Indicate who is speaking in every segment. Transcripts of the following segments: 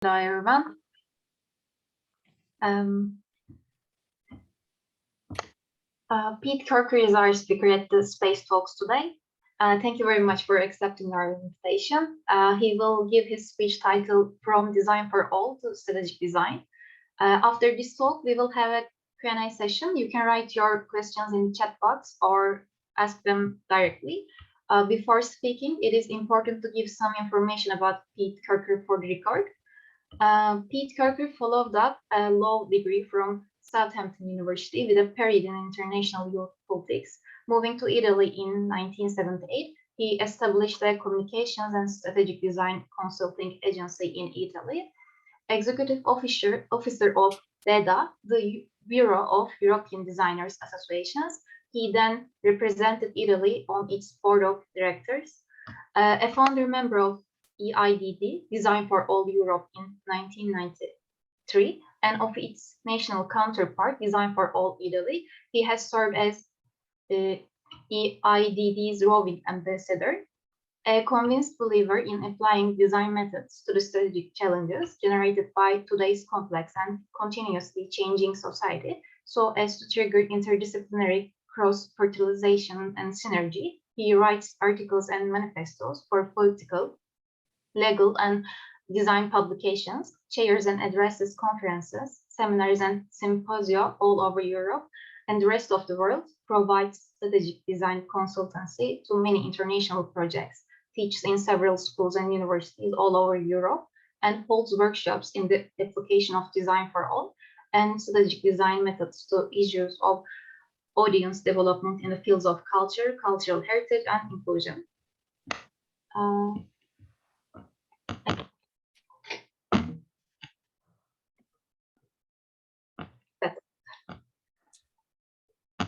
Speaker 1: Hello, everyone. Pete Kercher is our speaker at the Space Talks today. Thank you very much for accepting our invitation. He will give his speech titled From Design for All to Strategic Design. After this talk, we will have a Q&A session. You can write your questions in the chat box or ask them directly. Before speaking, it is important to give some information about Pete Kercher for the record. Pete Kercher followed up a law degree from Southampton University with a period in international youth politics. Moving to Italy in 1978, he established a communications and strategic design consulting agency in Italy. Executive officer of BEDA, the Bureau of European Designers Associations, he then represented Italy on its board of directors. A founder member of EIDD, Design for All Europe in 1993, and of its national counterpart, Design for All Italy. He has served as EIDD's roving ambassador, a convinced believer in applying design methods to the strategic challenges generated by today's complex and continuously changing society, so as to trigger interdisciplinary cross-fertilization and synergy. He writes articles and manifestos for political, legal, and design publications, chairs and addresses conferences, seminars, and symposia all over Europe and the rest of the world, provides strategic design consultancy to many international projects, teaches in several schools and universities all over Europe, and holds workshops in the application of design for all and strategic design methods to issues of audience development in the fields of culture, cultural heritage, and inclusion.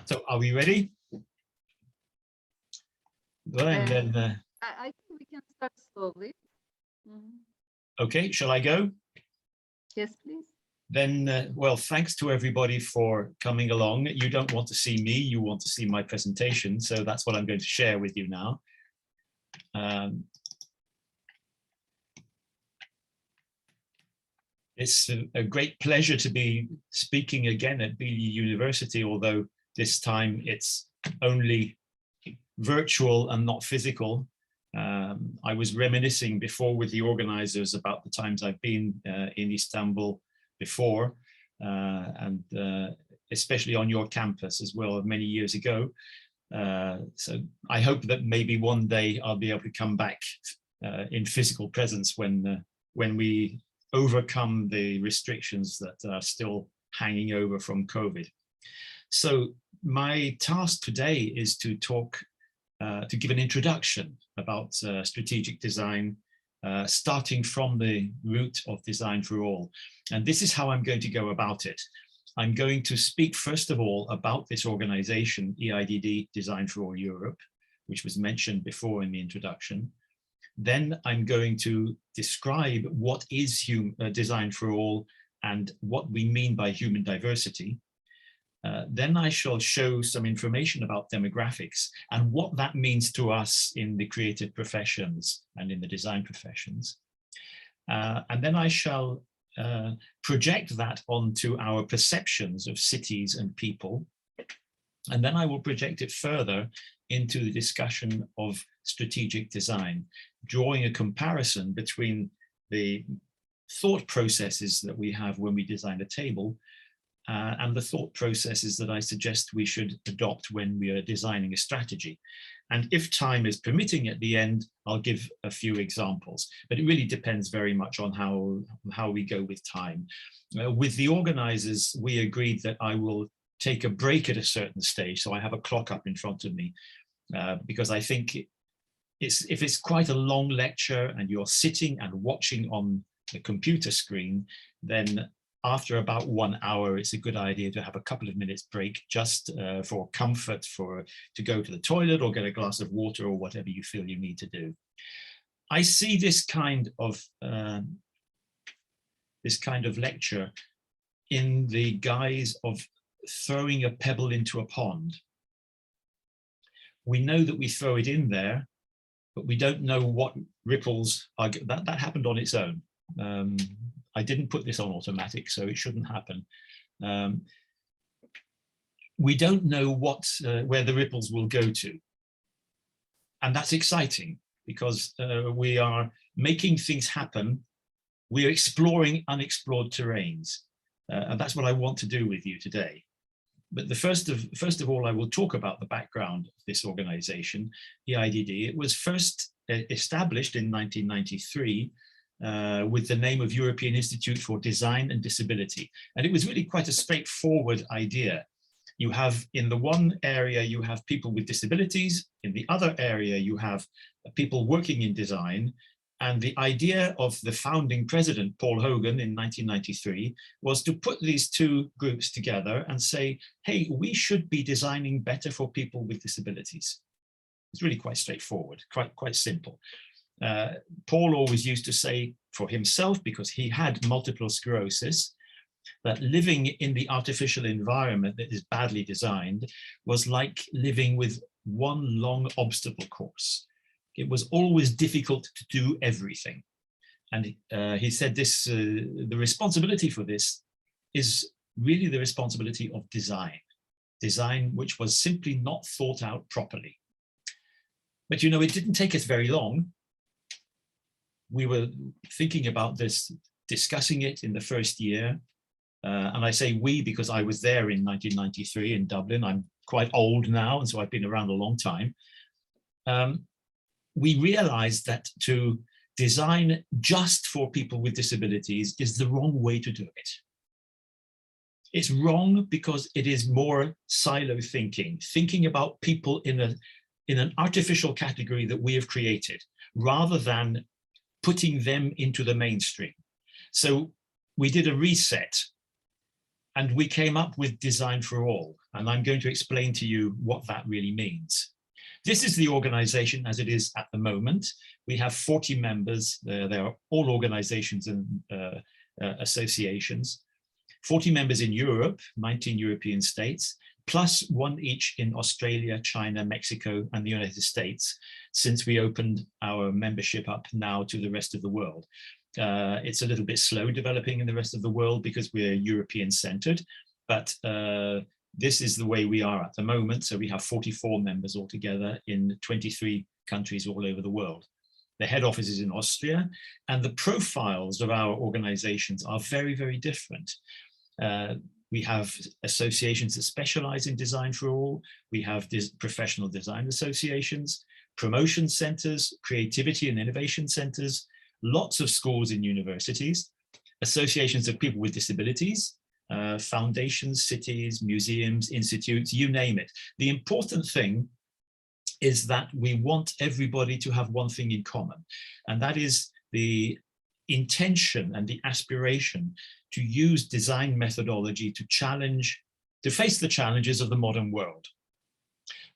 Speaker 2: So are we ready? Well, then,
Speaker 3: I think we can start slowly.
Speaker 2: Okay, shall I go?
Speaker 3: Yes, please.
Speaker 2: Then, well, thanks to everybody for coming along. You don't want to see me, you want to see my presentation. So that's what I'm going to share with you now. It's a great pleasure to be speaking again at Bilgi University, although this time it's only virtual and not physical. I was reminiscing before with the organizers about the times I've been in Istanbul before, and especially on your campus as well many years ago. So I hope that maybe one day I'll be able to come back in physical presence when we overcome the restrictions that are still hanging over from COVID. So my task today is to talk, to give an introduction about strategic design, starting from the root of design for all. And this is how I'm going to go about it. I'm going to speak first of all about this organization, EIDD, Design for All Europe, which was mentioned before in the introduction. Then I'm going to describe what is design for all and what we mean by human diversity. Then I shall show some information about demographics and what that means to us in the creative professions and in the design professions. And then I shall project that onto our perceptions of cities and people. And then I will project it further into the discussion of strategic design, drawing a comparison between the thought processes that we have when we design a table and the thought processes that I suggest we should adopt when we are designing a strategy. And if time is permitting at the end, I'll give a few examples, but it really depends very much on how we go with time. With the organizers, we agreed that I will take a break at a certain stage. So I have a clock up in front of me because I think if it's quite a long lecture and you're sitting and watching on the computer screen, then after about 1 hour, it's a good idea to have a couple of minutes break just for comfort, to go to the toilet or get a glass of water or whatever you feel you need to do. I see this kind of lecture in the guise of throwing a pebble into a pond. We know that we throw it in there, but we don't know what ripples are. That happened on its own. I didn't put this on automatic, so it shouldn't happen. We don't know where the ripples will go to. And that's exciting because we are making things happen. We're exploring unexplored terrains. And that's what I want to do with you today. But first of all, I will talk about the background of this organization, the IDD. It was first established in 1993 with the name of European Institute for Design and Disability. And it was really quite a straightforward idea. You have, in the one area, you have people with disabilities. In the other area, you have people working in design. And the idea of the founding president, Paul Hogan, in 1993, was to put these two groups together and say, hey, we should be designing better for people with disabilities. It's really quite straightforward, quite simple. Paul always used to say for himself, because he had multiple sclerosis, that living in the artificial environment that is badly designed was like living with one long obstacle course. It was always difficult to do everything. And he said this, the responsibility for this is really the responsibility of design which was simply not thought out properly. But you know, it didn't take us very long. We were thinking about this, discussing it in the first year. And I say we because I was there in 1993 in Dublin. I'm quite old now, and so I've been around a long time. We realized that to design just for people with disabilities is the wrong way to do it. It's wrong because it is more silo thinking about people in an artificial category that we have created, rather than putting them into the mainstream. So we did a reset and we came up with Design for All. And I'm going to explain to you what that really means. This is the organization as it is at the moment. We have 40 members. They are all organizations and associations. 40 members in Europe, 19 European states, plus one each in Australia, China, Mexico, and the United States, since we opened our membership up now to the rest of the world. It's a little bit slow developing in the rest of the world because we're European centered, but this is the way we are at the moment. So we have 44 members altogether in 23 countries all over the world. The head office is in Austria, and the profiles of our organizations are very, very different. We have associations that specialize in Design for All. We have professional design associations, promotion centers, creativity and innovation centers, lots of schools and universities, associations of people with disabilities, foundations, cities, museums, institutes, you name it. The important thing is that we want everybody to have one thing in common, and that is the intention and the aspiration to use design methodology to face the challenges of the modern world.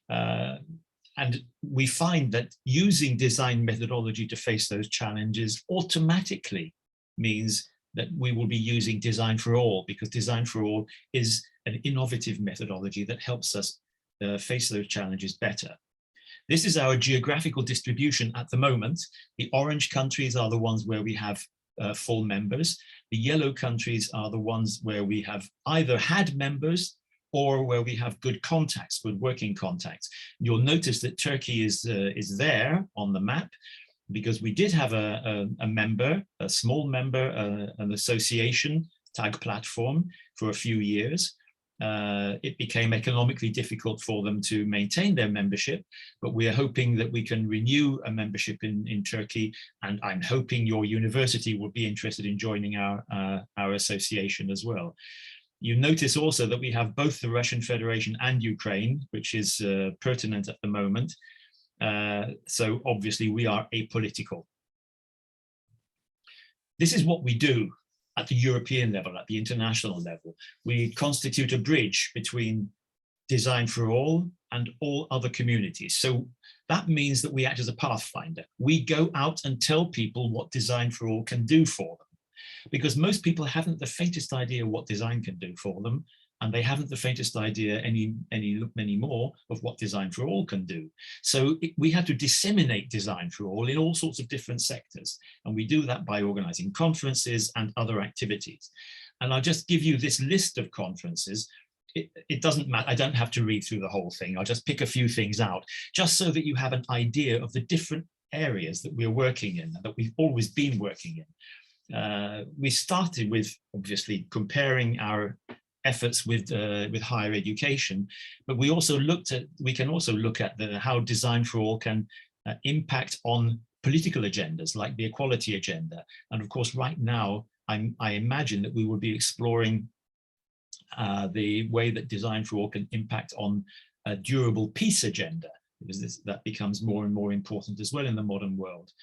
Speaker 2: And we find that using design methodology to face those challenges automatically means that we will be using Design for All, because Design for All is an innovative methodology that helps us face those challenges better. This is our geographical distribution at the moment. The orange countries are the ones where we have full members. The yellow countries are the ones where we have either had members or where we have good contacts, good working contacts. You'll notice that Turkey is there on the map, because we did have a member, a small member, an association tag platform for a few years. It became economically difficult for them to maintain their membership, but we are hoping that we can renew a membership in Turkey, and I'm hoping your university will be interested in joining our association as well. You notice also that we have both the Russian Federation and Ukraine, which is pertinent at the moment. So obviously we are apolitical. This is what we do at the European level, at the international level. We constitute a bridge between Design for All and all other communities. So that means that we act as a pathfinder. We go out and tell people what Design for All can do for them, because most people haven't the faintest idea what design can do for them and they haven't the faintest idea any more of what Design for All can do. So we had to disseminate Design for All in all sorts of different sectors, and we do that by organizing conferences and other activities. And I'll just give you this list of conferences. It doesn't matter, I don't have to read through the whole thing. I'll just pick a few things out, just so that you have an idea of the different areas that we're working in, that we've always been working in. We started with, obviously, comparing our efforts with higher education, but we can also look at how Design for All can impact on political agendas, like the equality agenda. And of course, right now, I imagine that we will be exploring the way that Design for All can impact on a durable peace agenda, because that becomes more and more important as well in the modern world.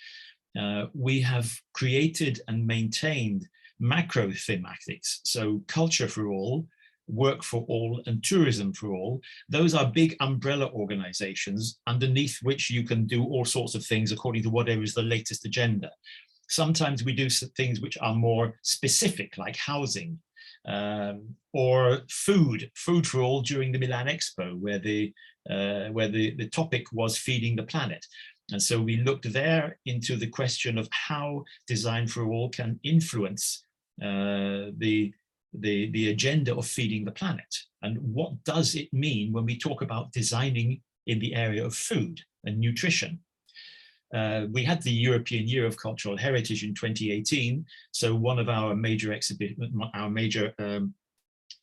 Speaker 2: We have created and maintained macro thematics, so culture for all, work for all, and tourism for all. Those are big umbrella organizations underneath which you can do all sorts of things according to whatever is the latest agenda. Sometimes we do things which are more specific, like housing, or food for all during the Milan Expo, where the topic was feeding the planet. And so we looked there into the question of how Design for All can influence the agenda of feeding the planet, and what does it mean when we talk about designing in the area of food and nutrition. We had the European Year of Cultural Heritage in 2018. So one of our major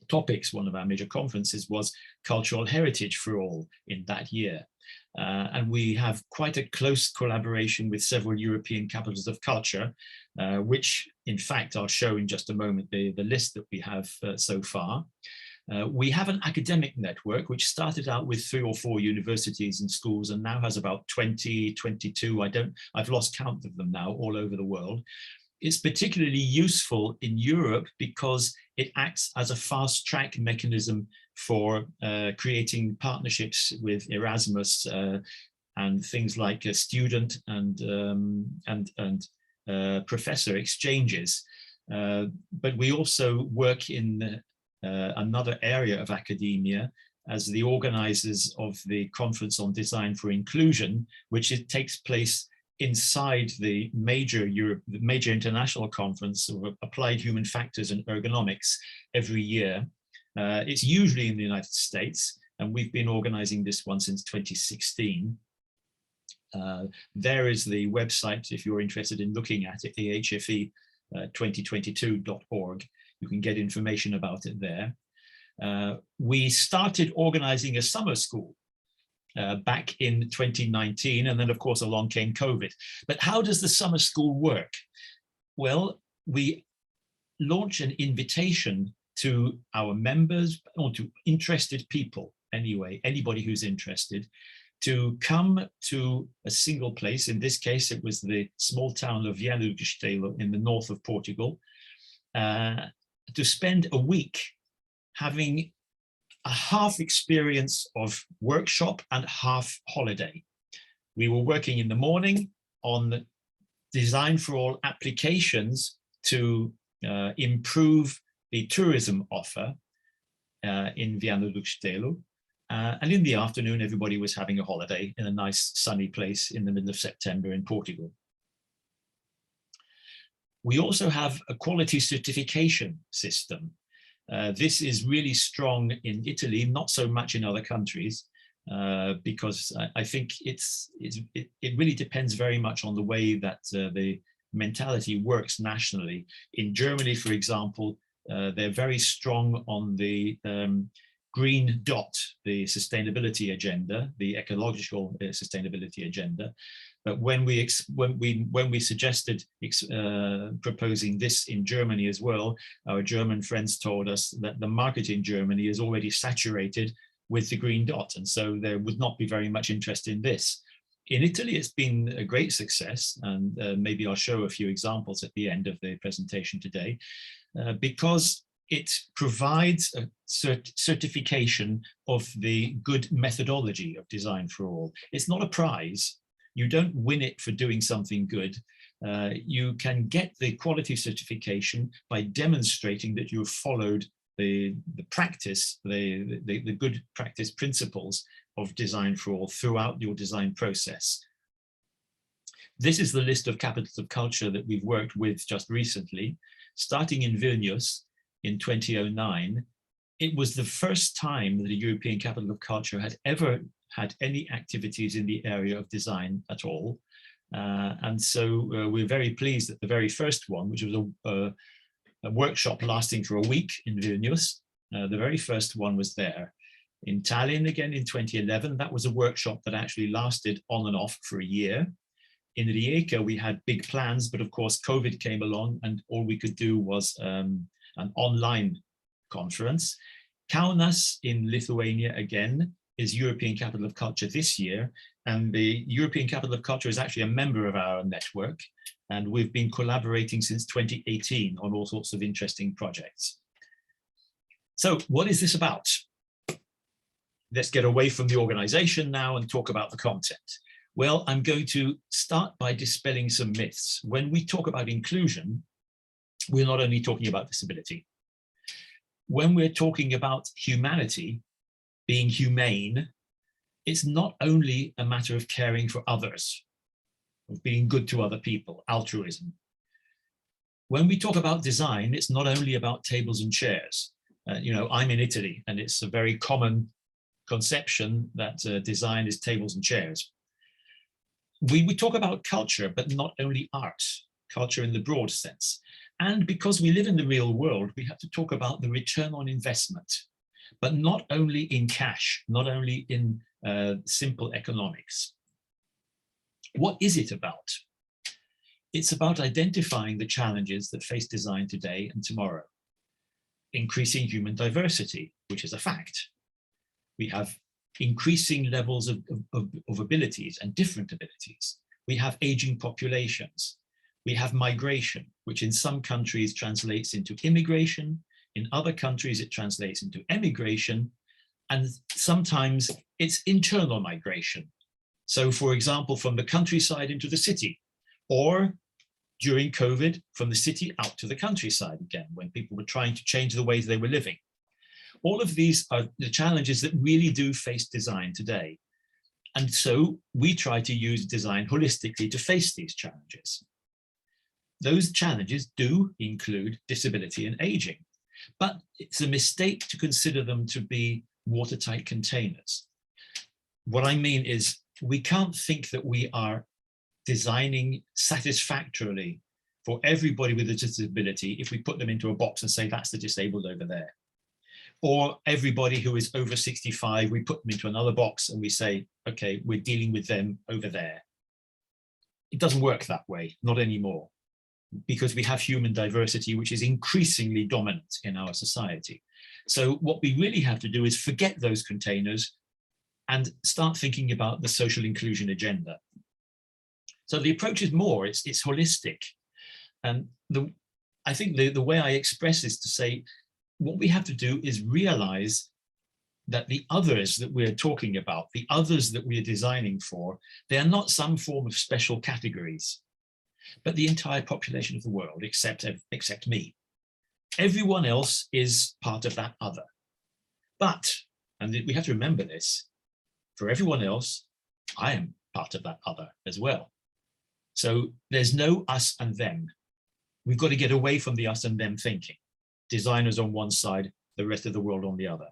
Speaker 2: topics, one of our major conferences was Cultural Heritage for All in that year. And we have quite a close collaboration with several European capitals of culture, which in fact I'll show in just a moment the list that we have so far. We have an academic network which started out with 3 or 4 universities and schools and now has about 20, 22, I've lost count of them now, all over the world. It's particularly useful in Europe because it acts as a fast-track mechanism for creating partnerships with Erasmus and things like student and professor exchanges. But we also work in another area of academia as the organizers of the Conference on Design for Inclusion, which takes place inside the major international conference of applied human factors and ergonomics every year. It's usually in the United States, and we've been organizing this one since 2016. There is the website if you're interested in looking at it, ahfe2022.org. You can get information about it there. We started organizing a summer school back in 2019, and then of course along came COVID. But how does the summer school work? Well, we launch an invitation to our members, or to interested people anyway, anybody who's interested, to come to a single place. In this case, it was the small town of Viana do Castelo in the north of Portugal, to spend a week having a half experience of workshop and half holiday. We were working in the morning on Design for All applications to improve the tourism offer in Viana do Castelo. And in the afternoon, everybody was having a holiday in a nice sunny place in the middle of September in Portugal. We also have a quality certification system. This is really strong in Italy, not so much in other countries, because I think it really depends very much on the way that the mentality works nationally. In Germany, for example, they're very strong on the green dot, the sustainability agenda, the ecological sustainability agenda. But when we suggested proposing this in Germany as well, our German friends told us that the market in Germany is already saturated with the green dot, and so there would not be very much interest in this. In Italy, it's been a great success, and maybe I'll show a few examples at the end of the presentation today, because it provides a certification of the good methodology of Design for All. It's not a prize. You don't win it for doing something good. You can get the quality certification by demonstrating that you've followed the practice, the good practice principles of design for all throughout your design process. This is the list of capitals of culture that we've worked with just recently, starting in Vilnius in 2009. It was the first time that a European capital of culture had ever had any activities in the area of design at all. And so we're very pleased that the very first one, which was a workshop lasting for a week in Vilnius, the very first one was there. In Tallinn again in 2011, that was a workshop that actually lasted on and off for a year. In Rijeka, we had big plans, but of course COVID came along and all we could do was an online conference. Kaunas in Lithuania again is European Capital of Culture this year, and the European Capital of Culture is actually a member of our network, and we've been collaborating since 2018 on all sorts of interesting projects. So what is this about? Let's get away from the organization now and talk about the content. Well, I'm going to start by dispelling some myths. When we talk about inclusion, we're not only talking about disability. When we're talking about humanity, being humane, it's not only a matter of caring for others, of being good to other people, altruism. When we talk about design, it's not only about tables and chairs. You know, I'm in Italy, and it's a very common conception that design is tables and chairs. We talk about culture, but not only art, culture in the broad sense. And because we live in the real world, we have to talk about the return on investment, but not only in cash, not only in simple economics. What is it about? It's about identifying the challenges that face design today and tomorrow. Increasing human diversity, which is a fact. We have increasing levels of abilities and different abilities. We have aging populations. We have migration, which in some countries translates into immigration. In other countries, it translates into emigration. And sometimes it's internal migration. So for example, from the countryside into the city, or during COVID, from the city out to the countryside again, when people were trying to change the ways they were living. All of these are the challenges that really do face design today. And so we try to use design holistically to face these challenges. Those challenges do include disability and aging, but it's a mistake to consider them to be watertight containers. What I mean is we can't think that we are designing satisfactorily for everybody with a disability if we put them into a box and say that's the disabled over there. Or everybody who is over 65, we put them into another box and we say, okay, we're dealing with them over there. It doesn't work that way, not anymore, because we have human diversity, which is increasingly dominant in our society. So what we really have to do is forget those containers and start thinking about the social inclusion agenda. So the approach is more, it's holistic. And I think the way I express this to say, what we have to do is realize that the others that we're talking about, the others that we're designing for, they are not some form of special categories, but the entire population of the world, except me. Everyone else is part of that other. But, and we have to remember this, for everyone else, I am part of that other as well. So there's no us and them. We've got to get away from the us and them thinking. Designers on one side, the rest of the world on the other.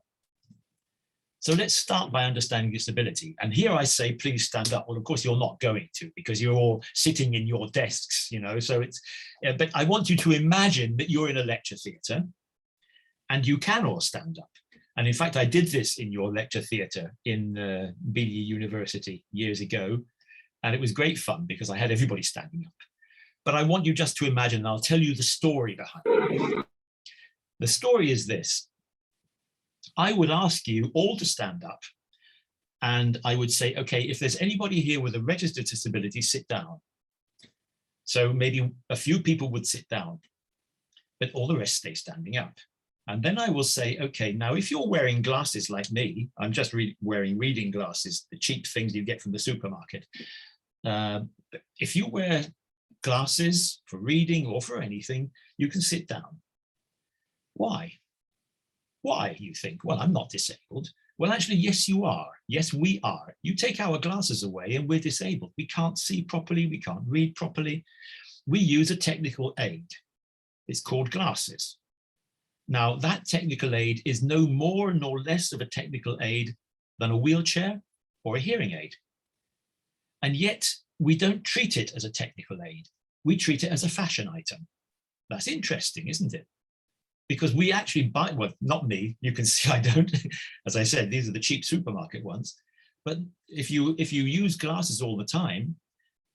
Speaker 2: So let's start by understanding disability. And here I say, please stand up. Well, of course, you're not going to, because you're all sitting in your desks, you know, so it's, but I want you to imagine that you're in a lecture theatre and you can all stand up. And in fact, I did this in your lecture theatre in Bilgi University years ago. And it was great fun because I had everybody standing up. But I want you just to imagine, and I'll tell you the story behind it. The story is this. I would ask you all to stand up and I would say, okay, if there's anybody here with a registered disability, sit down. So maybe a few people would sit down, but all the rest stay standing up. And then I will say, okay, now if you're wearing glasses like me, I'm just wearing reading glasses, the cheap things you get from the supermarket. If you wear glasses for reading or for anything, you can sit down. Why? Why, you think? Well, I'm not disabled. Well, actually, yes, you are. Yes, we are. You take our glasses away and we're disabled. We can't see properly. We can't read properly. We use a technical aid. It's called glasses. Now, that technical aid is no more nor less of a technical aid than a wheelchair or a hearing aid. And yet, we don't treat it as a technical aid. We treat it as a fashion item. That's interesting, isn't it? Because we actually buy, well, not me, you can see I don't. As I said, these are the cheap supermarket ones. But if you use glasses all the time,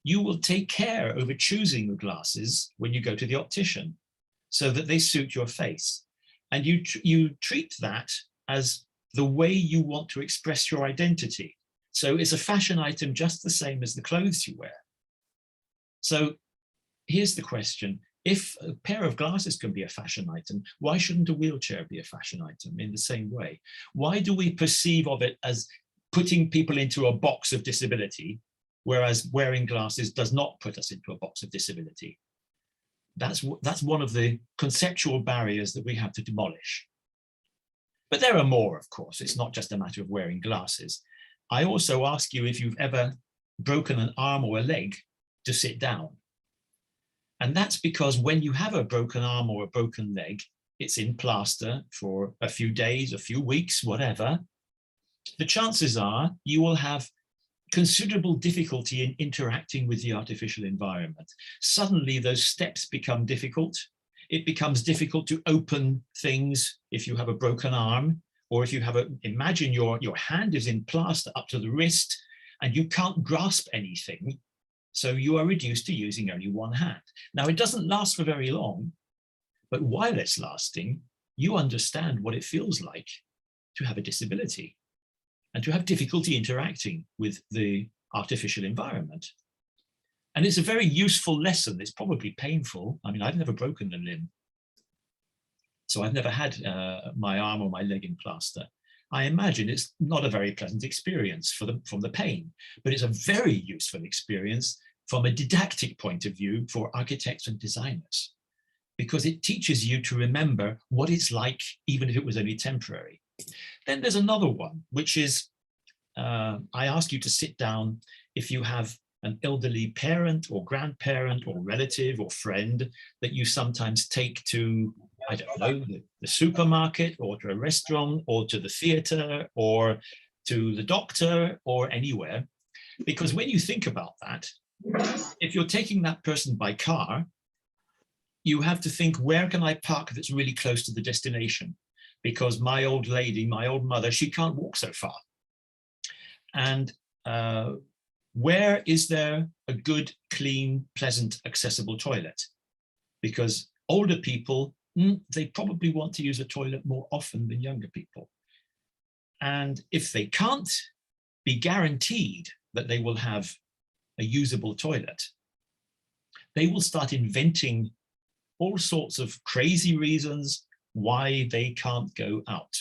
Speaker 2: you will take care over choosing the glasses when you go to the optician so that they suit your face. And you treat that as the way you want to express your identity. So it's a fashion item just the same as the clothes you wear. So here's the question. If a pair of glasses can be a fashion item, why shouldn't a wheelchair be a fashion item in the same way? Why do we perceive of it as putting people into a box of disability, whereas wearing glasses does not put us into a box of disability? That's one of the conceptual barriers that we have to demolish. But there are more, of course. It's not just a matter of wearing glasses. I also ask you if you've ever broken an arm or a leg to sit down. And that's because when you have a broken arm or a broken leg, it's in plaster for a few days, a few weeks, whatever. The chances are you will have considerable difficulty in interacting with the artificial environment. Suddenly those steps become difficult. It becomes difficult to open things if you have a broken arm, or if you have imagine your hand is in plaster up to the wrist and you can't grasp anything. So you are reduced to using only one hand. Now it doesn't last for very long, but while it's lasting, you understand what it feels like to have a disability and to have difficulty interacting with the artificial environment. And it's a very useful lesson. It's probably painful. I mean, I've never broken a limb. So I've never had my arm or my leg in plaster. I imagine it's not a very pleasant experience from the pain, but it's a very useful experience from a didactic point of view for architects and designers, because it teaches you to remember what it's like, even if it was only temporary. Then there's another one, which is, I ask you to sit down if you have an elderly parent or grandparent or relative or friend that you sometimes take to, I don't know, the supermarket or to a restaurant or to the theater or to the doctor or anywhere. Because when you think about that, if you're taking that person by car, you have to think, where can I park that's really close to the destination? Because my old lady, my old mother, she can't walk so far. And where is there a good, clean, pleasant, accessible toilet? Because older people, they probably want to use a toilet more often than younger people. And if they can't be guaranteed that they will have a usable toilet, they will start inventing all sorts of crazy reasons why they can't go out.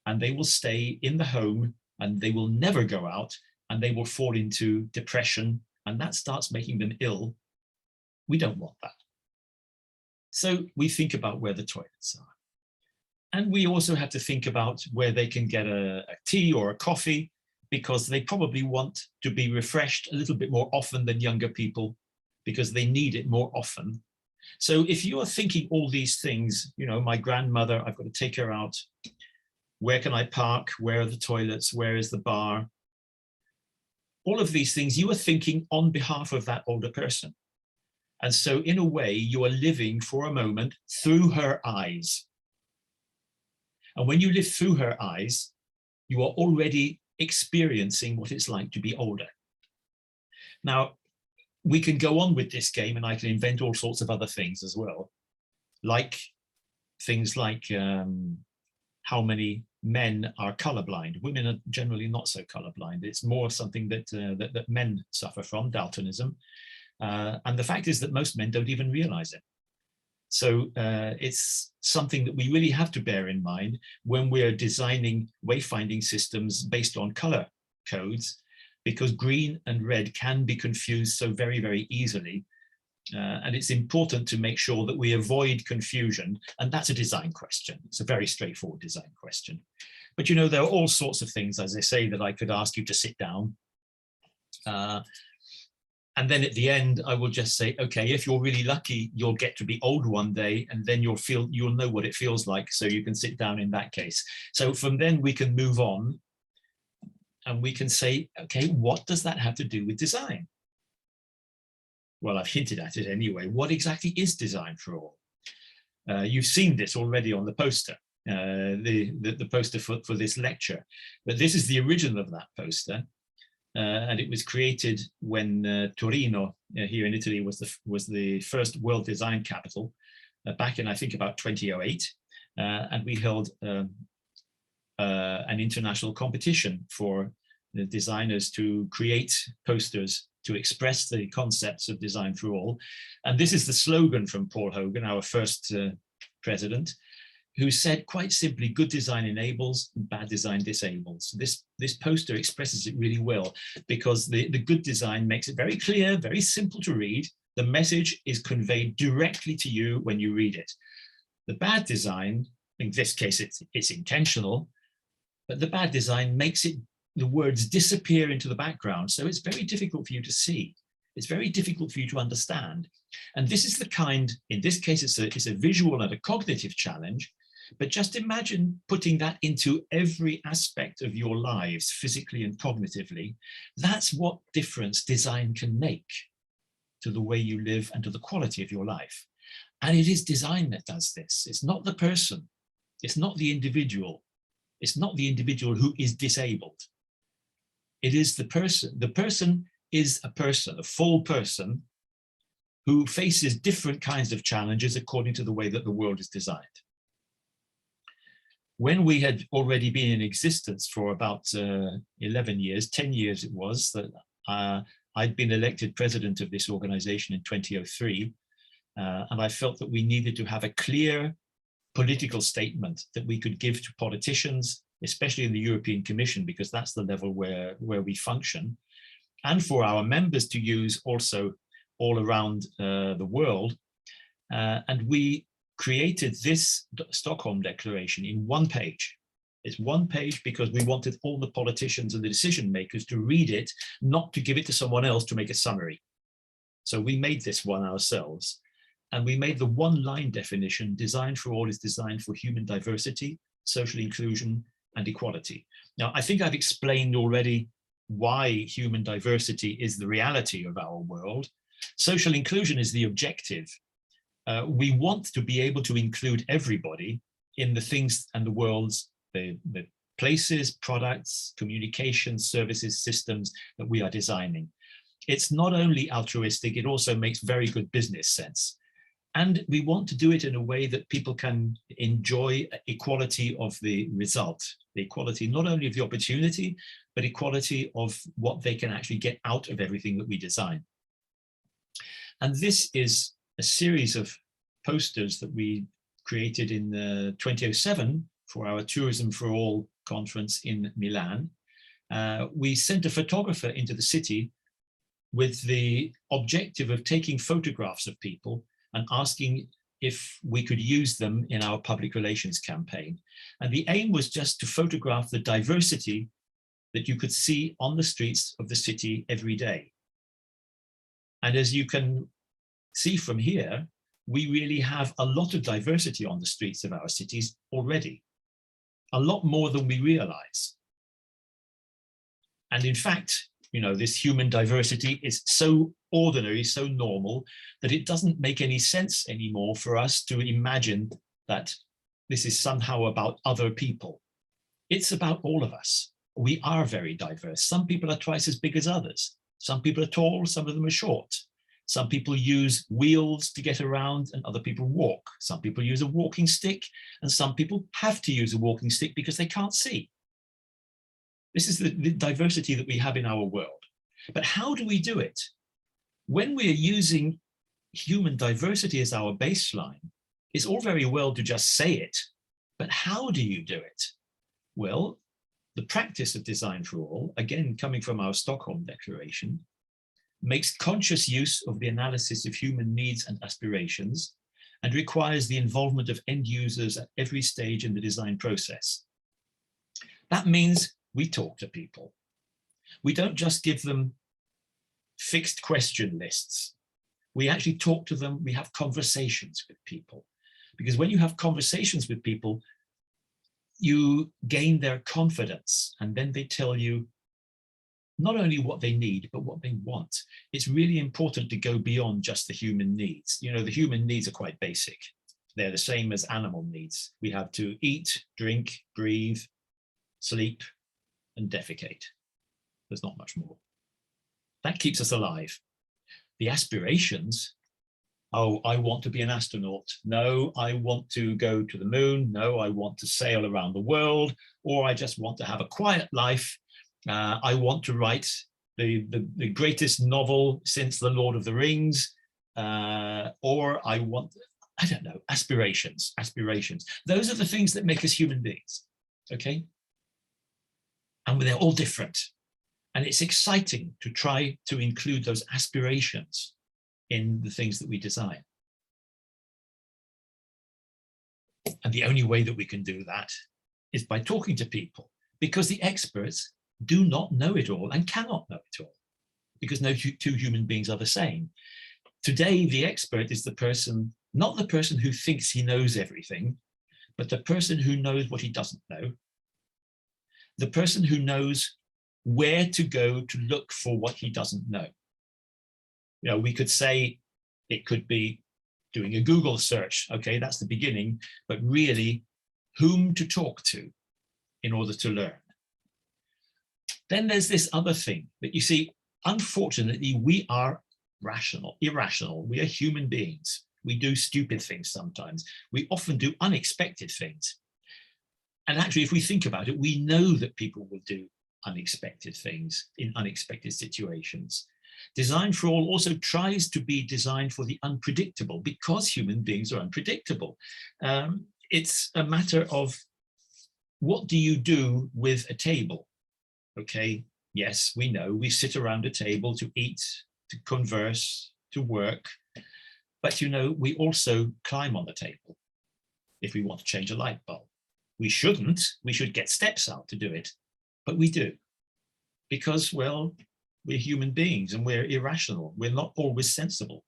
Speaker 2: And they will stay in the home and they will never go out, and they will fall into depression, and that starts making them ill. We don't want that. So we think about where the toilets are. And we also have to think about where they can get a tea or a coffee, because they probably want to be refreshed a little bit more often than younger people, because they need it more often. So if you are thinking all these things, you know, my grandmother, I've got to take her out. Where can I park? Where are the toilets? Where is the bar? All of these things you are thinking on behalf of that older person. And so in a way, you are living for a moment through her eyes. And when you live through her eyes, you are already experiencing what it's like to be older. Now, we can go on with this game and I can invent all sorts of other things as well. Like things like how many men are colorblind. Women are generally not so colorblind. It's more something that men suffer from, daltonism. And the fact is that most men don't even realize it. So it's something that we really have to bear in mind when we're designing wayfinding systems based on color codes, because green and red can be confused so very, very easily. And it's important to make sure that we avoid confusion. And that's a design question. It's a very straightforward design question. But you know, there are all sorts of things, as I say, that I could ask you to sit down. And then at the end, I will just say, okay, if you're really lucky, you'll get to be old one day, and then you'll know what it feels like, so you can sit down in that case. So from then we can move on and we can say, okay, what does that have to do with design? Well, I've hinted at it anyway. What exactly is design for all? You've seen this already on the poster, the poster for this lecture, but this is the original of that poster. And it was created when Torino here in Italy was the first world design capital back in, I think, about 2008. And we held an international competition for the designers to create posters to express the concepts of design for all. And this is the slogan from Paul Hogan, our first president, who said quite simply, good design enables, bad design disables. This poster expresses it really well, because the good design makes it very clear, very simple to read. The message is conveyed directly to you when you read it. The bad design, in this case, it's intentional, but the bad design makes the words disappear into the background. So it's very difficult for you to see. It's very difficult for you to understand. And this is the kind, in this case, it's a visual and a cognitive challenge. But just imagine putting that into every aspect of your lives, physically and cognitively. That's what difference design can make to the way you live and to the quality of your life. And it is design that does this. It's not the person. It's not the individual. It's not the individual who is disabled. It is the person. The person is a person, a full person, who faces different kinds of challenges according to the way that the world is designed. When we had already been in existence for about 11 years, 10 years it was, that I'd been elected president of this organization in 2003, and I felt that we needed to have a clear political statement that we could give to politicians, especially in the European Commission, because that's the level where we function, and for our members to use also all around the world. And we created this Stockholm Declaration in one page. It's one page because we wanted all the politicians and the decision makers to read it, not to give it to someone else to make a summary. So we made this one ourselves, and we made the one-line definition: design for all is designed for human diversity, social inclusion, and equality. Now, I think I've explained already why human diversity is the reality of our world. Social inclusion is the objective. We want to be able to include everybody in the things and the worlds, the places, products, communications, services, systems that we are designing. It's not only altruistic, it also makes very good business sense. And we want to do it in a way that people can enjoy equality of the result, the equality not only of the opportunity, but equality of what they can actually get out of everything that we design. And this is a series of posters that we created in 2007 for our Tourism for All conference in Milan. We sent a photographer into the city with the objective of taking photographs of people and asking if we could use them in our public relations campaign. And the aim was just to photograph the diversity that you could see on the streets of the city every day. And as you can see from here, we really have a lot of diversity on the streets of our cities already, a lot more than we realize. And in fact, you know, this human diversity is so ordinary, so normal, that it doesn't make any sense anymore for us to imagine that this is somehow about other people. It's about all of us. We are very diverse. Some people are twice as big as others. Some people are tall, some of them are short. Some people use wheels to get around and other people walk. Some people use a walking stick and some people have to use a walking stick because they can't see. This is the diversity that we have in our world. But how do we do it? When we're using human diversity as our baseline, it's all very well to just say it, but how do you do it? Well, the practice of design for all, again, coming from our Stockholm Declaration, makes conscious use of the analysis of human needs and aspirations, and requires the involvement of end users at every stage in the design process. That means we talk to people. We don't just give them fixed question lists. We actually talk to them, we have conversations with people. Because when you have conversations with people, you gain their confidence, and then they tell you not only what they need, but what they want. It's really important to go beyond just the human needs. You know, the human needs are quite basic. They're the same as animal needs. We have to eat, drink, breathe, sleep, and defecate. There's not much more. That keeps us alive. The aspirations, oh, I want to be an astronaut. No, I want to go to the moon. No, I want to sail around the world, or I just want to have a quiet life. I want to write the greatest novel since The Lord of the Rings, or I want, I don't know, aspirations. Those are the things that make us human beings, okay? And they're all different. And it's exciting to try to include those aspirations in the things that we design. And the only way that we can do that is by talking to people, because the experts do not know it all and cannot know it all, because no two human beings are the same. Today, the expert is the person, not the person who thinks he knows everything, but the person who knows what he doesn't know, the person who knows where to go to look for what he doesn't know. You know, we could say it could be doing a Google search. Okay, that's the beginning, but really whom to talk to in order to learn. Then there's this other thing that you see, unfortunately, we are irrational. We are human beings. We do stupid things sometimes. We often do unexpected things. And actually, if we think about it, we know that people will do unexpected things in unexpected situations. Design for All also tries to be designed for the unpredictable, because human beings are unpredictable. It's a matter of what do you do with a table? Okay, yes, we know we sit around a table to eat, to converse, to work, but you know, we also climb on the table if we want to change a light bulb. We shouldn't, we should get steps out to do it, but we do, because, well, we're human beings and we're irrational. We're not always sensible.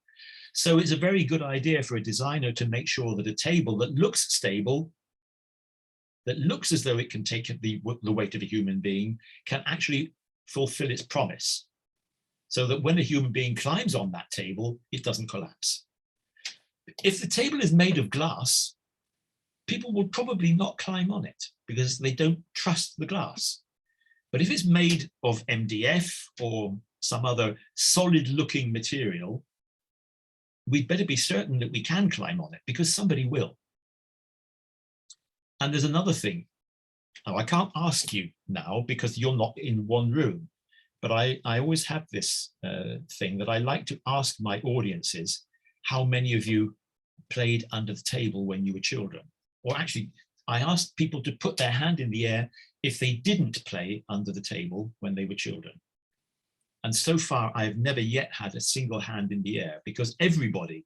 Speaker 2: So it's a very good idea for a designer to make sure that a table that looks stable, that looks as though it can take the weight of a human being, can actually fulfill its promise, so that when a human being climbs on that table, it doesn't collapse. If the table is made of glass, people will probably not climb on it because they don't trust the glass. But if it's made of MDF or some other solid-looking material, we'd better be certain that we can climb on it, because somebody will. And there's another thing. Now, I can't ask you now because you're not in one room, but I always have this thing that I like to ask my audiences: how many of you played under the table when you were children? Or actually, I asked people to put their hand in the air if they didn't play under the table when they were children. And so far, I've never yet had a single hand in the air, because everybody,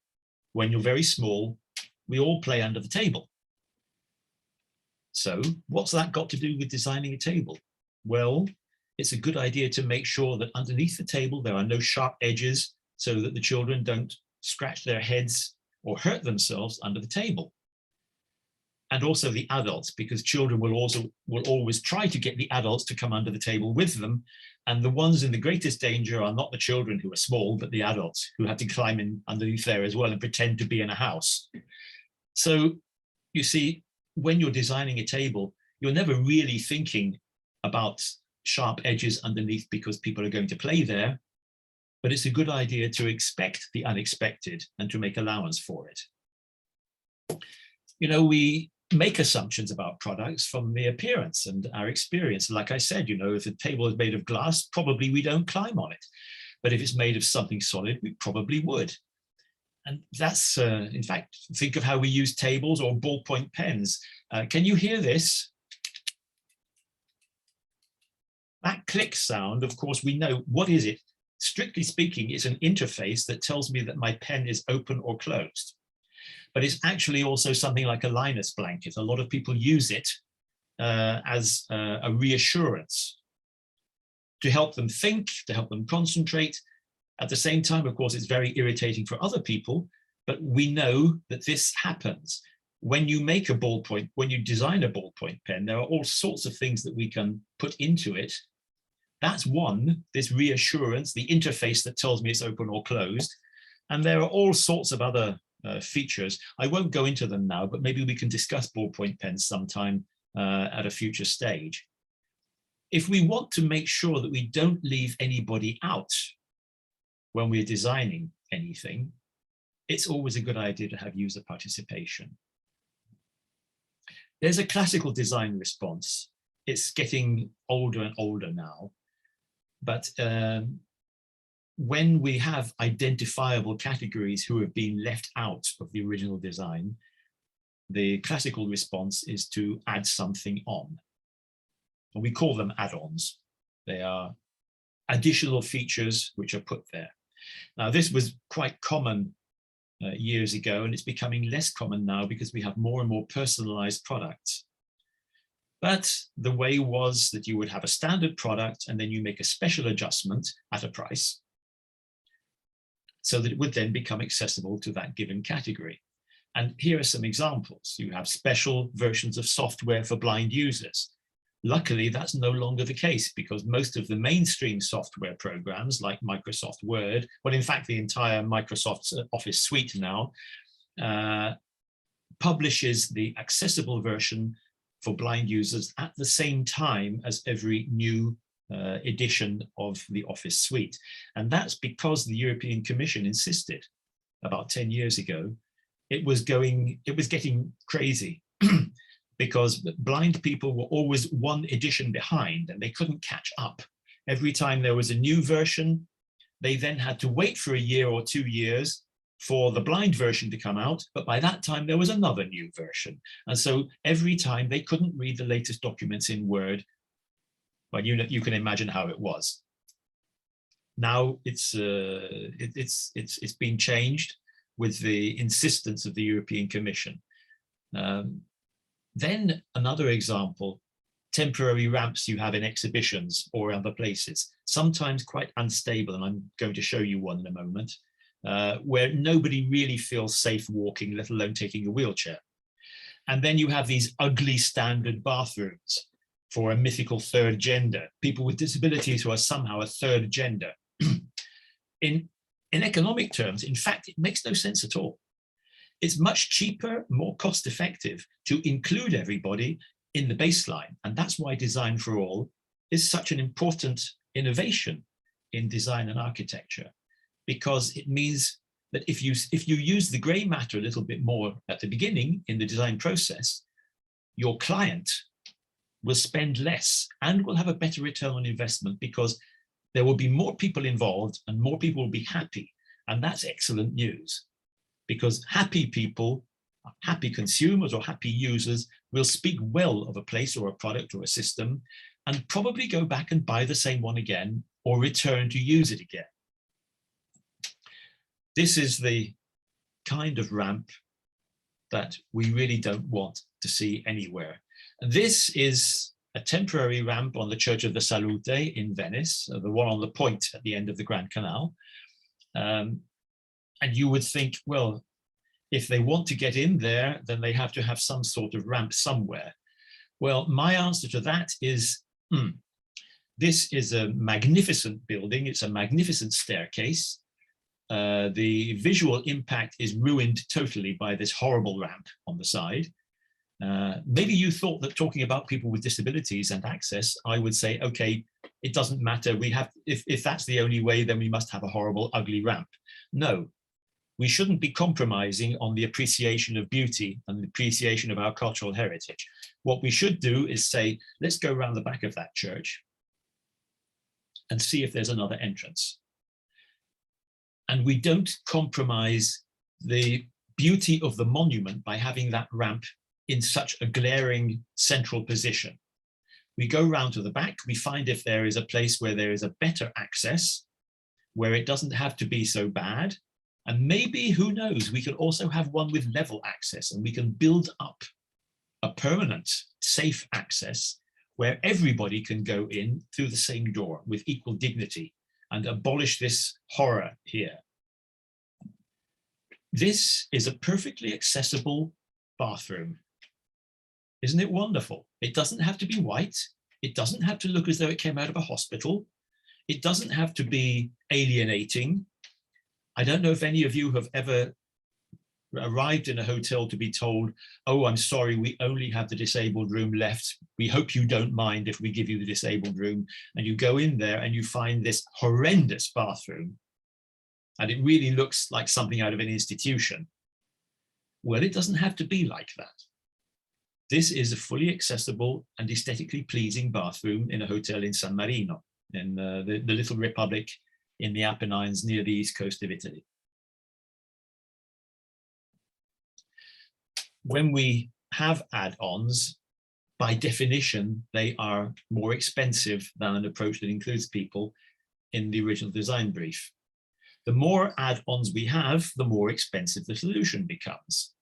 Speaker 2: when you're very small, we all play under the table. So what's that got to do with designing a table? Well, it's a good idea to make sure that underneath the table, there are no sharp edges, so that the children don't scratch their heads or hurt themselves under the table. And also the adults, because children will always try to get the adults to come under the table with them. And the ones in the greatest danger are not the children who are small, but the adults who have to climb in underneath there as well and pretend to be in a house. So you see, when you're designing a table, you're never really thinking about sharp edges underneath because people are going to play there. But it's a good idea to expect the unexpected and to make allowance for it. You know, we make assumptions about products from the appearance and our experience. Like I said, you know, if the table is made of glass, probably we don't climb on it. But if it's made of something solid, we probably would. And that's, in fact, think of how we use tables or ballpoint pens. Can you hear this? That click sound, of course, we know, what is it? strictly speaking, it's an interface that tells me that my pen is open or closed. But it's actually also something like a Linus blanket. A lot of people use it as a reassurance to help them think, to help them concentrate. At the same time, of course, it's very irritating for other people, but we know that this happens. When you make a ballpoint, when you design a ballpoint pen, there are all sorts of things that we can put into it. That's one, this reassurance, the interface that tells me it's open or closed. And there are all sorts of other features. I won't go into them now, but maybe we can discuss ballpoint pens sometime at a future stage. If we want to make sure that we don't leave anybody out when we're designing anything, it's always a good idea to have user participation. There's a classical design response. It's getting older and older now, but when we have identifiable categories who have been left out of the original design, the classical response is to add something on. And we call them add-ons. They are additional features which are put there. Now, this was quite common years ago, and it's becoming less common now because we have more and more personalized products. But the way was that you would have a standard product and then you make a special adjustment at a price so that it would then become accessible to that given category. And here are some examples. You have special versions of software for blind users. Luckily, that's no longer the case because most of the mainstream software programs like Microsoft Word, well, in fact, the entire Microsoft Office suite now publishes the accessible version for blind users at the same time as every new edition of the Office suite. And that's because the European Commission insisted about 10 years ago. It was getting crazy because blind people were always one edition behind and they couldn't catch up. Every time there was a new version, they then had to wait for a year or 2 years for the blind version to come out, but by that time there was another new version. And so every time they couldn't read the latest documents in Word. Well, you can imagine how it was. Now it's been changed with the insistence of the European Commission. Then another example, temporary ramps you have in exhibitions or other places, sometimes quite unstable, and I'm going to show you one in a moment, where nobody really feels safe walking, let alone taking a wheelchair. And then you have these ugly standard bathrooms for a mythical third gender, people with disabilities who are somehow a third gender. In economic terms, in fact, it makes no sense at all. It's much cheaper, more cost effective to include everybody in the baseline. And that's why Design for All is such an important innovation in design and architecture, because it means that if you use the gray matter a little bit more at the beginning in the design process, your client will spend less and will have a better return on investment because there will be more people involved and more people will be happy. And that's excellent news, because happy people, happy consumers or happy users will speak well of a place or a product or a system and probably go back and buy the same one again or return to use it again. This is the kind of ramp that we really don't want to see anywhere. This is a temporary ramp on the Church of the Salute in Venice, the one on the point at the end of the Grand Canal. And you would think, well, if they want to get in there, then they have to have some sort of ramp somewhere. Well, my answer to that is, this is a magnificent building. It's a magnificent staircase. The visual impact is ruined totally by this horrible ramp on the side. Maybe you thought that talking about people with disabilities and access, I would say, okay, it doesn't matter. We have, if that's the only way, then we must have a horrible, ugly ramp. No, we shouldn't be compromising on the appreciation of beauty and the appreciation of our cultural heritage. What we should do is say, let's go around the back of that church and see if there's another entrance. And we don't compromise the beauty of the monument by having that ramp in such a glaring central position. We go round to the back, we find if there is a place where there is a better access, where it doesn't have to be so bad. And maybe, who knows, we can also have one with level access, and we can build up a permanent, safe access where everybody can go in through the same door with equal dignity and abolish this horror here. This is a perfectly accessible bathroom. Isn't it wonderful? It doesn't have to be white. It doesn't have to look as though it came out of a hospital. It doesn't have to be alienating. I don't know if any of you have ever arrived in a hotel to be told, oh, I'm sorry, we only have the disabled room left. We hope you don't mind if we give you the disabled room. And you go in there and you find this horrendous bathroom. And it really looks like something out of an institution. Well, it doesn't have to be like that. This is a fully accessible and aesthetically pleasing bathroom in a hotel in San Marino, in the little republic in the Apennines near the east coast of Italy. When we have add-ons, by definition, they are more expensive than an approach that includes people in the original design brief. The more add-ons we have, the more expensive the solution becomes.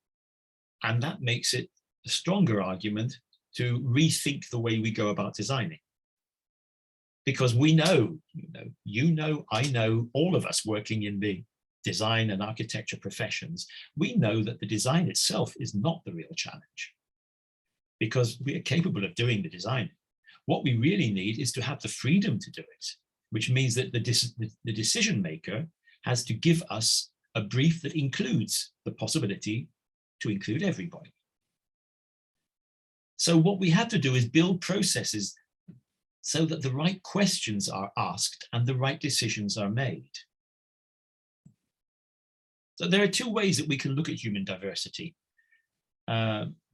Speaker 2: And that makes it a stronger argument to rethink the way we go about designing. Because we know, you know, I know, all of us working in the design and architecture professions, we know that the design itself is not the real challenge, because we are capable of doing the design. What we really need is to have the freedom to do it, which means that the decision maker has to give us a brief that includes the possibility to include everybody. So what we have to do is build processes so that the right questions are asked and the right decisions are made. So there are two ways that we can look at human diversity.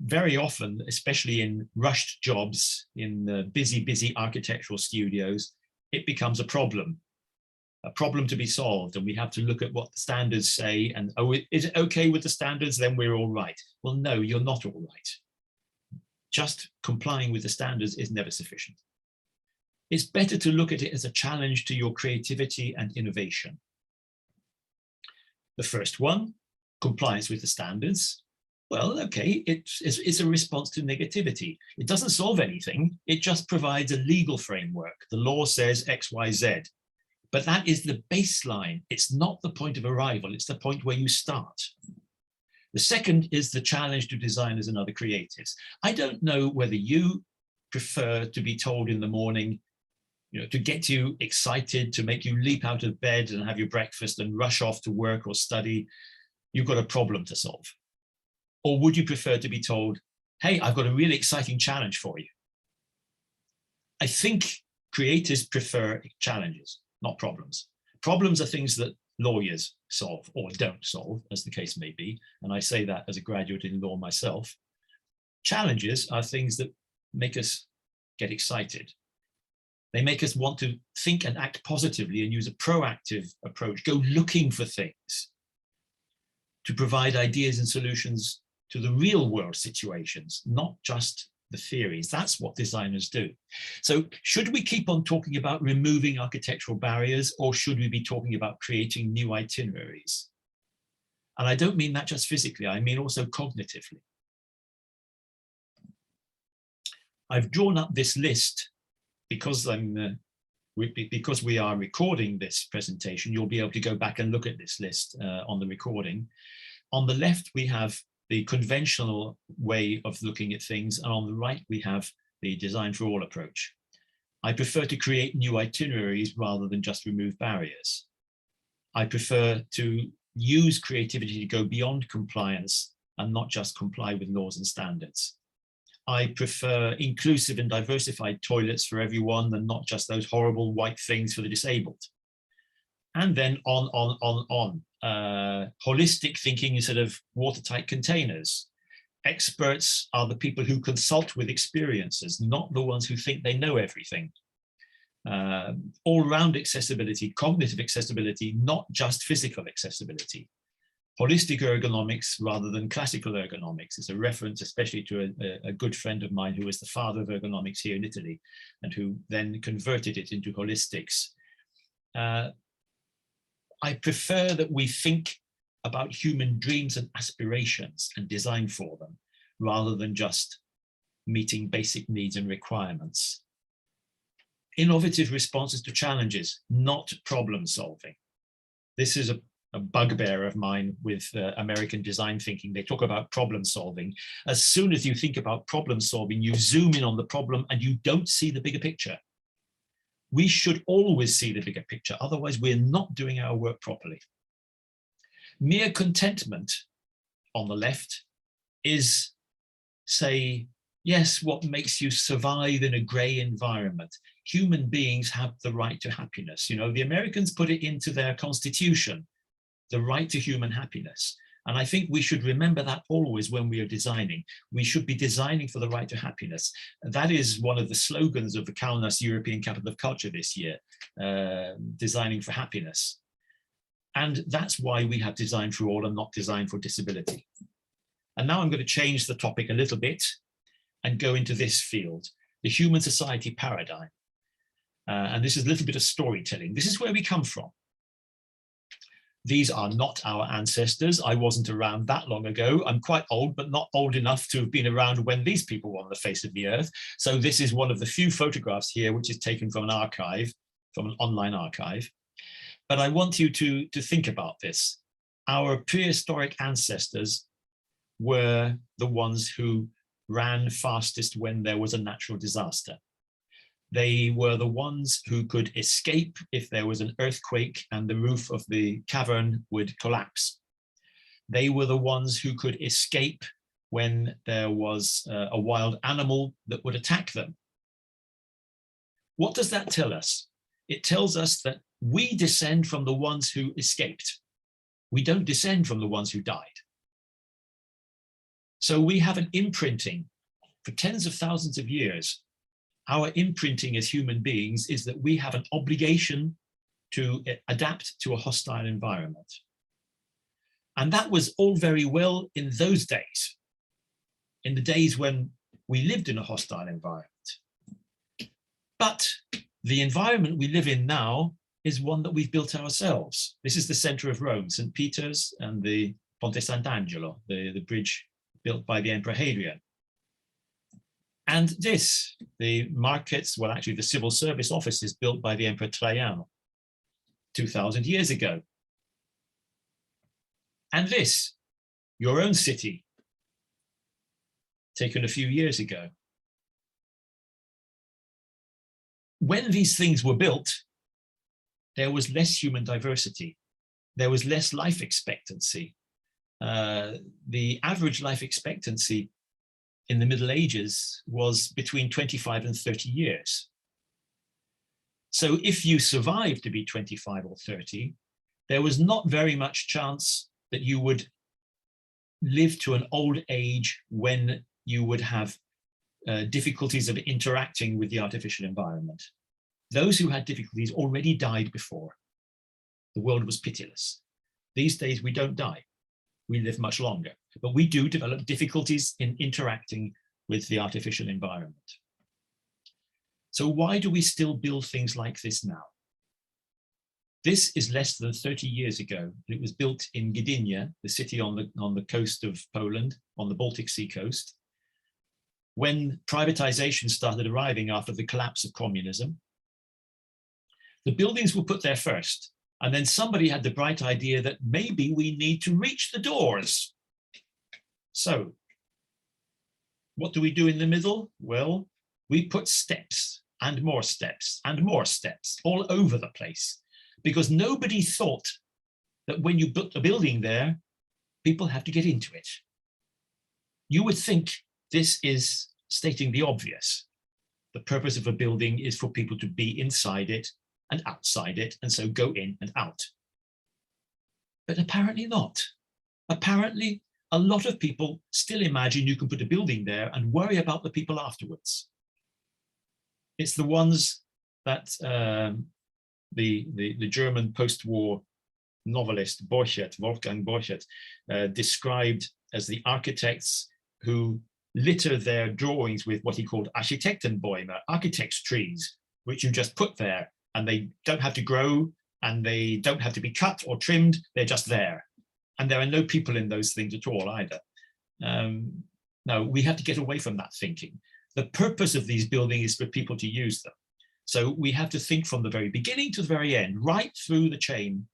Speaker 2: Very often, especially in rushed jobs, in busy architectural studios, it becomes a problem to be solved, and we have to look at what the standards say, and oh, is it okay with the standards, then we're all right. Well, no, you're not all right. Just complying with the standards is never sufficient. It's better to look at it as a challenge to your creativity and innovation. The first one, compliance with the standards. Well, okay, it's a response to negativity. It doesn't solve anything. It just provides a legal framework. The law says X, Y, Z. But that is the baseline. It's not the point of arrival. It's the point where you start. The second is the challenge to designers and other creatives. I don't know whether you prefer to be told in the morning, to get you excited, to make you leap out of bed and have your breakfast and rush off to work or study, you've got a problem to solve. Or would you prefer to be told, hey, I've got a really exciting challenge for you? I think creatives prefer challenges, not problems. Problems are things that lawyers solve or don't solve, as the case may be. And I say that as a graduate in law myself. Challenges are things that make us get excited. They make us want to think and act positively and use a proactive approach, go looking for things to provide ideas and solutions to the real world situations, not just the theories. That's what designers do. So should we keep on talking about removing architectural barriers, or should we be talking about creating new itineraries? And I don't mean that just physically, I mean also cognitively. I've drawn up this list because we are recording this presentation. You'll be able to go back and look at this list on the recording. On the left, we have the conventional way of looking at things, and on the right, we have the design for all approach. I prefer to create new itineraries rather than just remove barriers. I prefer to use creativity to go beyond compliance and not just comply with laws and standards. I prefer inclusive and diversified toilets for everyone and not just those horrible white things for the disabled. And then on. Holistic thinking instead of watertight containers. Experts are the people who consult with experiences, not the ones who think they know everything. All-round accessibility, cognitive accessibility, not just physical accessibility. Holistic ergonomics rather than classical ergonomics. It's a reference especially to a good friend of mine who was the father of ergonomics here in Italy and who then converted it into holistics. I prefer that we think about human dreams and aspirations and design for them, rather than just meeting basic needs and requirements. Innovative responses to challenges, not problem solving. This is a bugbear of mine with American design thinking. They talk about problem solving. As soon as you think about problem solving, you zoom in on the problem and you don't see the bigger picture. We should always see the bigger picture, otherwise we're not doing our work properly. Mere contentment on the left is, say, yes, what makes you survive in a grey environment. Human beings have the right to happiness. You know, the Americans put it into their constitution, the right to human happiness. And I think we should remember that always when we are designing. We should be designing for the right to happiness. And that is one of the slogans of the Kaunas European Capital of Culture this year, designing for happiness. And that's why we have Design for All and not Design for Disability. And now I'm going to change the topic a little bit and go into this field, the human society paradigm. And this is a little bit of storytelling. This is where we come from. These are not our ancestors. I wasn't around that long ago. I'm quite old, but not old enough to have been around when these people were on the face of the earth. So this is one of the few photographs here, which is taken from an archive, from an online archive. But I want you to think about this. Our prehistoric ancestors were the ones who ran fastest when there was a natural disaster. They were the ones who could escape if there was an earthquake and the roof of the cavern would collapse. They were the ones who could escape when there was a wild animal that would attack them. What does that tell us? It tells us that we descend from the ones who escaped. We don't descend from the ones who died. So we have an imprinting for tens of thousands of years. Our imprinting as human beings is that we have an obligation to adapt to a hostile environment. And that was all very well in those days, in the days when we lived in a hostile environment. But the environment we live in now is one that we've built ourselves. This is the center of Rome, St. Peter's and the Ponte Sant'Angelo, the bridge built by the Emperor Hadrian. And this, the markets, well, actually the civil service offices built by the Emperor Trajan 2000 years ago. And this, your own city, taken a few years ago. When these things were built, there was less human diversity. There was less life expectancy. The average life expectancy in the Middle Ages was between 25 and 30 years. So if you survived to be 25 or 30, there was not very much chance that you would live to an old age when you would have difficulties of interacting with the artificial environment. Those who had difficulties already died before. The world was pitiless. These days we don't die. We live much longer, but we do develop difficulties in interacting with the artificial environment. So why do we still build things like this now? This is less than 30 years ago. It was built in Gdynia, the city on the coast of Poland, on the Baltic Sea coast. When privatization started arriving after the collapse of communism, the buildings were put there first. And then somebody had the bright idea that maybe we need to reach the doors. So what do we do in the middle? Well, we put steps and more steps and more steps all over the place, because nobody thought that when you built a building there, people have to get into it. You would think this is stating the obvious. The purpose of a building is for people to be inside it and outside it, and so go in and out. But apparently not. Apparently, a lot of people still imagine you can put a building there and worry about the people afterwards. It's the ones that the German post-war novelist Wolfgang Borchert, described as the architects who litter their drawings with what he called Architektenbäume, architects' trees, which you just put there, and they don't have to grow, and they don't have to be cut or trimmed, they're just there. And there are no people in those things at all either. No, we have to get away from that thinking. The purpose of these buildings is for people to use them. So we have to think from the very beginning to the very end, right through the chain.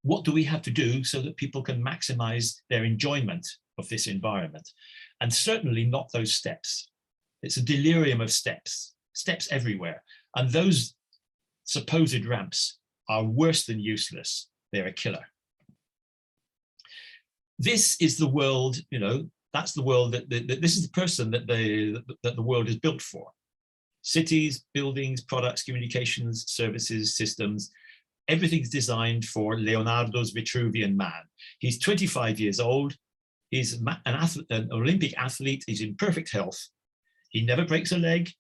Speaker 2: What do we have to do so that people can maximize their enjoyment of this environment? And certainly not those steps. It's a delirium of steps everywhere. And those supposed ramps are worse than useless. They're a killer. This is the world, that's the world that this is the person that the world is built for. Cities, buildings, products, communications, services, systems, everything's designed for Leonardo's Vitruvian man. He's 25 years old. He's an Olympic athlete. He's in perfect health. He never breaks a leg.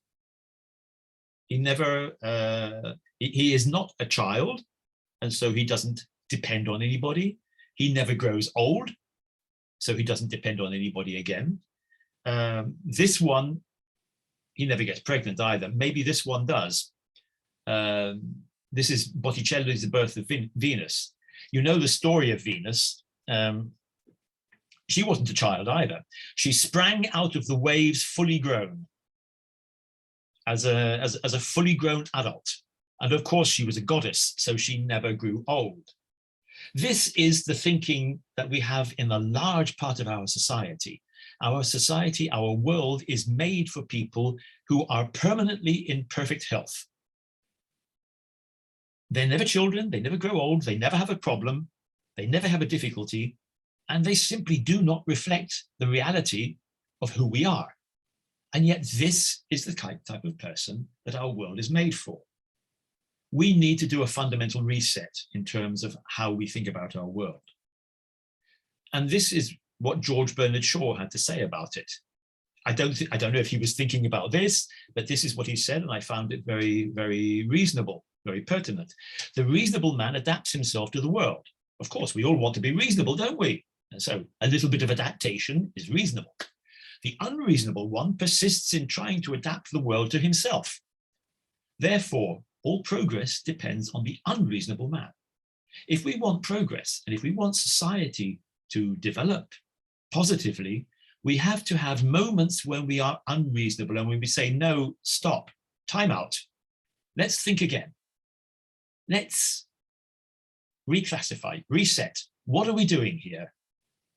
Speaker 2: He is not a child, and so he doesn't depend on anybody. He never grows old, so he doesn't depend on anybody again. This one, he never gets pregnant either. Maybe this one does. This is Botticelli's The Birth of Venus. You know the story of Venus. She wasn't a child either. She sprang out of the waves fully grown, as a fully grown adult. And of course, she was a goddess, so she never grew old. This is the thinking that we have in a large part of our society. Our society, our world is made for people who are permanently in perfect health. They're never children, they never grow old, they never have a problem, they never have a difficulty, and they simply do not reflect the reality of who we are. And yet this is the type of person that our world is made for. We need to do a fundamental reset in terms of how we think about our world. And this is what George Bernard Shaw had to say about it. I don't know if he was thinking about this, but this is what he said, and I found it very, very reasonable, very pertinent. The reasonable man adapts himself to the world. Of course, we all want to be reasonable, don't we? And so a little bit of adaptation is reasonable. The unreasonable one persists in trying to adapt the world to himself. Therefore, all progress depends on the unreasonable man. If we want progress, and if we want society to develop positively, we have to have moments when we are unreasonable and when we say, no, stop, time out. Let's think again. Let's reclassify, reset. What are we doing here?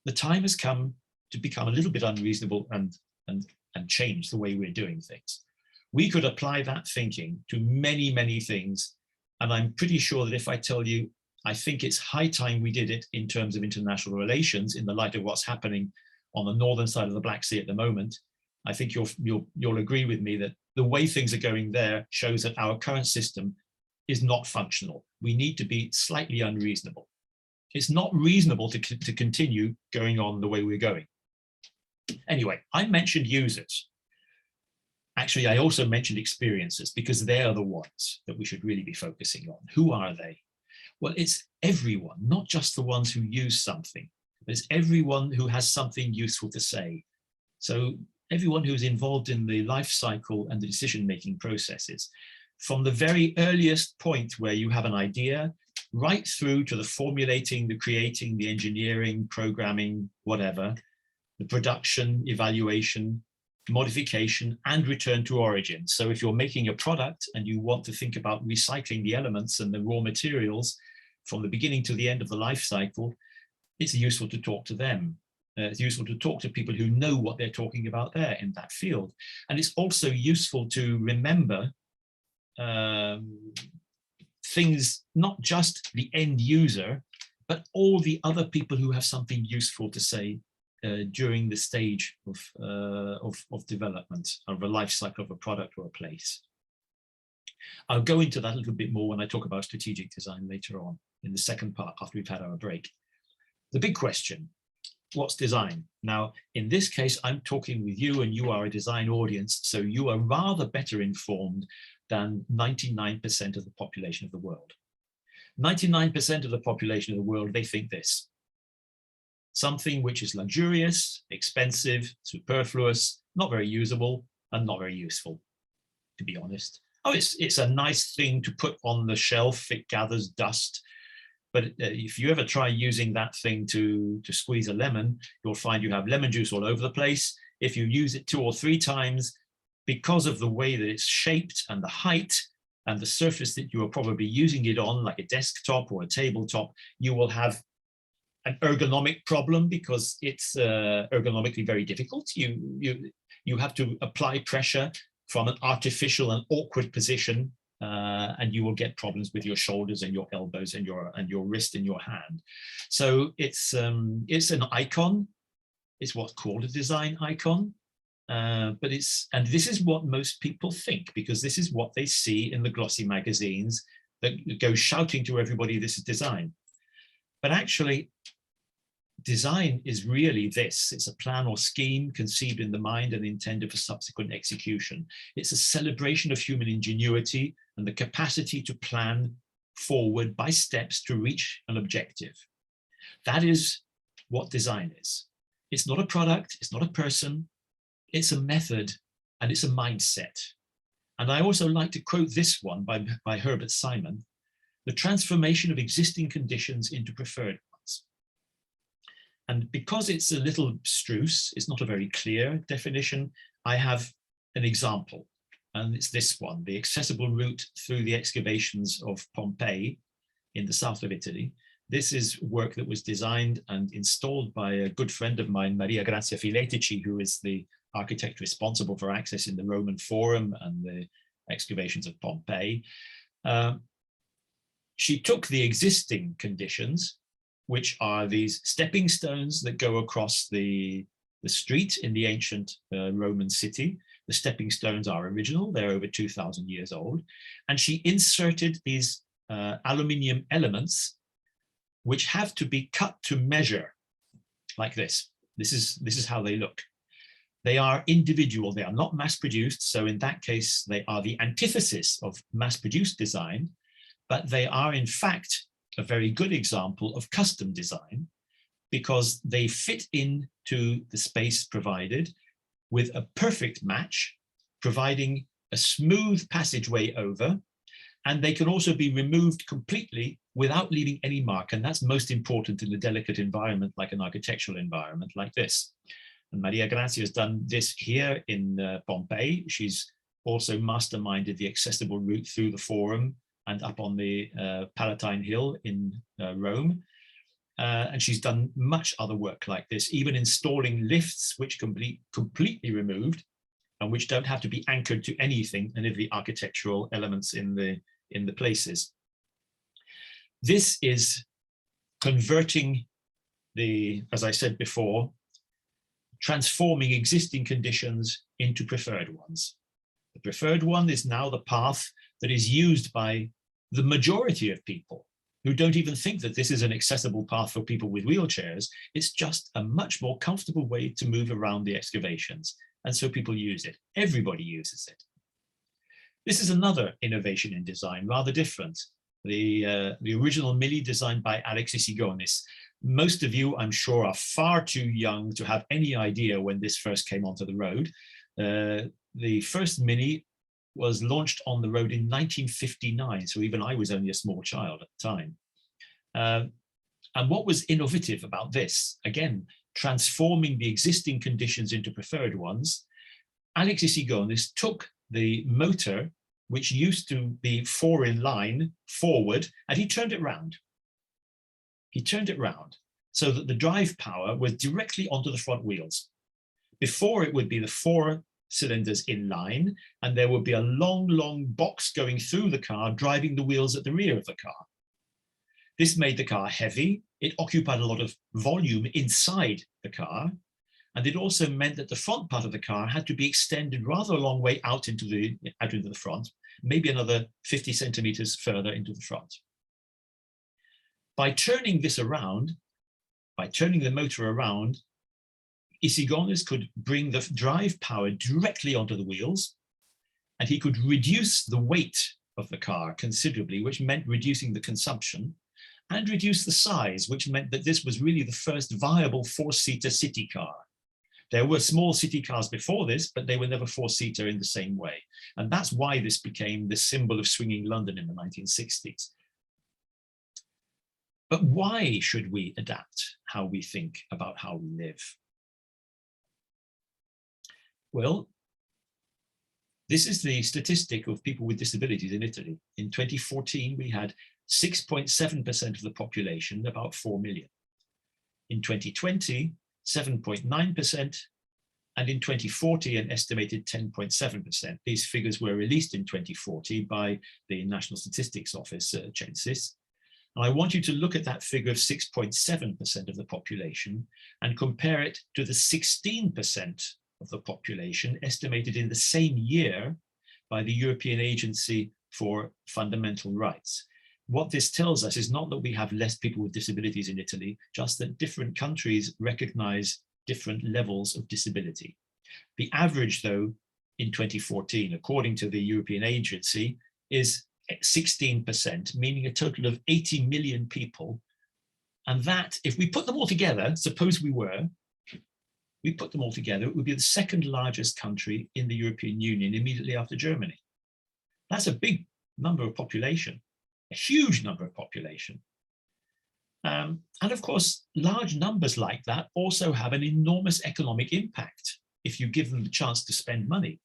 Speaker 2: The time has come to become a little bit unreasonable and change the way we're doing things. We could apply that thinking to many, many things. And I'm pretty sure that if I tell you, I think it's high time we did it in terms of international relations in the light of what's happening on the northern side of the Black Sea at the moment, I think you'll agree with me that the way things are going there shows that our current system is not functional. We need to be slightly unreasonable. It's not reasonable to continue going on the way we're going. Anyway, I mentioned users. Actually, I also mentioned experiences because they are the ones that we should really be focusing on. Who are they? Well, it's everyone, not just the ones who use something, but it's everyone who has something useful to say. So everyone who's involved in the life cycle and the decision-making processes, from the very earliest point where you have an idea, right through to the formulating, the creating, the engineering, programming, whatever, the production, evaluation, modification, and return to origin. So if you're making a product and you want to think about recycling the elements and the raw materials from the beginning to the end of the life cycle, it's useful to talk to them. It's useful to talk to people who know what they're talking about there in that field. And it's also useful to remember things, not just the end user, but all the other people who have something useful to say during the stage of development of a life cycle of a product or a place. I'll go into that a little bit more when I talk about strategic design later on in the second part after we've had our break. The big question, what's design? Now, in this case, I'm talking with you and you are a design audience, so you are rather better informed than 99% of the population of the world. 99% of the population of the world, they think this: something which is luxurious, expensive, superfluous, not very usable, and not very useful, to be honest. Oh, it's a nice thing to put on the shelf. It gathers dust. But if you ever try using that thing to squeeze a lemon, you'll find you have lemon juice all over the place. If you use it 2 or 3 times, because of the way that it's shaped and the height and the surface that you are probably using it on, like a desktop or a tabletop, you will have an ergonomic problem because it's ergonomically very difficult. You have to apply pressure from an artificial and awkward position, and you will get problems with your shoulders and your elbows and your wrist and your hand. So it's an icon. It's what's called a design icon, but this is what most people think, because this is what they see in the glossy magazines that go shouting to everybody, this is design. But actually, design is really this. It's a plan or scheme conceived in the mind and intended for subsequent execution. It's a celebration of human ingenuity and the capacity to plan forward by steps to reach an objective. That is what design is. It's not a product, it's not a person, it's a method, and it's a mindset. And I also like to quote this one by Herbert Simon: the transformation of existing conditions into preferred ones. And because it's a little abstruse, it's not a very clear definition, I have an example, and it's this one: the accessible route through the excavations of Pompeii in the south of Italy. This is work that was designed and installed by a good friend of mine, Maria Grazia Filetici, who is the architect responsible for accessing the Roman Forum and the excavations of Pompeii. She took the existing conditions, which are these stepping stones that go across the street in the ancient Roman city. The stepping stones are original, they're over 2,000 years old. And she inserted these aluminium elements, which have to be cut to measure, like this. This is how they look. They are individual, they are not mass-produced, so in that case, they are the antithesis of mass-produced design, but they are in fact a very good example of custom design, because they fit into the space provided with a perfect match, providing a smooth passageway over, and they can also be removed completely without leaving any mark, and that's most important in a delicate environment like an architectural environment like this. And Maria Grazia has done this here in Pompeii. She's also masterminded the accessible route through the Forum and up on the Palatine Hill in Rome. And she's done much other work like this, even installing lifts which can be completely removed and which don't have to be anchored to anything, any of the architectural elements in the places. This is converting as I said before, transforming existing conditions into preferred ones. The preferred one is now the path that is used by the majority of people who don't even think that this is an accessible path for people with wheelchairs. It's just a much more comfortable way to move around the excavations. And so people use it. Everybody uses it. This is another innovation in design, rather different. The original Milli, designed by Alexis Igonis. Most of you, I'm sure, are far too young to have any idea when this first came onto the road. The first Mini was launched on the road in 1959, so even I was only a small child at the time. And what was innovative about this? Again, transforming the existing conditions into preferred ones. Alexis Igonis took the motor, which used to be 4 in line forward, and he turned it round. He turned it round so that the drive power was directly onto the front wheels. Before, it would be the 4 cylinders in line, and there would be a long, long box going through the car, driving the wheels at the rear of the car. This made the car heavy. It occupied a lot of volume inside the car. And it also meant that the front part of the car had to be extended rather a long way out into the front, maybe another 50 centimeters further into the front. By turning this around, by turning the motor around, Igonis could bring the drive power directly onto the wheels, and he could reduce the weight of the car considerably, which meant reducing the consumption, and reduce the size, which meant that this was really the first viable 4-seater city car. There were small city cars before this, but they were never four-seater in the same way. And that's why this became the symbol of swinging London in the 1960s. But why should we adapt how we think about how we live? Well, this is the statistic of people with disabilities in Italy. In 2014, we had 6.7% of the population, about 4 million. In 2020, 7.9%, and in 2040, an estimated 10.7%. These figures were released in 2040 by the National Statistics Office, Census. And I want you to look at that figure of 6.7% of the population and compare it to the 16% of the population estimated in the same year by the European Agency for Fundamental Rights. What this tells us is not that we have less people with disabilities in Italy, just that different countries recognize different levels of disability. The average, though, in 2014, according to the European Agency, is 16%, meaning a total of 80 million people. And that, if we put them all together, suppose we put them all together, it would be the second largest country in the European Union, immediately after Germany. That's a big number of population, a huge number of population. And of course, large numbers like that also have an enormous economic impact if you give them the chance to spend money.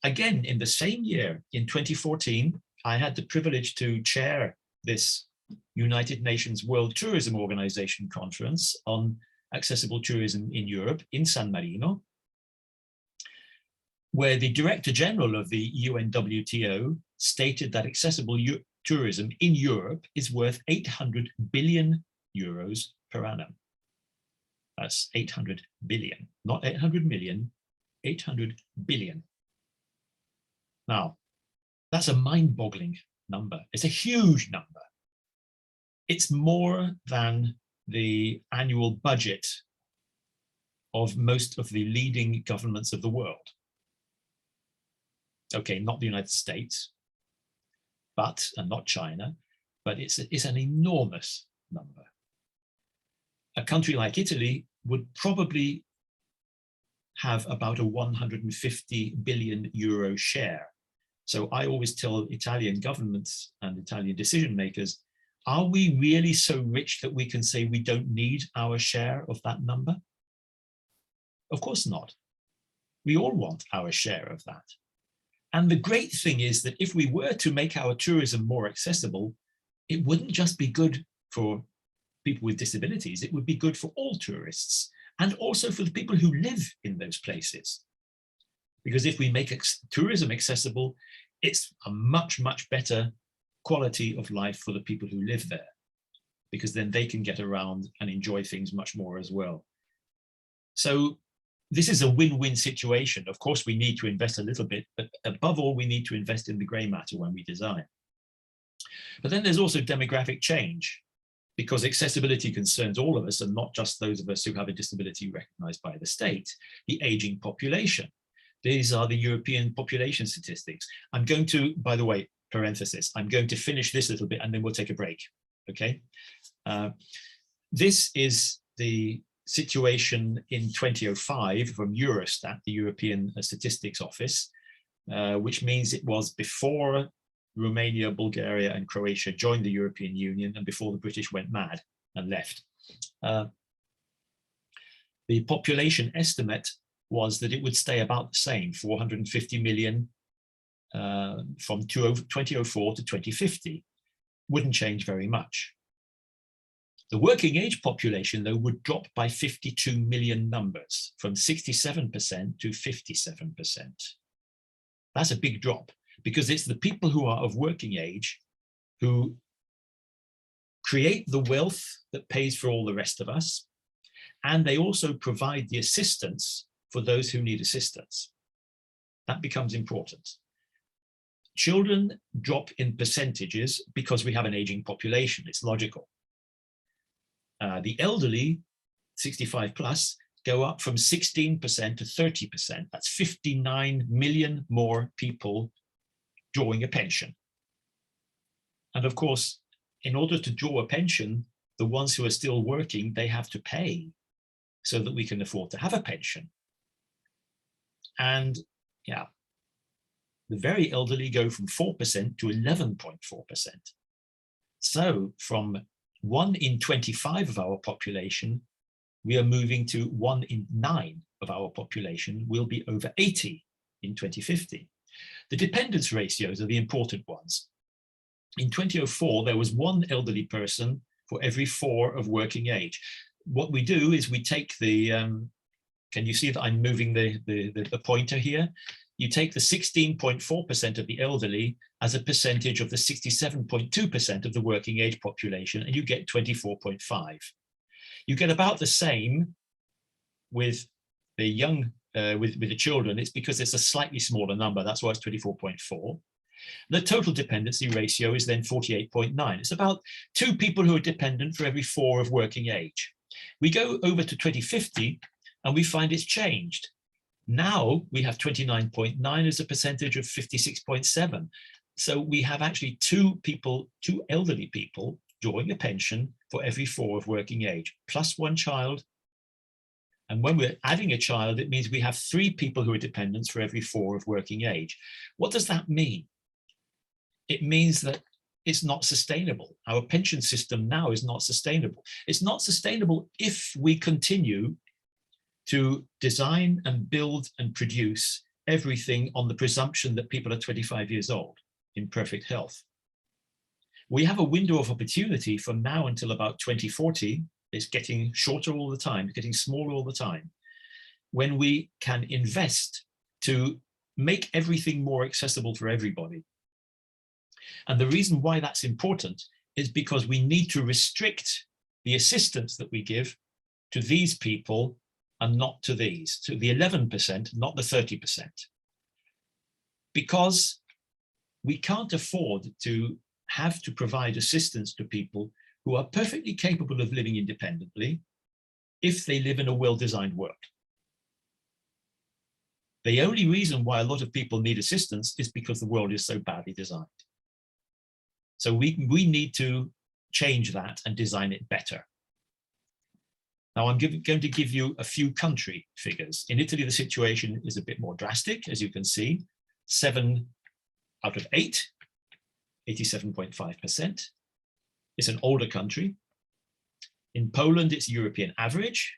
Speaker 2: Again, in the same year, in 2014, I had the privilege to chair this United Nations World Tourism Organization conference on accessible tourism in Europe in San Marino, where the Director General of the UNWTO stated that accessible tourism in Europe is worth 800 billion euros per annum. That's 800 billion, not 800 million, 800 billion. Now, that's a mind-boggling number. It's a huge number. It's more than the annual budget of most of the leading governments of the world. Okay, not the United States, and not China, but it's an enormous number. A country like Italy would probably have about a 150 billion euro share. So I always tell Italian governments and Italian decision makers, are we really so rich that we can say we don't need our share of that number? Of course not. We all want our share of that. And the great thing is that if we were to make our tourism more accessible, it wouldn't just be good for people with disabilities, it would be good for all tourists and also for the people who live in those places. Because if we make tourism accessible, it's a much, much better quality of life for the people who live there, because then they can get around and enjoy things much more as well. So this is a win-win situation. Of course, we need to invest a little bit, but above all, we need to invest in the grey matter when we design. But then there's also demographic change, because accessibility concerns all of us and not just those of us who have a disability recognized by the state. The aging population. These are the European population statistics. I'm going to, by the way, parenthesis, I'm going to finish this little bit and then we'll take a break, okay? This is the situation in 2005 from Eurostat, the European Statistics Office, which means it was before Romania, Bulgaria, and Croatia joined the European Union and before the British went mad and left. The population estimate was that it would stay about the same, 450 million from 2004 to 2050. Wouldn't change very much. The working age population, though, would drop by 52 million numbers, from 67% to 57%. That's a big drop, because it's the people who are of working age who create the wealth that pays for all the rest of us, and they also provide the assistance for those who need assistance. That becomes important. Children drop in percentages because we have an aging population. It's logical. The elderly, 65 plus, go up from 16% to 30%. That's 59 million more people drawing a pension. And of course, in order to draw a pension, the ones who are still working, they have to pay. so that we can afford to have a pension. And yeah, the very elderly go from 4% to 11.4%. So from 1 in 25 of our population, we are moving to 1 in 9 of our population will be over 80 in 2050. The dependence ratios are the important ones. In 2004, there was 1 elderly person for every 4 of working age. What we do is we take the, can you see that I'm moving the pointer here? You take the 16.4% of the elderly as a percentage of the 67.2% of the working age population, and you get 24.5. You get about the same with the young, with the children. It's because it's a slightly smaller number. That's why it's 24.4. The total dependency ratio is then 48.9. It's about 2 people who are dependent for every 4 of working age. We go over to 2050 and we find it's changed. Now we have 29.9 as a percentage of 56.7. So we have actually 2 elderly people drawing a pension for every 4 of working age, plus 1 child. And when we're adding a child, it means we have 3 people who are dependents for every 4 of working age. What does that mean? It means that it's not sustainable. Our pension system now is not sustainable. It's not sustainable if we continue to design and build and produce everything on the presumption that people are 25 years old in perfect health. We have a window of opportunity from now until about 2040. It's getting shorter all the time, getting smaller all the time, when we can invest to make everything more accessible for everybody. And the reason why that's important is because we need to restrict the assistance that we give to these people and not to these, to the 11%, not the 30%. Because we can't afford to have to provide assistance to people who are perfectly capable of living independently if they live in a well-designed world. The only reason why a lot of people need assistance is because the world is so badly designed. So we need to change that and design it better. Now I'm going to give you a few country figures. In Italy, the situation is a bit more drastic, as you can see. 7 out of 8, 87.5%. It's an older country. In Poland, it's European average.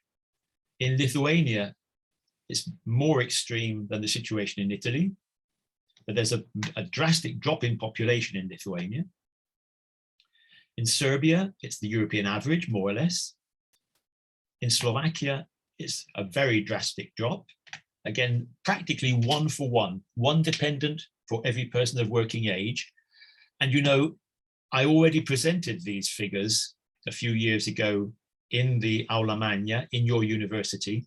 Speaker 2: In Lithuania, it's more extreme than the situation in Italy. But there's a drastic drop in population in Lithuania. In Serbia, it's the European average, more or less. In Slovakia, it's a very drastic drop. Again, practically 1 for 1, 1 dependent for every person of working age. And you know, I already presented these figures a few years ago in the Aula Magna in your university.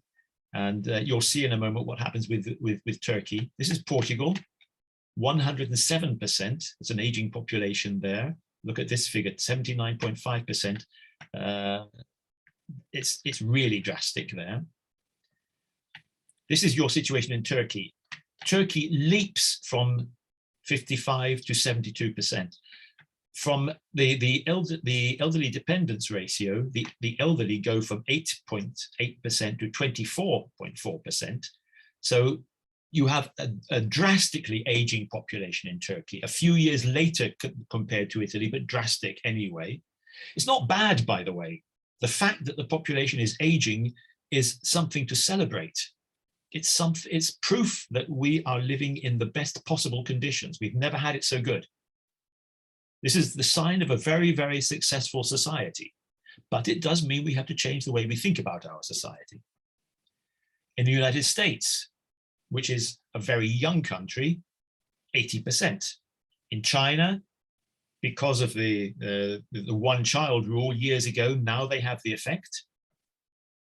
Speaker 2: And you'll see in a moment what happens with Turkey. This is Portugal, 107%. It's an aging population there. Look at this figure, 79.5%. It's really drastic there. This is your situation in Turkey. Turkey leaps from 55 to 72%. From the elderly dependence ratio, the elderly go from 8.8% to 24.4%. So you have a drastically aging population in Turkey, a few years later compared to Italy, but drastic anyway. It's not bad, by the way. The fact that the population is aging is something to celebrate. It's proof that we are living in the best possible conditions. We've never had it so good. This is the sign of a very, very successful society, but it does mean we have to change the way we think about our society. In the United States, which is a very young country, 80%. In China, because of the one-child rule years ago, now they have the effect.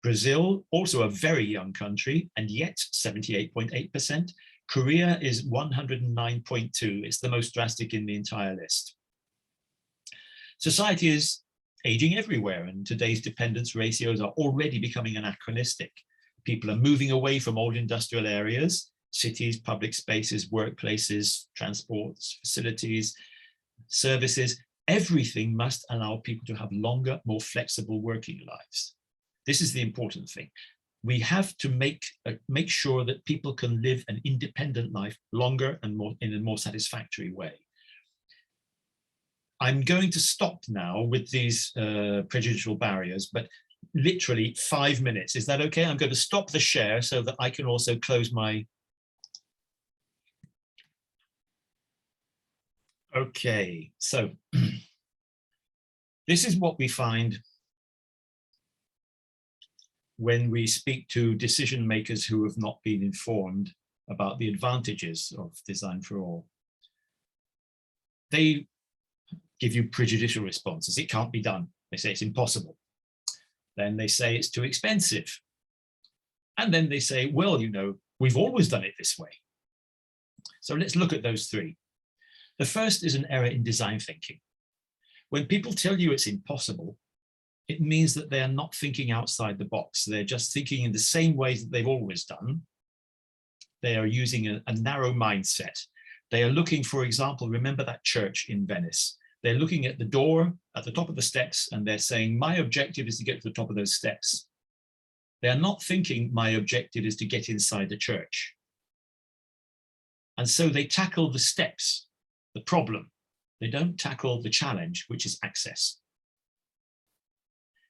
Speaker 2: Brazil, also a very young country, and yet 78.8%. Korea is 109.2. It's the most drastic in the entire list. Society is aging everywhere, and today's dependence ratios are already becoming anachronistic. People are moving away from old industrial areas, cities, public spaces, workplaces, transports, facilities, services. Everything must allow people to have longer, more flexible working lives. This is the important thing. we have to make sure that people can live an independent life longer and more in a more satisfactory way. I'm going to stop now with these prejudicial barriers, but literally 5 minutes. Is that okay? I'm going to stop the share so that I can also close my... Okay, so this is what we find when we speak to decision makers who have not been informed about the advantages of design for all. They give you prejudicial responses. It can't be done. They say it's impossible. Then they say it's too expensive. And then they say, well, you know, we've always done it this way. So let's look at those three. The first is an error in design thinking. When people tell you it's impossible, it means that they are not thinking outside the box. They're just thinking in the same ways that they've always done. They are using a narrow mindset. They are looking, for example, remember that church in Venice. They're looking at the door at the top of the steps and they're saying, my objective is to get to the top of those steps. They're not thinking my objective is to get inside the church. And so they tackle the steps, the problem. They don't tackle the challenge, which is access.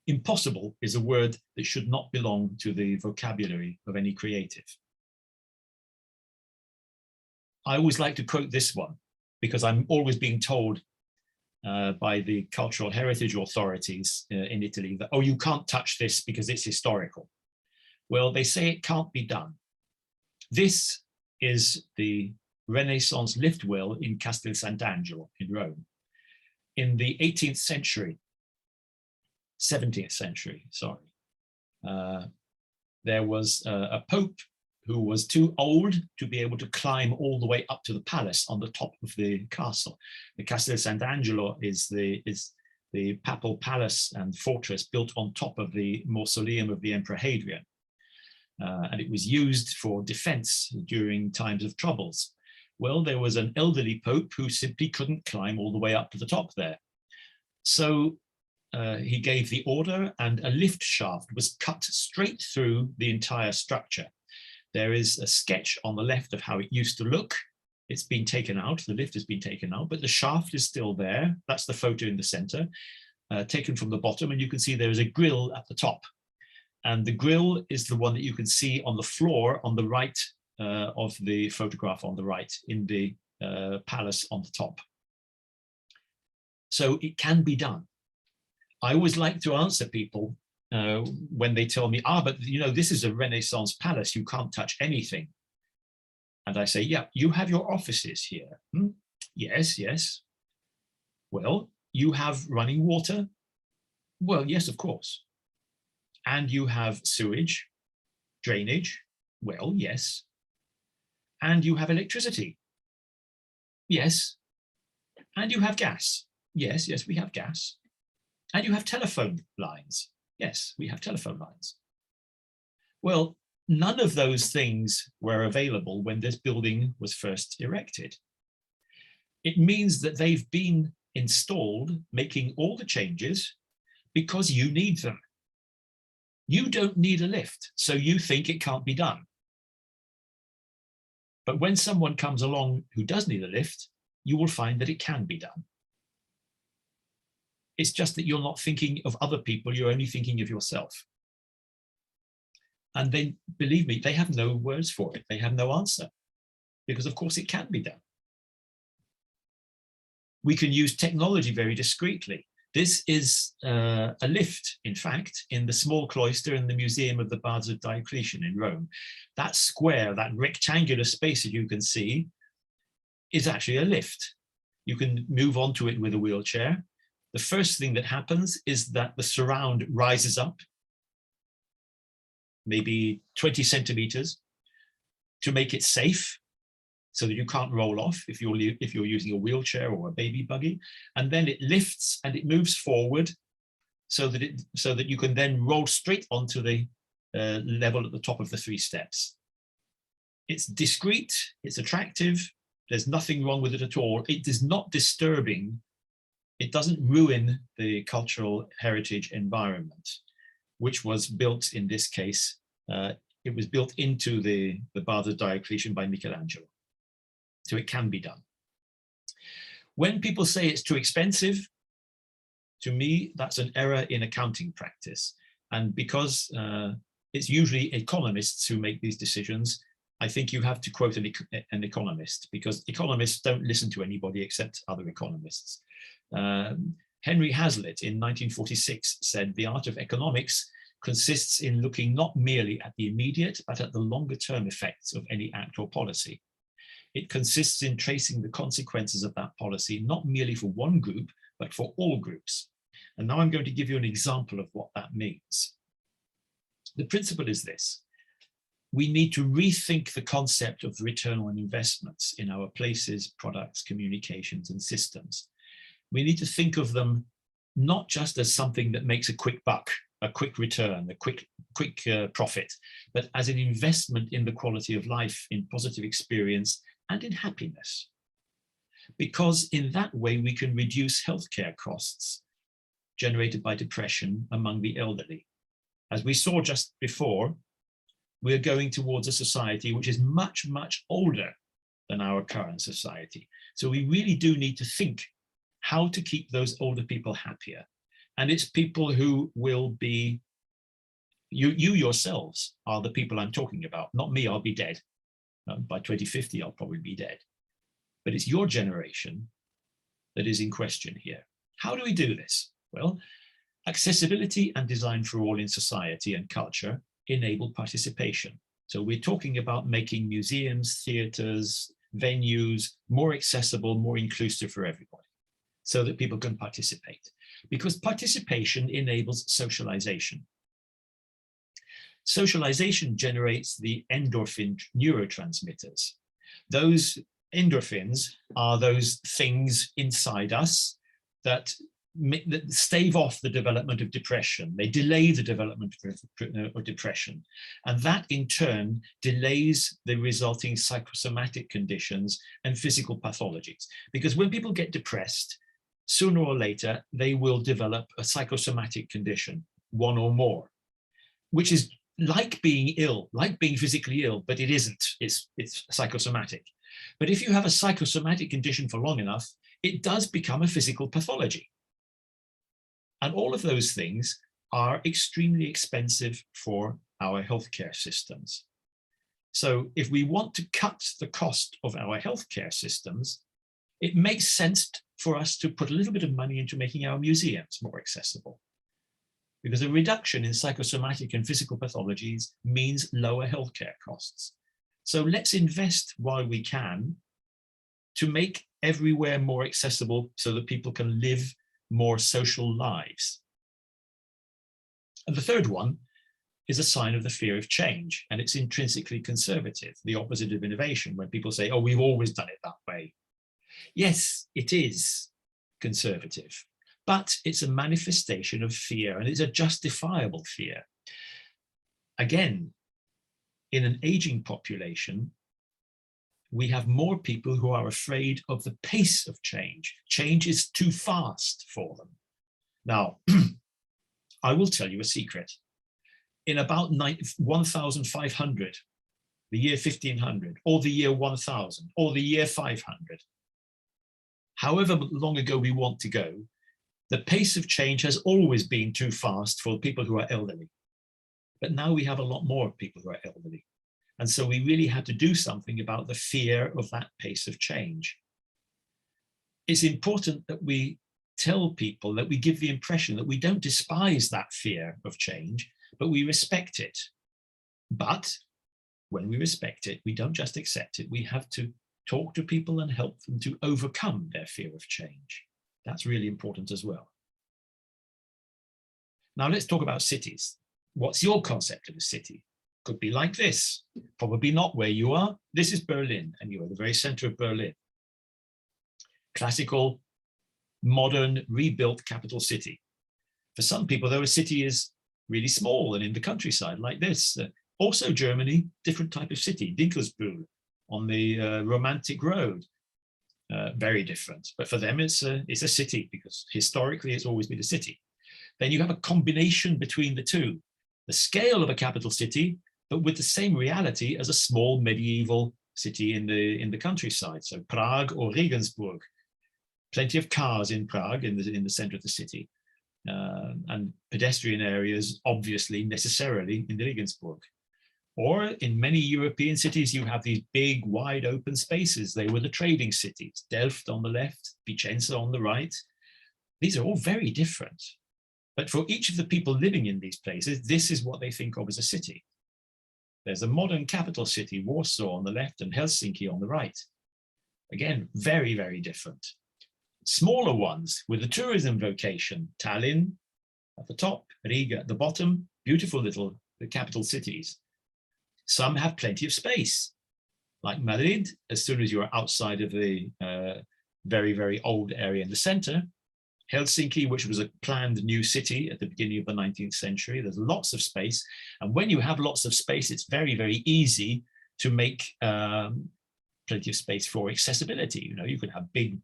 Speaker 2: Impossible is a word that should not belong to the vocabulary of any creative. I always like to quote this one because I'm always being told by the cultural heritage authorities in Italy that, oh, you can't touch this because it's historical. Well, they say it can't be done. This is the Renaissance lift well in Castel Sant'Angelo in Rome. In the 18th century, 17th century, sorry, there was a pope who was too old to be able to climb all the way up to the palace on the top of the castle. The Castel Sant'Angelo is the papal palace and fortress built on top of the mausoleum of the Emperor Hadrian. And it was used for defense during times of troubles. Well, there was an elderly pope who simply couldn't climb all the way up to the top there. So he gave the order and a lift shaft was cut straight through the entire structure. There is a sketch on the left of how it used to look. It's been taken out, the lift has been taken out, but the shaft is still there. That's the photo in the center, taken from the bottom, and you can see there is a grill at the top. And the grill is the one that you can see on the floor on the right of the photograph on the right in the palace on the top. So it can be done. I always like to answer people when they tell me, but you know, this is a Renaissance palace, you can't touch anything. And I say, yeah, you have your offices here. Yes, yes. Well, you have running water? Well, yes, of course. And you have sewage, drainage? Well, yes. And you have electricity? Yes. And you have gas? Yes, yes, we have gas. And you have telephone lines? Yes, we have telephone lines. Well, none of those things were available when this building was first erected. It means that they've been installed, making all the changes because you need them. You don't need a lift, so you think it can't be done. But when someone comes along who does need a lift, you will find that it can be done. It's just that you're not thinking of other people, you're only thinking of yourself. And then, believe me, they have no words for it. They have no answer, because of course it can be done. We can use technology very discreetly. This is a lift, in fact, in the small cloister in the Museum of the Baths of Diocletian in Rome. That square, that rectangular space that you can see is actually a lift. You can move onto it with a wheelchair. The first thing that happens is that the surround rises up, maybe 20 centimeters, to make it safe, so that you can't roll off if you're using a wheelchair or a baby buggy. And then it lifts and it moves forward so that you can then roll straight onto the level at the top of the 3 steps. It's discreet, it's attractive, there's nothing wrong with it at all. It is not disturbing. It doesn't ruin the cultural heritage environment, which was built in this case It was built into the Baths of Diocletian by Michelangelo. So it can be done. When people say it's too expensive, to me, that's an error in accounting practice. And because it's usually economists who make these decisions, I think you have to quote an economist, because economists don't listen to anybody except other economists. Henry Hazlitt in 1946 said, "The art of economics consists in looking not merely at the immediate, but at the longer term effects of any act or policy. It consists in tracing the consequences of that policy, not merely for one group, but for all groups." And now I'm going to give you an example of what that means. The principle is this: we need to rethink the concept of return on investments in our places, products, communications, and systems. We need to think of them not just as something that makes a quick buck, a quick return, a quick profit, but as an investment in the quality of life, in positive experience, and in happiness. Because in that way, we can reduce healthcare costs generated by depression among the elderly. As we saw just before, we're going towards a society which is much, much older than our current society. So we really do need to think how to keep those older people happier. And it's people who will be, you yourselves are the people I'm talking about, not me. I'll be dead. By 2050, I'll probably be dead. But it's your generation that is in question here. How do we do this? Well, accessibility and design for all in society and culture enable participation. So we're talking about making museums, theaters, venues more accessible, more inclusive for everybody, so that people can participate. Because participation enables socialization. Socialization generates the endorphin neurotransmitters. Those endorphins are those things inside us that stave off the development of depression. They delay the development of depression. And that in turn delays the resulting psychosomatic conditions and physical pathologies. Because when people get depressed, sooner or later, they will develop a psychosomatic condition, one or more, which is like being ill, like being physically ill, but it isn't. It's psychosomatic. But if you have a psychosomatic condition for long enough, it does become a physical pathology. And all of those things are extremely expensive for our healthcare systems. So if we want to cut the cost of our healthcare systems, it makes sense for us to put a little bit of money into making our museums more accessible. Because a reduction in psychosomatic and physical pathologies means lower healthcare costs. So let's invest while we can to make everywhere more accessible so that people can live more social lives. And the third one is a sign of the fear of change, and it's intrinsically conservative, the opposite of innovation, when people say, oh, we've always done it that way. Yes, it is conservative, but it's a manifestation of fear, and it's a justifiable fear. Again, in an aging population, we have more people who are afraid of the pace of change. Change is too fast for them. Now, I will tell you a secret. In about 1500, the year 1500, or the year 1000, or the year 500, however long ago we want to go, the pace of change has always been too fast for people who are elderly. But now we have a lot more people who are elderly. And so we really had to do something about the fear of that pace of change. It's important that we tell people, that we give the impression that we don't despise that fear of change, but we respect it. But when we respect it, we don't just accept it. We have to talk to people and help them to overcome their fear of change. That's really important as well. Now let's talk about cities. What's your concept of a city? Could be like this, probably not where you are. This is Berlin, and you're at the very center of Berlin. Classical, modern, rebuilt capital city. For some people, though, a city is really small and in the countryside like this. Also Germany, different type of city, Dinkelsbühl on the Romantic Road. Very different, but for them it's a city because historically it's always been a city. Then you have a combination between the two. The scale of a capital city but with the same reality as a small medieval city in the countryside. So Prague or Regensburg, plenty of cars in Prague in the center of the city, and pedestrian areas, obviously, necessarily in Regensburg. Or in many European cities, you have these big, wide open spaces. They were the trading cities, Delft on the left, Picenza on the right. These are all very different. But for each of the people living in these places, this is what they think of as a city. There's a modern capital city, Warsaw on the left and Helsinki on the right. Again, very, very different. Smaller ones with a tourism vocation, Tallinn at the top, Riga at the bottom, beautiful little capital cities. Some have plenty of space, like Madrid, as soon as you're outside of the very, very old area in the center. Helsinki, which was a planned new city at the beginning of the 19th century. There's lots of space. And when you have lots of space, it's very, very easy to make plenty of space for accessibility. You know, you can have big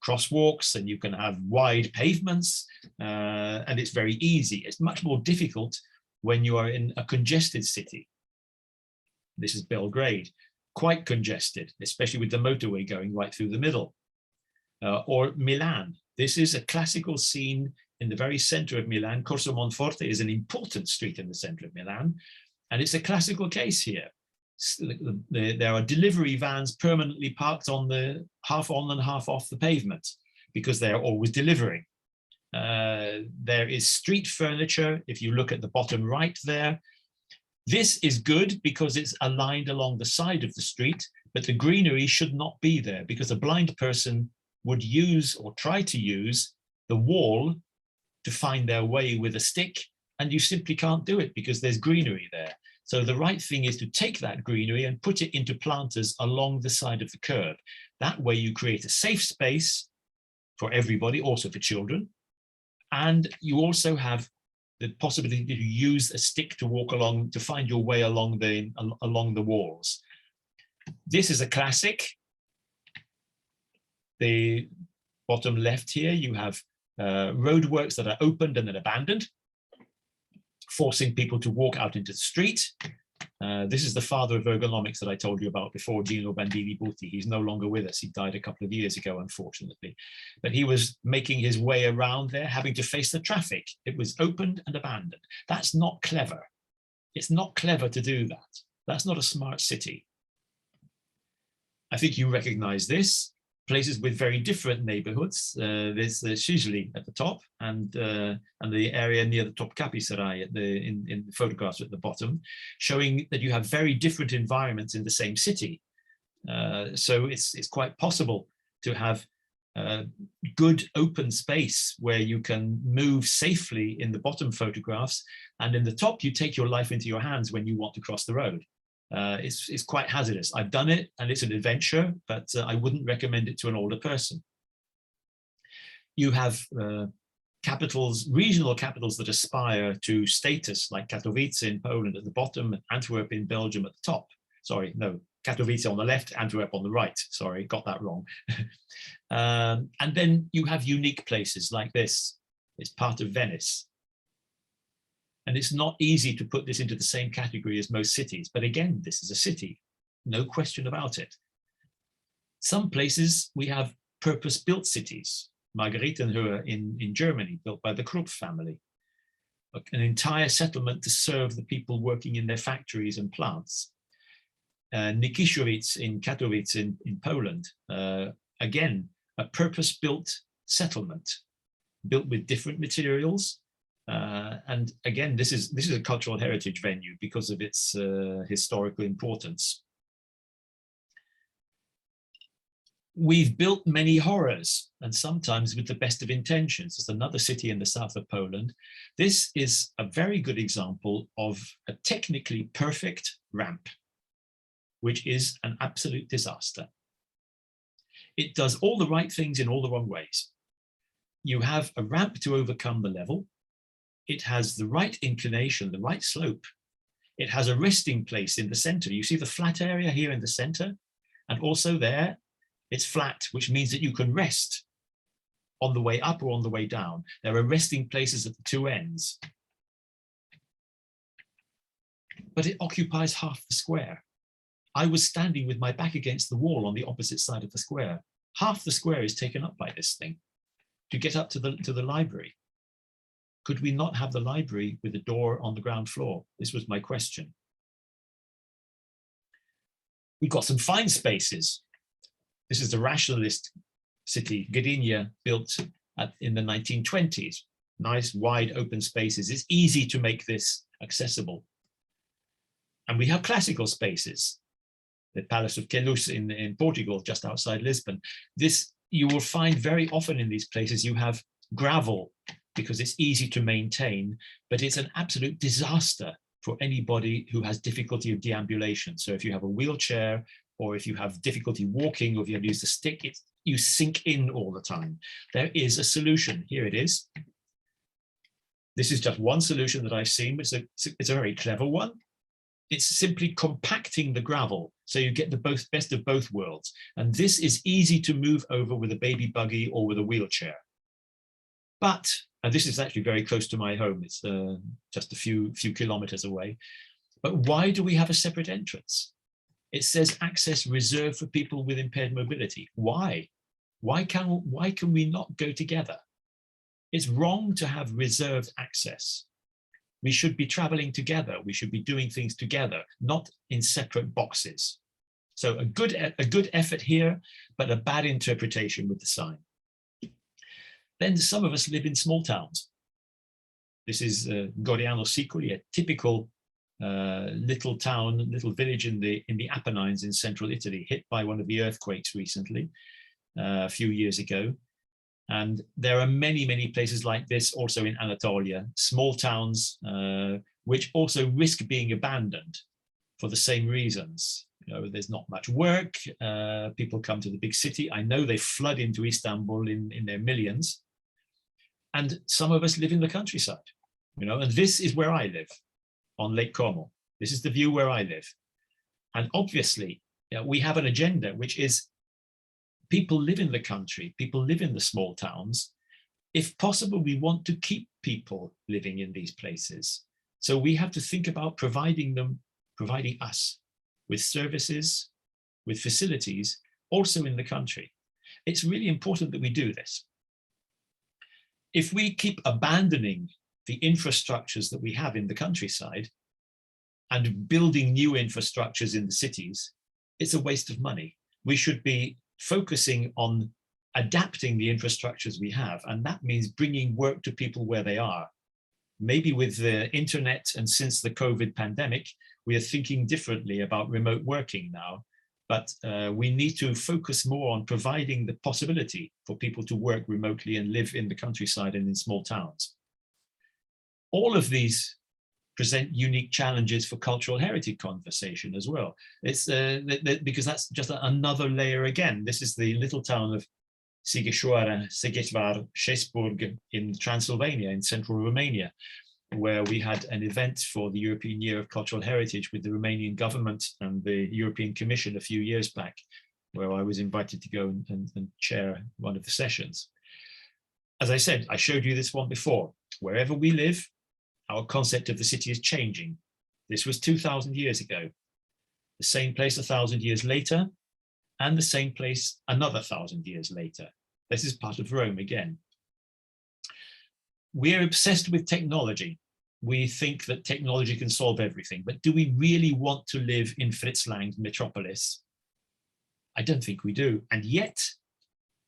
Speaker 2: crosswalks and you can have wide pavements, and it's very easy. It's much more difficult when you are in a congested city. This is Belgrade, quite congested, especially with the motorway going right through the middle. Or Milan. This is a classical scene in the very center of Milan. Corso Monforte is an important street in the center of Milan, and it's a classical case here. There are delivery vans permanently parked on the half on and half off the pavement because they are always delivering. There is street furniture. If you look at the bottom right there, this is good because it's aligned along the side of the street, but the greenery should not be there because a blind person would use or try to use the wall to find their way with a stick, and you simply can't do it because there's greenery there. So the right thing is to take that greenery and put it into planters along the side of the curb. That way you create a safe space for everybody, also for children, and you also have the possibility to use a stick to walk along, to find your way along the walls. This is a classic. The bottom left here, you have roadworks that are opened and then abandoned, forcing people to walk out into the street. This is the father of ergonomics that I told you about before, Gino Bandini-Butti. He's no longer with us. He died a couple of years ago, unfortunately. But he was making his way around there, having to face the traffic. It was opened and abandoned. That's not clever. It's not clever to do that. That's not a smart city. I think you recognize this. Places with very different neighborhoods. There's usually at the top, and the area near the Topkapi Sarai in the photographs at the bottom, showing that you have very different environments in the same city. So it's quite possible to have good open space where you can move safely in the bottom photographs, and in the top you take your life into your hands when you want to cross the road. It's quite hazardous. I've done it and it's an adventure, but I wouldn't recommend it to an older person. You have capitals, regional capitals that aspire to status, like Katowice in Poland at the bottom, Antwerp in Belgium at the top. Sorry, no, Katowice on the left, Antwerp on the right. Sorry, got that wrong. And then you have unique places like this. It's part of Venice. And it's not easy to put this into the same category as most cities. But again, this is a city, no question about it. Some places we have purpose-built cities. Margaretenhöhe in Germany, built by the Krupp family. An entire settlement to serve the people working in their factories and plants. Nikiszowice in Katowice in Poland. Again, a purpose-built settlement, built with different materials. And again, this is a cultural heritage venue because of its historical importance. We've built many horrors, and sometimes with the best of intentions. There's another city in the south of Poland. This is a very good example of a technically perfect ramp, which is an absolute disaster. It does all the right things in all the wrong ways. You have a ramp to overcome the level. It has the right inclination, the right slope. It has a resting place in the center. You see the flat area here in the center, and also there, it's flat, which means that you can rest on the way up or on the way down. There are resting places at the two ends. but it occupies half the square. I was standing with my back against the wall on the opposite side of the square. Half the square is taken up by this thing to get up to the library. Could we not have the library with a door on the ground floor? This was my question. We've got some fine spaces. This is the rationalist city, Gdynia, built in the 1920s. Nice, wide, open spaces. It's easy to make this accessible. And we have classical spaces. The Palace of Queluz in Portugal, just outside Lisbon. This, you will find very often in these places, you have gravel because it's easy to maintain, but it's an absolute disaster for anybody who has difficulty of deambulation. So if you have a wheelchair, or if you have difficulty walking, or if you have to use a stick, you sink in all the time. There is a solution. Here it is. This is just one solution that I've seen, but it's a very clever one. It's simply compacting the gravel, so you get the best of both worlds. And this is easy to move over with a baby buggy or with a wheelchair. But, and this is actually very close to my home, it's just a few kilometers away. But why do we have a separate entrance? It says access reserved for people with impaired mobility. Why? Why can we not go together? It's wrong to have reserved access. We should be traveling together. We should be doing things together, not in separate boxes. So a good effort here, but a bad interpretation with the sign. Then some of us live in small towns. This is Goriano Siculi, a typical little town, little village in the Apennines in central Italy, hit by one of the earthquakes recently, a few years ago. And there are many, many places like this also in Anatolia, small towns, which also risk being abandoned for the same reasons. You know, there's not much work, people come to the big city. I know they flood into Istanbul in their millions. And some of us live in the countryside, you know, and this is where I live, on Lake Como. This is the view where I live. And obviously, we have an agenda, which is people live in the country, people live in the small towns. If possible, we want to keep people living in these places. So we have to think about providing us with services, with facilities, also in the country. It's really important that we do this. If we keep abandoning the infrastructures that we have in the countryside and building new infrastructures in the cities, it's a waste of money. We should be focusing on adapting the infrastructures we have, and that means bringing work to people where they are. Maybe with the internet and since the COVID pandemic, we are thinking differently about remote working now, but we need to focus more on providing the possibility for people to work remotely and live in the countryside and in small towns. All of these present unique challenges for cultural heritage conversation as well. It's because that's just another layer again. This is the little town of Sighișoara-Șesburg in Transylvania, in central Romania, where we had an event for the European Year of Cultural Heritage with the Romanian government and the European Commission a few years back, where I was invited to go and chair one of the sessions. As I said, I showed you this one before. Wherever we live, our concept of the city is changing. This was 2,000 years ago. The same place 1,000 years later, and the same place another 1,000 years later. This is part of Rome again. We're obsessed with technology. We think that technology can solve everything, but do we really want to live in Fritz Lang's metropolis? I don't think we do, and yet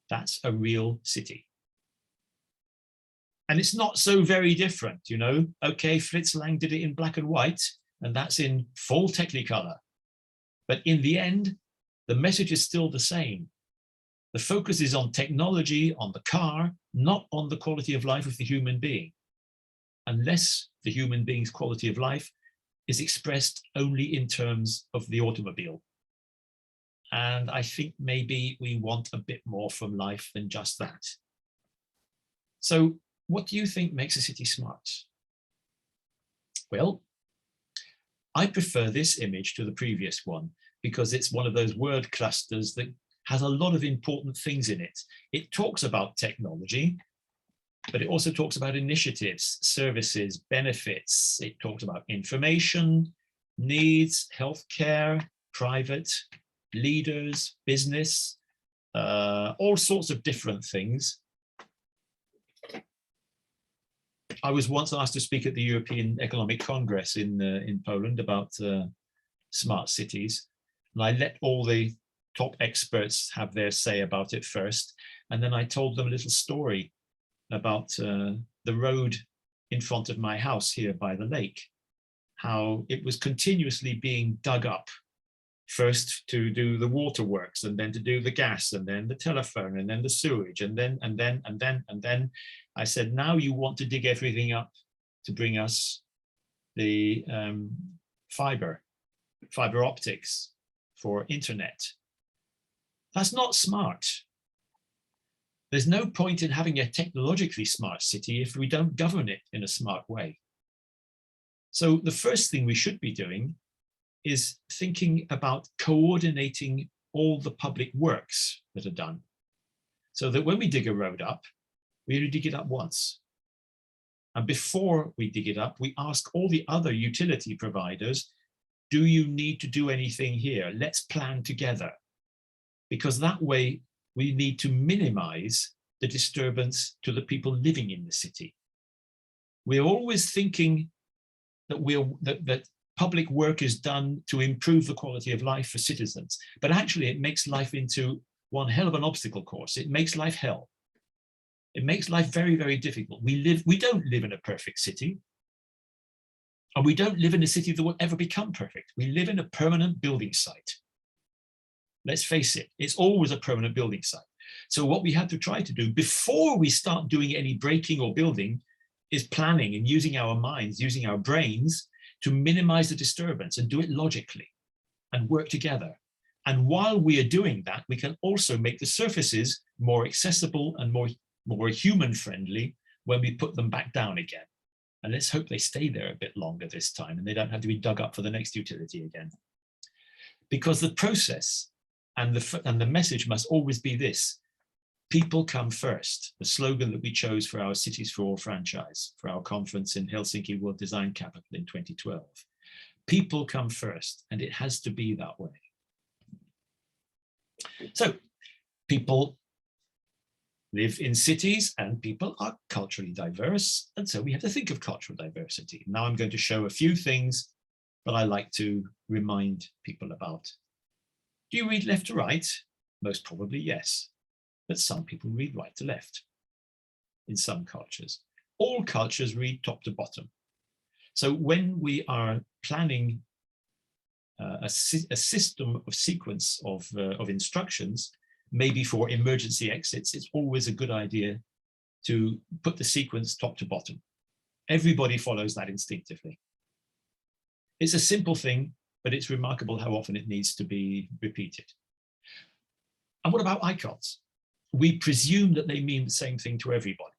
Speaker 2: that's a real city. And it's not so very different, you know. Okay, Fritz Lang did it in black and white, and that's in full Technicolor. But in the end, the message is still the same. The focus is on technology, on the car, not on the quality of life of the human being, unless the human being's quality of life is expressed only in terms of the automobile. And I think maybe we want a bit more from life than just that. So, what do you think makes a city smart? Well, I prefer this image to the previous one because it's one of those word clusters that has a lot of important things in it. It talks about technology, but it also talks about initiatives, services, benefits. It talks about information, needs, healthcare, private, leaders, business, all sorts of different things. I was once asked to speak at the European Economic Congress in Poland about smart cities, and I let all the top experts have their say about it first, and then I told them a little story about the road in front of my house here by the lake, how it was continuously being dug up, first to do the waterworks, and then to do the gas, and then the telephone, and then the sewage, and then I said, now you want to dig everything up to bring us the fiber optics for internet. That's not smart. There's no point in having a technologically smart city if we don't govern it in a smart way. So the first thing we should be doing is thinking about coordinating all the public works that are done, so that when we dig a road up, we only dig it up once. And before we dig it up, we ask all the other utility providers, do you need to do anything here? Let's plan together. Because that way we need to minimize the disturbance to the people living in the city. We're always thinking that that public work is done to improve the quality of life for citizens, but actually it makes life into one hell of an obstacle course. It makes life hell. It makes life very, very difficult. We don't live in a perfect city, and we don't live in a city that will ever become perfect. We live in a permanent building site. Let's face it, it's always a permanent building site. So what we have to try to do before we start doing any breaking or building is planning and using our minds, using our brains to minimize the disturbance and do it logically and work together. And while we are doing that, we can also make the surfaces more accessible and more human friendly when we put them back down again. And let's hope they stay there a bit longer this time and they don't have to be dug up for the next utility again. Because the process and the message must always be this: people come first. The slogan that we chose for our Cities for All franchise, for our conference in Helsinki World Design Capital in 2012. People come first, and it has to be that way. So people live in cities and people are culturally diverse, and so we have to think of cultural diversity. Now I'm going to show a few things that I like to remind people about. Do you read left to right? Most probably yes, but some people read right to left in some cultures. All cultures read top to bottom. So when we are planning a system of sequence of instructions, maybe for emergency exits, it's always a good idea to put the sequence top to bottom. Everybody follows that instinctively. It's a simple thing, but it's remarkable how often it needs to be repeated. And what about icons? We presume that they mean the same thing to everybody.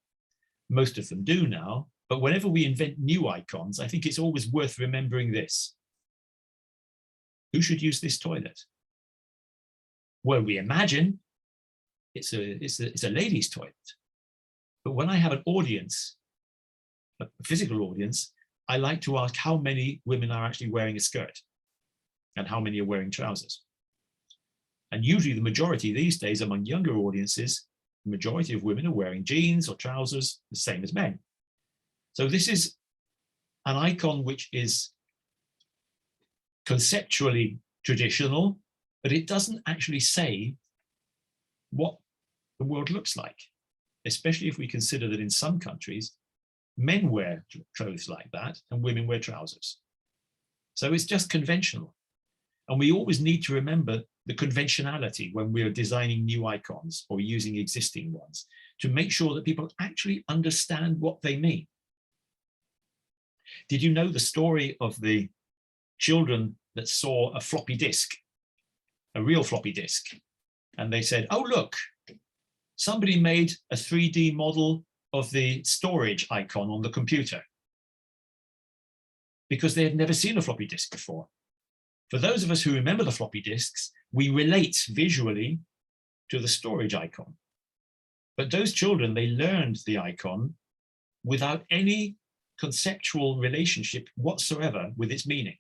Speaker 2: Most of them do now, but whenever we invent new icons, I think it's always worth remembering this. Who should use this toilet? Well, we imagine it's a ladies' toilet. But when I have an audience, a physical audience, I like to ask how many women are actually wearing a skirt and how many are wearing trousers. And usually the majority these days among younger audiences, the majority of women are wearing jeans or trousers, the same as men. So this is an icon which is conceptually traditional, but it doesn't actually say what the world looks like, especially if we consider that in some countries, men wear clothes like that and women wear trousers. So it's just conventional. And we always need to remember the conventionality when we're designing new icons or using existing ones to make sure that people actually understand what they mean. Did you know the story of the children that saw a floppy disk, a real floppy disk? And they said, oh, look, somebody made a 3D model of the storage icon on the computer, because they had never seen a floppy disk before. For those of us who remember the floppy disks, we relate visually to the storage icon. But those children, they learned the icon without any conceptual relationship whatsoever with its meaning.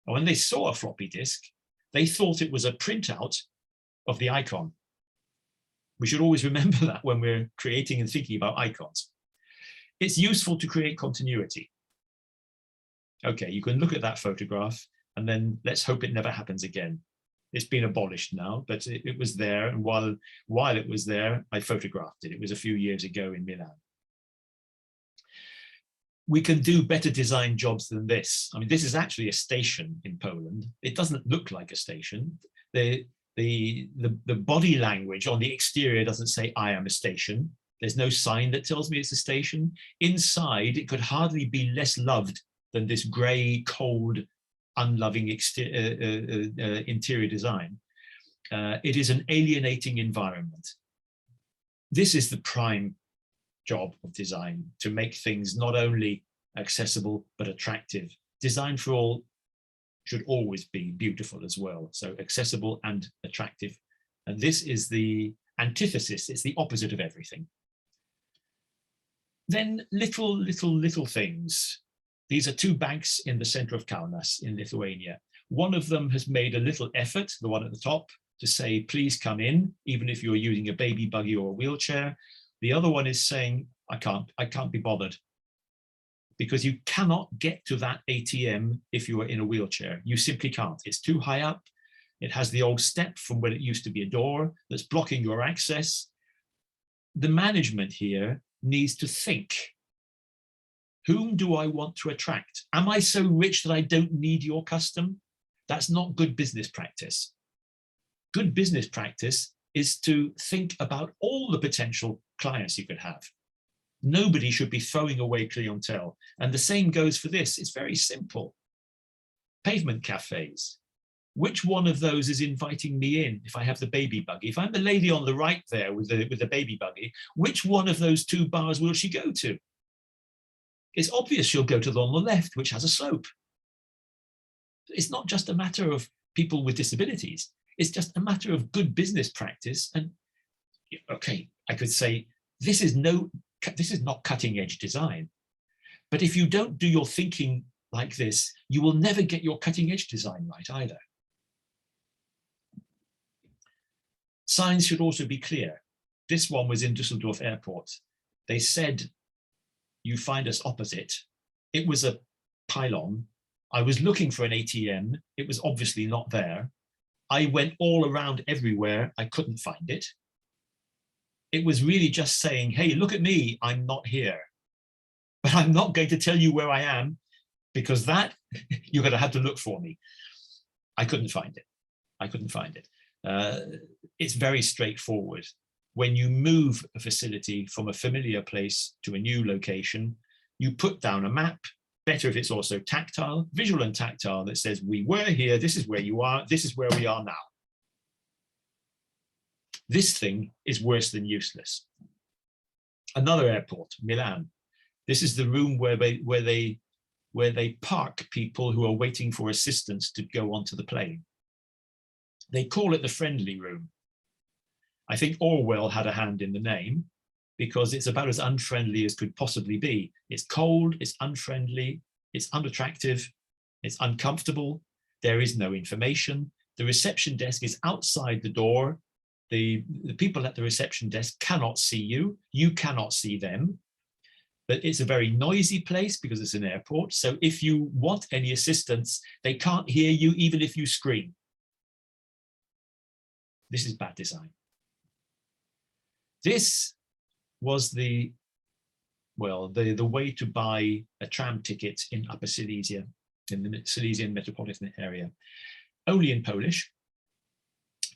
Speaker 2: And when they saw a floppy disk, they thought it was a printout of the icon. We should always remember that when we're creating and thinking about icons. It's useful to create continuity. Okay, you can look at that photograph and then let's hope it never happens again. It's been abolished now, but it was there. And while it was there, I photographed it. It was a few years ago in Milan. We can do better design jobs than this. I mean, this is actually a station in Poland. It doesn't look like a station. The body language on the exterior doesn't say, I am a station. There's no sign that tells me it's a station. Inside, it could hardly be less loved than this grey, cold, unloving interior design. It is an alienating environment. This is the prime job of design, to make things not only accessible, but attractive. Design for all should always be beautiful as well. So accessible and attractive. And this is the antithesis. It's the opposite of everything. Then little things. These are two banks in the center of Kaunas in Lithuania. One of them has made a little effort, the one at the top, to say, please come in, even if you're using a baby buggy or a wheelchair. The other one is saying, I can't be bothered. Because you cannot get to that ATM if you are in a wheelchair. You simply can't. It's too high up. It has the old step from where it used to be a door that's blocking your access. The management here needs to think. Whom do I want to attract? Am I so rich that I don't need your custom? That's not good business practice. Good business practice is to think about all the potential clients you could have. Nobody should be throwing away clientele. And the same goes for this. It's very simple. Pavement cafes. Which one of those is inviting me in if I have the baby buggy? If I'm the lady on the right there with the baby buggy, which one of those two bars will she go to? It's obvious she'll go to the one on the left, which has a slope. It's not just a matter of people with disabilities. It's just a matter of good business practice. And okay, I could say, this is not cutting edge design. But if you don't do your thinking like this, you will never get your cutting edge design right either. Signs should also be clear. This one was in Düsseldorf Airport. They said, you find us opposite. It was a pylon. I was looking for an ATM. It was obviously not there. I went all around everywhere. I couldn't find it. It was really just saying, hey, look at me, I'm not here. But I'm not going to tell you where I am, because that, you're going to have to look for me. I couldn't find it. I couldn't find it. It's very straightforward. When you move a facility from a familiar place to a new location, you put down a map, better if it's also tactile, visual and tactile, that says, we were here, this is where you are, this is where we are now. This thing is worse than useless. Another airport, Milan. This is the room where they park people who are waiting for assistance to go onto the plane. They call it the friendly room. I think Orwell had a hand in the name, because it's about as unfriendly as could possibly be. It's cold, it's unfriendly, it's unattractive, it's uncomfortable. There is no information. The reception desk is outside the door. The people at the reception desk cannot see you. You cannot see them. But it's a very noisy place because it's an airport. So if you want any assistance, they can't hear you even if you scream. This is bad design. This was the way to buy a tram ticket in Upper Silesia, in the Silesian metropolitan area. Only in Polish.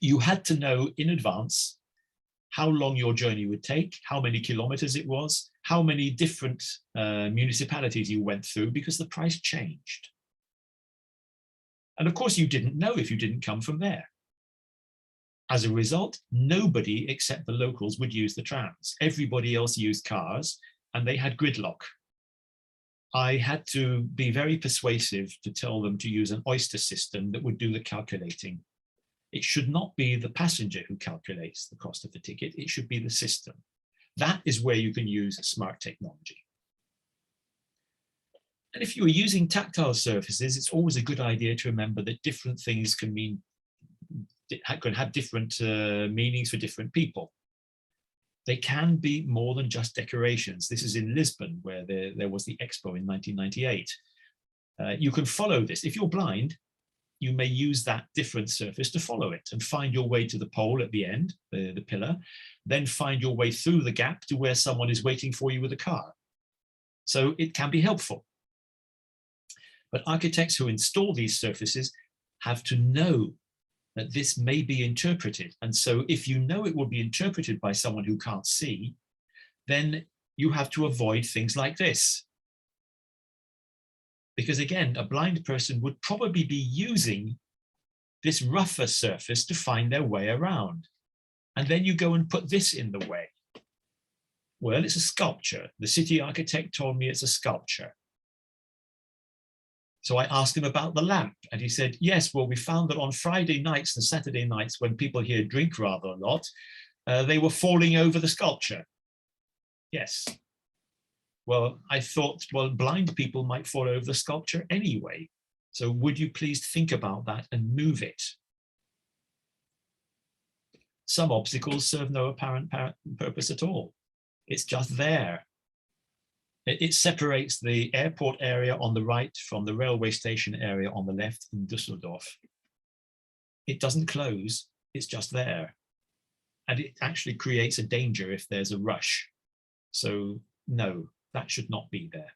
Speaker 2: You had to know in advance how long your journey would take, how many kilometers it was, how many different municipalities you went through, because the price changed. And of course, you didn't know if you didn't come from there. As a result, nobody except the locals would use the trams. Everybody else used cars, and they had gridlock. I had to be very persuasive to tell them to use an Oyster system that would do the calculating. It should not be the passenger who calculates the cost of the ticket. It should be the system. That is where you can use smart technology. And if you're using tactile surfaces, it's always a good idea to remember that different things can have different meanings for different people. They can be more than just decorations. This is in Lisbon, where there was the expo in 1998. You can follow this. If you're blind, you may use that different surface to follow it and find your way to the pole at the end, the pillar, then find your way through the gap to where someone is waiting for you with a car. So it can be helpful. But architects who install these surfaces have to know that this may be interpreted. And so if you know it will be interpreted by someone who can't see, then you have to avoid things like this. Because again, a blind person would probably be using this rougher surface to find their way around. And then you go and put this in the way. Well, it's a sculpture. The city architect told me it's a sculpture. So I asked him about the lamp, and he said, yes, well, we found that on Friday nights and Saturday nights, when people here drink rather a lot, they were falling over the sculpture. Yes. Well, I thought, well, blind people might fall over the sculpture anyway. So would you please think about that and move it? Some obstacles serve no apparent purpose at all. It's just there. It separates the airport area on the right from the railway station area on the left in Düsseldorf. It doesn't close, it's just there. And it actually creates a danger if there's a rush. So no, that should not be there.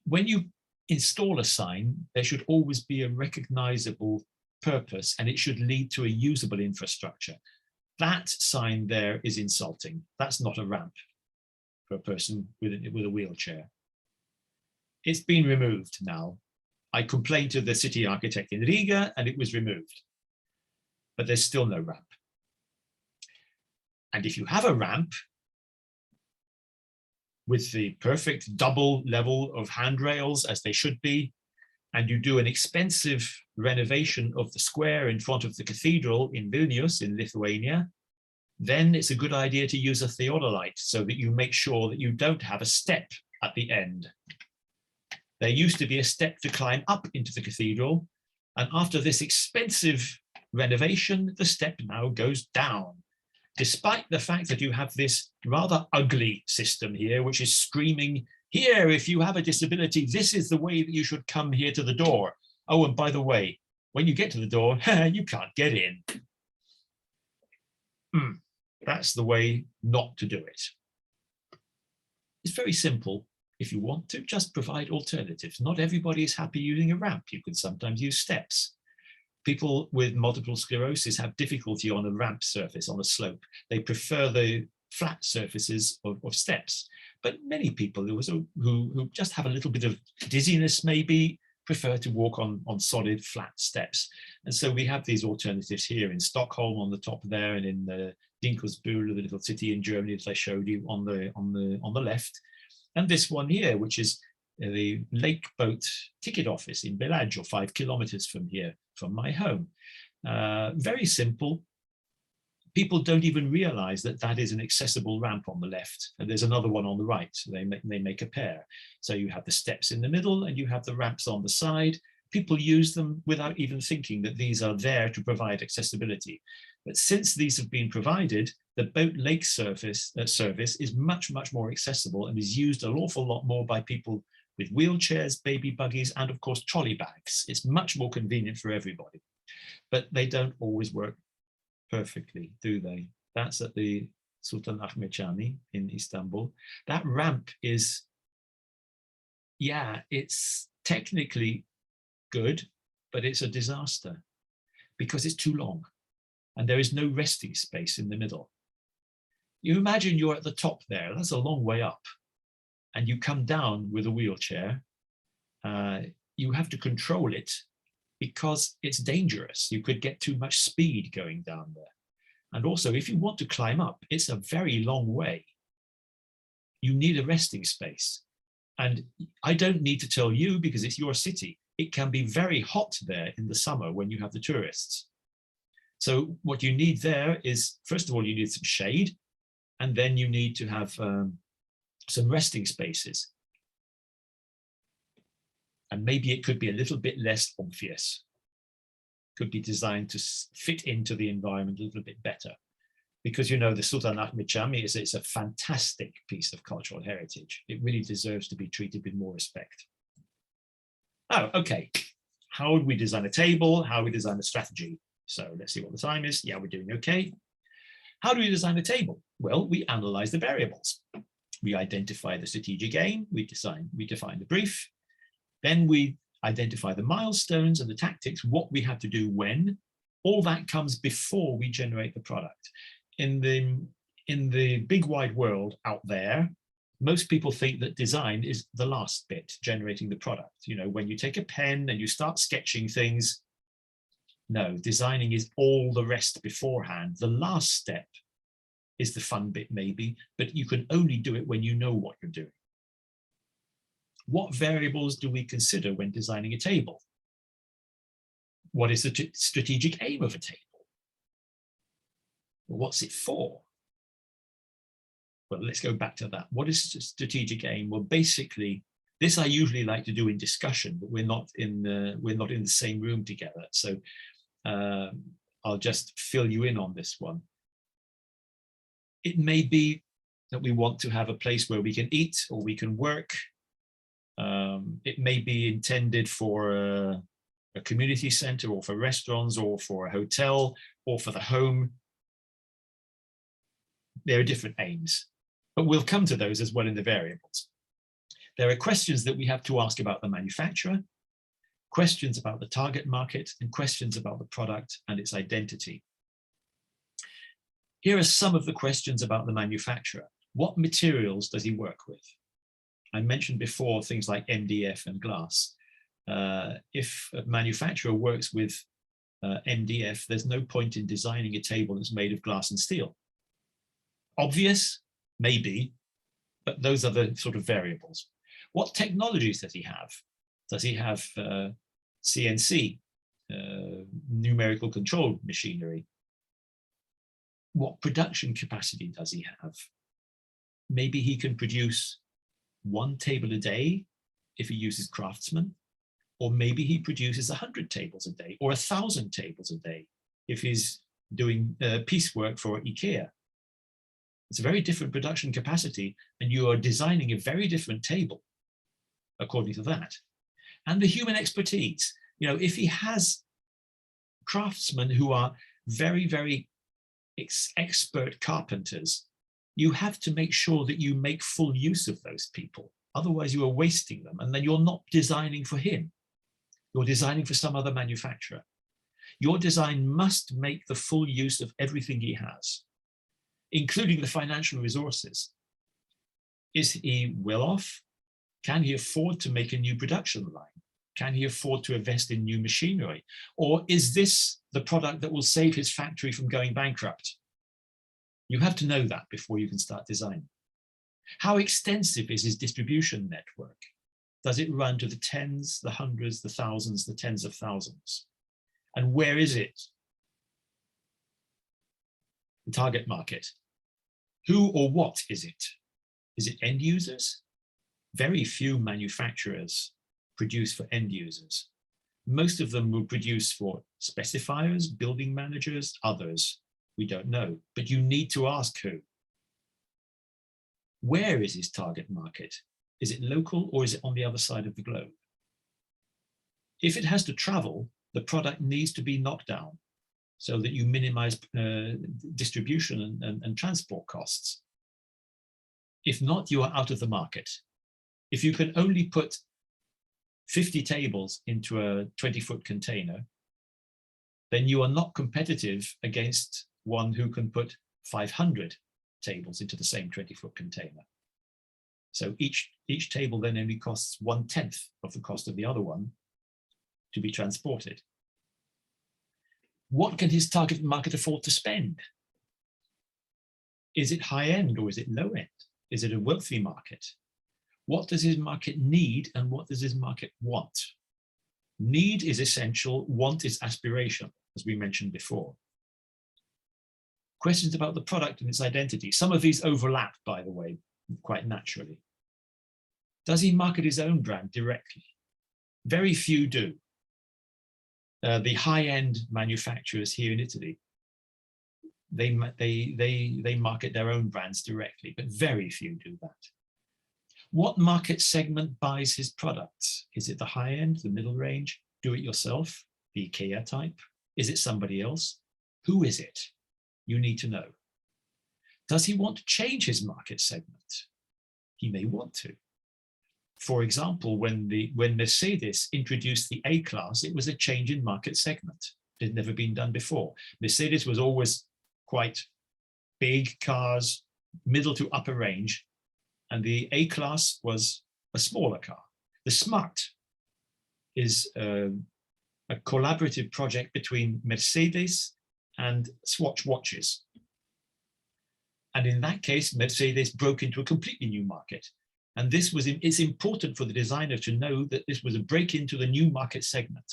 Speaker 2: When you install a sign, there should always be a recognizable purpose, and it should lead to a usable infrastructure. That sign there is insulting. That's not a ramp for a person with a wheelchair. It's been removed now. I complained to the city architect in Riga and it was removed, but there's still no ramp. And if you have a ramp with the perfect double level of handrails as they should be, and you do an expensive renovation of the square in front of the cathedral in Vilnius in Lithuania, then it's a good idea to use a theodolite so that you make sure that you don't have a step at the end. There used to be a step to climb up into the cathedral, and after this expensive renovation, the step now goes down, despite the fact that you have this rather ugly system here, which is screaming, here, if you have a disability, this is the way that you should come here to the door. Oh, and by the way, when you get to the door, you can't get in. That's the way not to do it. It's very simple. If you want to, just provide alternatives. Not everybody is happy using a ramp. You can sometimes use steps. People with multiple sclerosis have difficulty on a ramp surface, on a slope. They prefer the flat surfaces of steps. But many people who just have a little bit of dizziness maybe prefer to walk on solid flat steps. And so we have these alternatives here in Stockholm on the top there, and in Dinkelsbühl, the little city in Germany that I showed you on the left. And this one here, which is the lake boat ticket office in Bellagio, 5 kilometers from here, from my home. Very simple. People don't even realize that that is an accessible ramp on the left. And there's another one on the right. So they make a pair. So you have the steps in the middle and you have the ramps on the side. People use them without even thinking that these are there to provide accessibility. But since these have been provided, the boat lake service is much, much more accessible and is used an awful lot more by people with wheelchairs, baby buggies, and of course, trolley bags. It's much more convenient for everybody, but they don't always work perfectly, do they? That's at the Sultanahmetjani in Istanbul. That ramp is, yeah, it's technically good, but it's a disaster because it's too long and there is no resting space in the middle. You imagine you're at the top there, that's a long way up, and you come down with a wheelchair. You have to control it because it's dangerous. You could get too much speed going down there. And also, if you want to climb up, it's a very long way. You need a resting space. And I don't need to tell you because it's your city. It can be very hot there in the summer when you have the tourists. So what you need there is, first of all, you need some shade, and then you need to have some resting spaces. And maybe it could be a little bit less obvious. Could be designed to fit into the environment a little bit better. Because, you know, the Sultanahmet is a fantastic piece of cultural heritage. It really deserves to be treated with more respect. Oh, okay. How would we design a table? How would we design a strategy? So let's see what the time is. Yeah, we're doing okay. How do we design a table? Well, we analyze the variables. We identify the strategic aim. We define the brief. Then we identify the milestones and the tactics, what we have to do when. All that comes before we generate the product. In the big wide world out there, most people think that design is the last bit, generating the product. You know, when you take a pen and you start sketching things, no, designing is all the rest beforehand. The last step is the fun bit maybe, but you can only do it when you know what you're doing. What variables do we consider when designing a table? What is the strategic aim of a table? What's it for? Well, let's go back to that. What is the strategic aim? Well, basically, this I usually like to do in discussion, but we're not in the same room together. So I'll just fill you in on this one. It may be that we want to have a place where we can eat or we can work. It may be intended for a community center or for restaurants or for a hotel or for the home. There are different aims, but we'll come to those as well in the variables. There are questions that we have to ask about the manufacturer, questions about the target market, and questions about the product and its identity. Here are some of the questions about the manufacturer. What materials does he work with? I mentioned before things like MDF and glass. If a manufacturer works with MDF, there's no point in designing a table that's made of glass and steel. Obvious? Maybe, but those are the sort of variables. What technologies does he have? Does he have CNC, numerical control machinery? What production capacity does he have? Maybe he can produce 1 table a day if he uses craftsmen, or maybe he produces 100 tables a day or 1,000 tables a day if he's doing piecework for IKEA. It's a very different production capacity, and you are designing a very different table according to that. And the human expertise, you know, if he has craftsmen who are very, very expert carpenters, you have to make sure that you make full use of those people. Otherwise you are wasting them, and then you're not designing for him. You're designing for some other manufacturer. Your design must make the full use of everything he has, including the financial resources. Is he well off? Can he afford to make a new production line? Can he afford to invest in new machinery? Or is this the product that will save his factory from going bankrupt? You have to know that before you can start designing. How extensive is his distribution network? Does it run to the tens, the hundreds, the thousands, the tens of thousands? And where is it? The target market. Who or what is it? Is it end users? Very few manufacturers produce for end users. Most of them will produce for specifiers, building managers, others. We don't know, but you need to ask who. Where is his target market? Is it local or is it on the other side of the globe? If it has to travel, the product needs to be knocked down so that you minimize distribution and transport costs. If not, you are out of the market. If you can only put 50 tables into a 20-foot container, then you are not competitive against one who can put 500 tables into the same 20-foot container. So each table then only costs 1/10 of the cost of the other one to be transported. What can his target market afford to spend? Is it high end or is it low end? Is it a wealthy market? What does his market need and what does his market want? Need is essential, want is aspirational, as we mentioned before. Questions about the product and its identity. Some of these overlap, by the way, quite naturally. Does he market his own brand directly? Very few do. The high-end manufacturers here in Italy, they market their own brands directly, but very few do that. What market segment buys his products? Is it the high end, the middle range, do it yourself, the IKEA type? Is it somebody else? Who is it? You need to know. Does he want to change his market segment? He may want to. For example, when Mercedes introduced the A-Class, it was a change in market segment. It had never been done before. Mercedes was always quite big cars, middle to upper range, and the A-Class was a smaller car. The Smart is a collaborative project between Mercedes and Swatch watches. And in that case, Mercedes broke into a completely new market. And it's important for the designer to know that this was a break into the new market segment.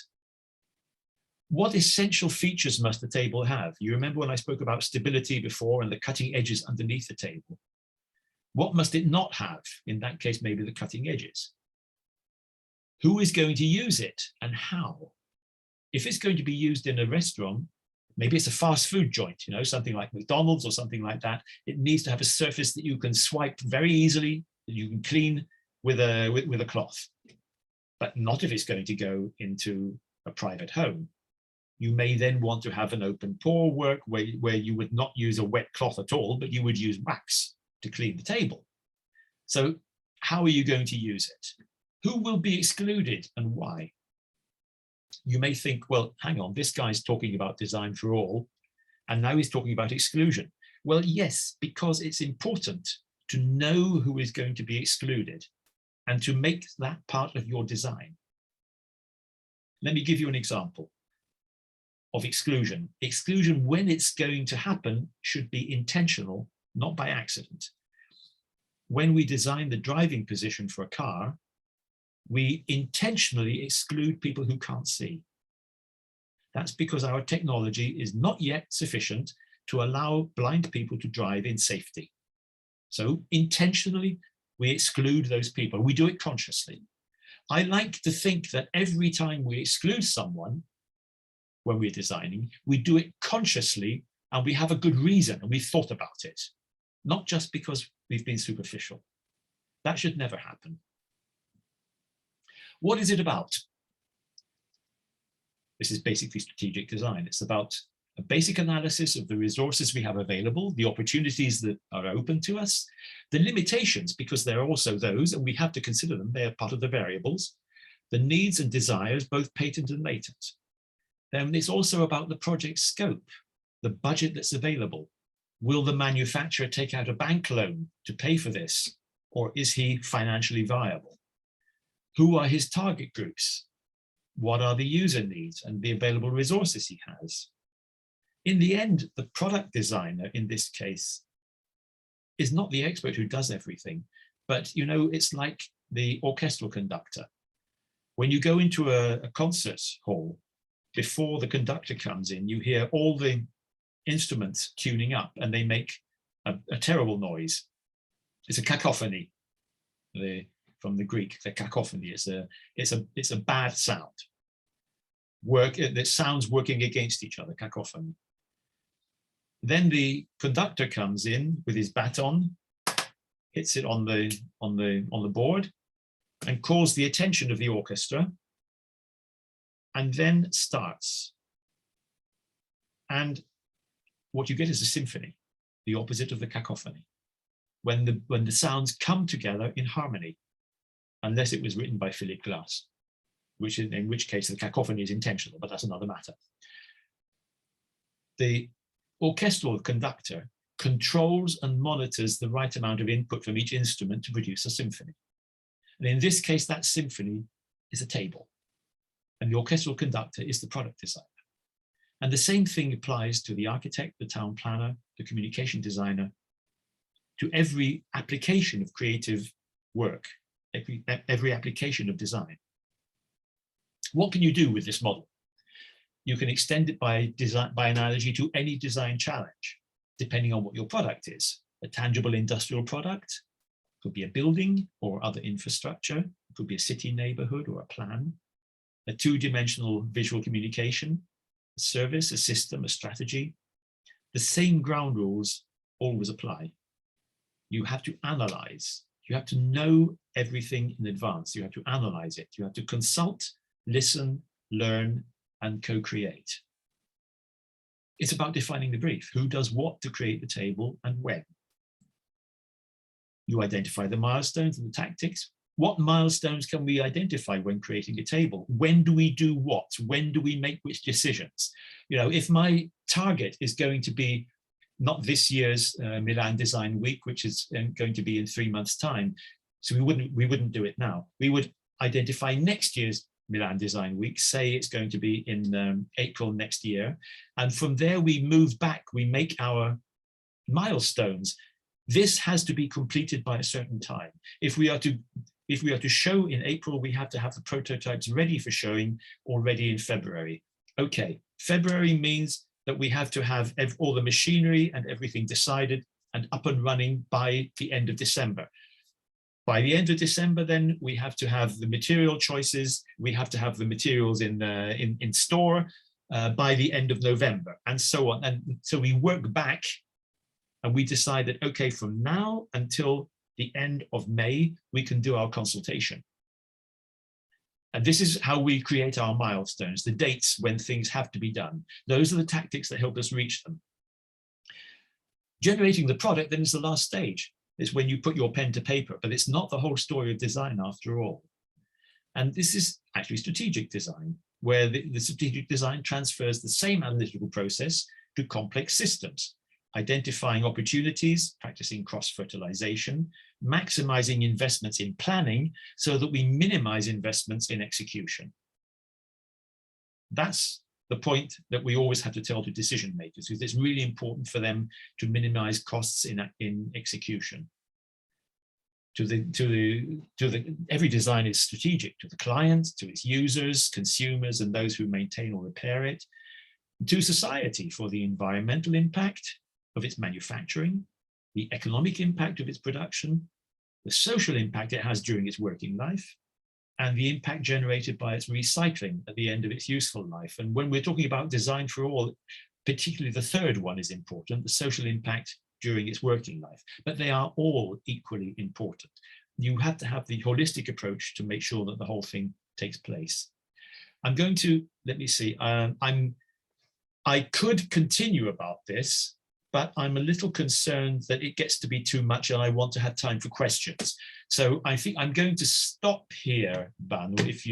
Speaker 2: What essential features must the table have? You remember when I spoke about stability before and the cutting edges underneath the table? What must it not have? In that case, maybe the cutting edges. Who is going to use it and how? If it's going to be used in a restaurant, maybe it's a fast food joint, you know, something like McDonald's or something like that. It needs to have a surface that you can swipe very easily, that you can clean with a cloth, but not if it's going to go into a private home. You may then want to have an open pour work where you would not use a wet cloth at all, but you would use wax to clean the table. So how are you going to use it? Who will be excluded and why? You may think, well, hang on, this guy's talking about design for all, and now he's talking about exclusion. Well, yes, because it's important to know who is going to be excluded and to make that part of your design. Let me give you an example of exclusion. Exclusion, when it's going to happen, should be intentional, not by accident. When we design the driving position for a car, we intentionally exclude people who can't see. That's because our technology is not yet sufficient to allow blind people to drive in safety. So intentionally, we exclude those people. We do it consciously. I like to think that every time we exclude someone, when we're designing, we do it consciously and we have a good reason and we've thought about it, not just because we've been superficial. That should never happen. What is it about? This is basically strategic design. It's about a basic analysis of the resources we have available, the opportunities that are open to us, the limitations, because there are also those, and we have to consider them, they are part of the variables, the needs and desires, both patent and latent. Then it's also about the project scope, the budget that's available. Will the manufacturer take out a bank loan to pay for this, or is he financially viable? Who are his target groups? What are the user needs and the available resources he has? In the end, the product designer in this case is not the expert who does everything, but you know, it's like the orchestral conductor. When you go into a concert hall, before the conductor comes in, you hear all the instruments tuning up and they make a terrible noise. It's a cacophony. From the Greek, the cacophony. It's a bad sound. The sounds working against each other, cacophony. Then the conductor comes in with his baton, hits it on the board, and calls the attention of the orchestra, and then starts. And what you get is a symphony, the opposite of the cacophony, when the sounds come together in harmony. Unless it was written by Philip Glass, in which case the cacophony is intentional, but that's another matter. The orchestral conductor controls and monitors the right amount of input from each instrument to produce a symphony. And in this case, that symphony is a table, and the orchestral conductor is the product designer. And the same thing applies to the architect, the town planner, the communication designer, to every application of creative work. Every application of design. What can you do with this model? You can extend it by analogy to any design challenge, depending on what your product is. A tangible industrial product, could be a building or other infrastructure, it could be a city neighborhood or a plan. a two-dimensional visual communication, a service, a system, a strategy, the same ground rules always apply. You have to analyze. You have to know everything in advance. You have to analyze it. You have to consult, listen, learn, and co-create. It's about defining the brief. Who does what to create the table and when? You identify the milestones and the tactics. What milestones can we identify when creating a table? When do we do what? When do we make which decisions? You know, if my target is going to be not this year's Milan Design Week, which is going to be in 3 months' time, so we wouldn't do it now. We would identify next year's Milan Design Week, say it's going to be in April next year, and from there we move back, we make our milestones. This has to be completed by a certain time. If we are to show in April, we have to have the prototypes ready for showing already in February. Okay, February means that we have to have all the machinery and everything decided and up and running by the end of December. By the end of December, then we have to have the material choices. We have to have the materials in store by the end of November, and so on. And so we work back, and we decide that okay, from now until the end of May, we can do our consultation. And this is how we create our milestones, the dates when things have to be done. Those are the tactics that help us reach them. Generating the product then is the last stage. It's when you put your pen to paper, but it's not the whole story of design after all. And this is actually strategic design, where the strategic design transfers the same analytical process to complex systems, identifying opportunities, practicing cross-fertilization, maximizing investments in planning so that we minimize investments in execution. That's the point that we always have to tell to decision makers, because it's really important for them to minimize costs in execution. Every design is strategic to the client, to its users, consumers, and those who maintain or repair it, to society for the environmental impact of its manufacturing, the economic impact of its production, the social impact it has during its working life, and the impact generated by its recycling at the end of its useful life. And when we're talking about design for all, particularly the third one is important, the social impact during its working life, but they are all equally important. You have to have the holistic approach to make sure that the whole thing takes place. I'm going to, let me see, I could continue about this, but I'm a little concerned that it gets to be too much and I want to have time for questions. So I think I'm going to stop here, Banu, if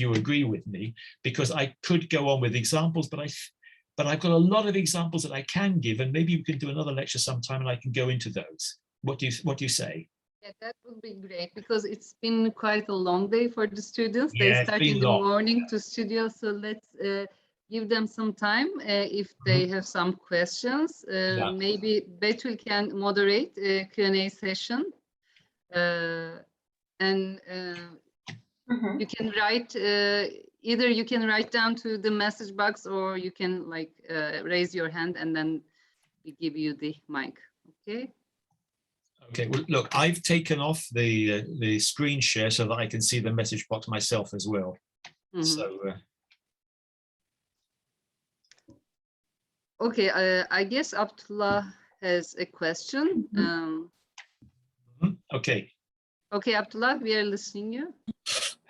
Speaker 2: you agree with me, because I could go on with examples, but I've got a lot of examples that I can give, and maybe we can do another lecture sometime and I can go into those. What do you say?
Speaker 3: Yeah, that would be great, because it's been quite a long day for the students.
Speaker 2: Yeah,
Speaker 3: they start in the morning to studio, so let's give them some time if they have some questions. Maybe Betül can moderate a Q&A session, and you can write, either you can write down to the message box, or you can like raise your hand and then we give you the mic. Okay.
Speaker 2: Okay, well, look, I've taken off the screen share so that I can see the message box myself as well. So.
Speaker 3: Okay, I guess Abdullah has a question.
Speaker 2: Okay.
Speaker 3: Okay, Abdullah, we are listening to you.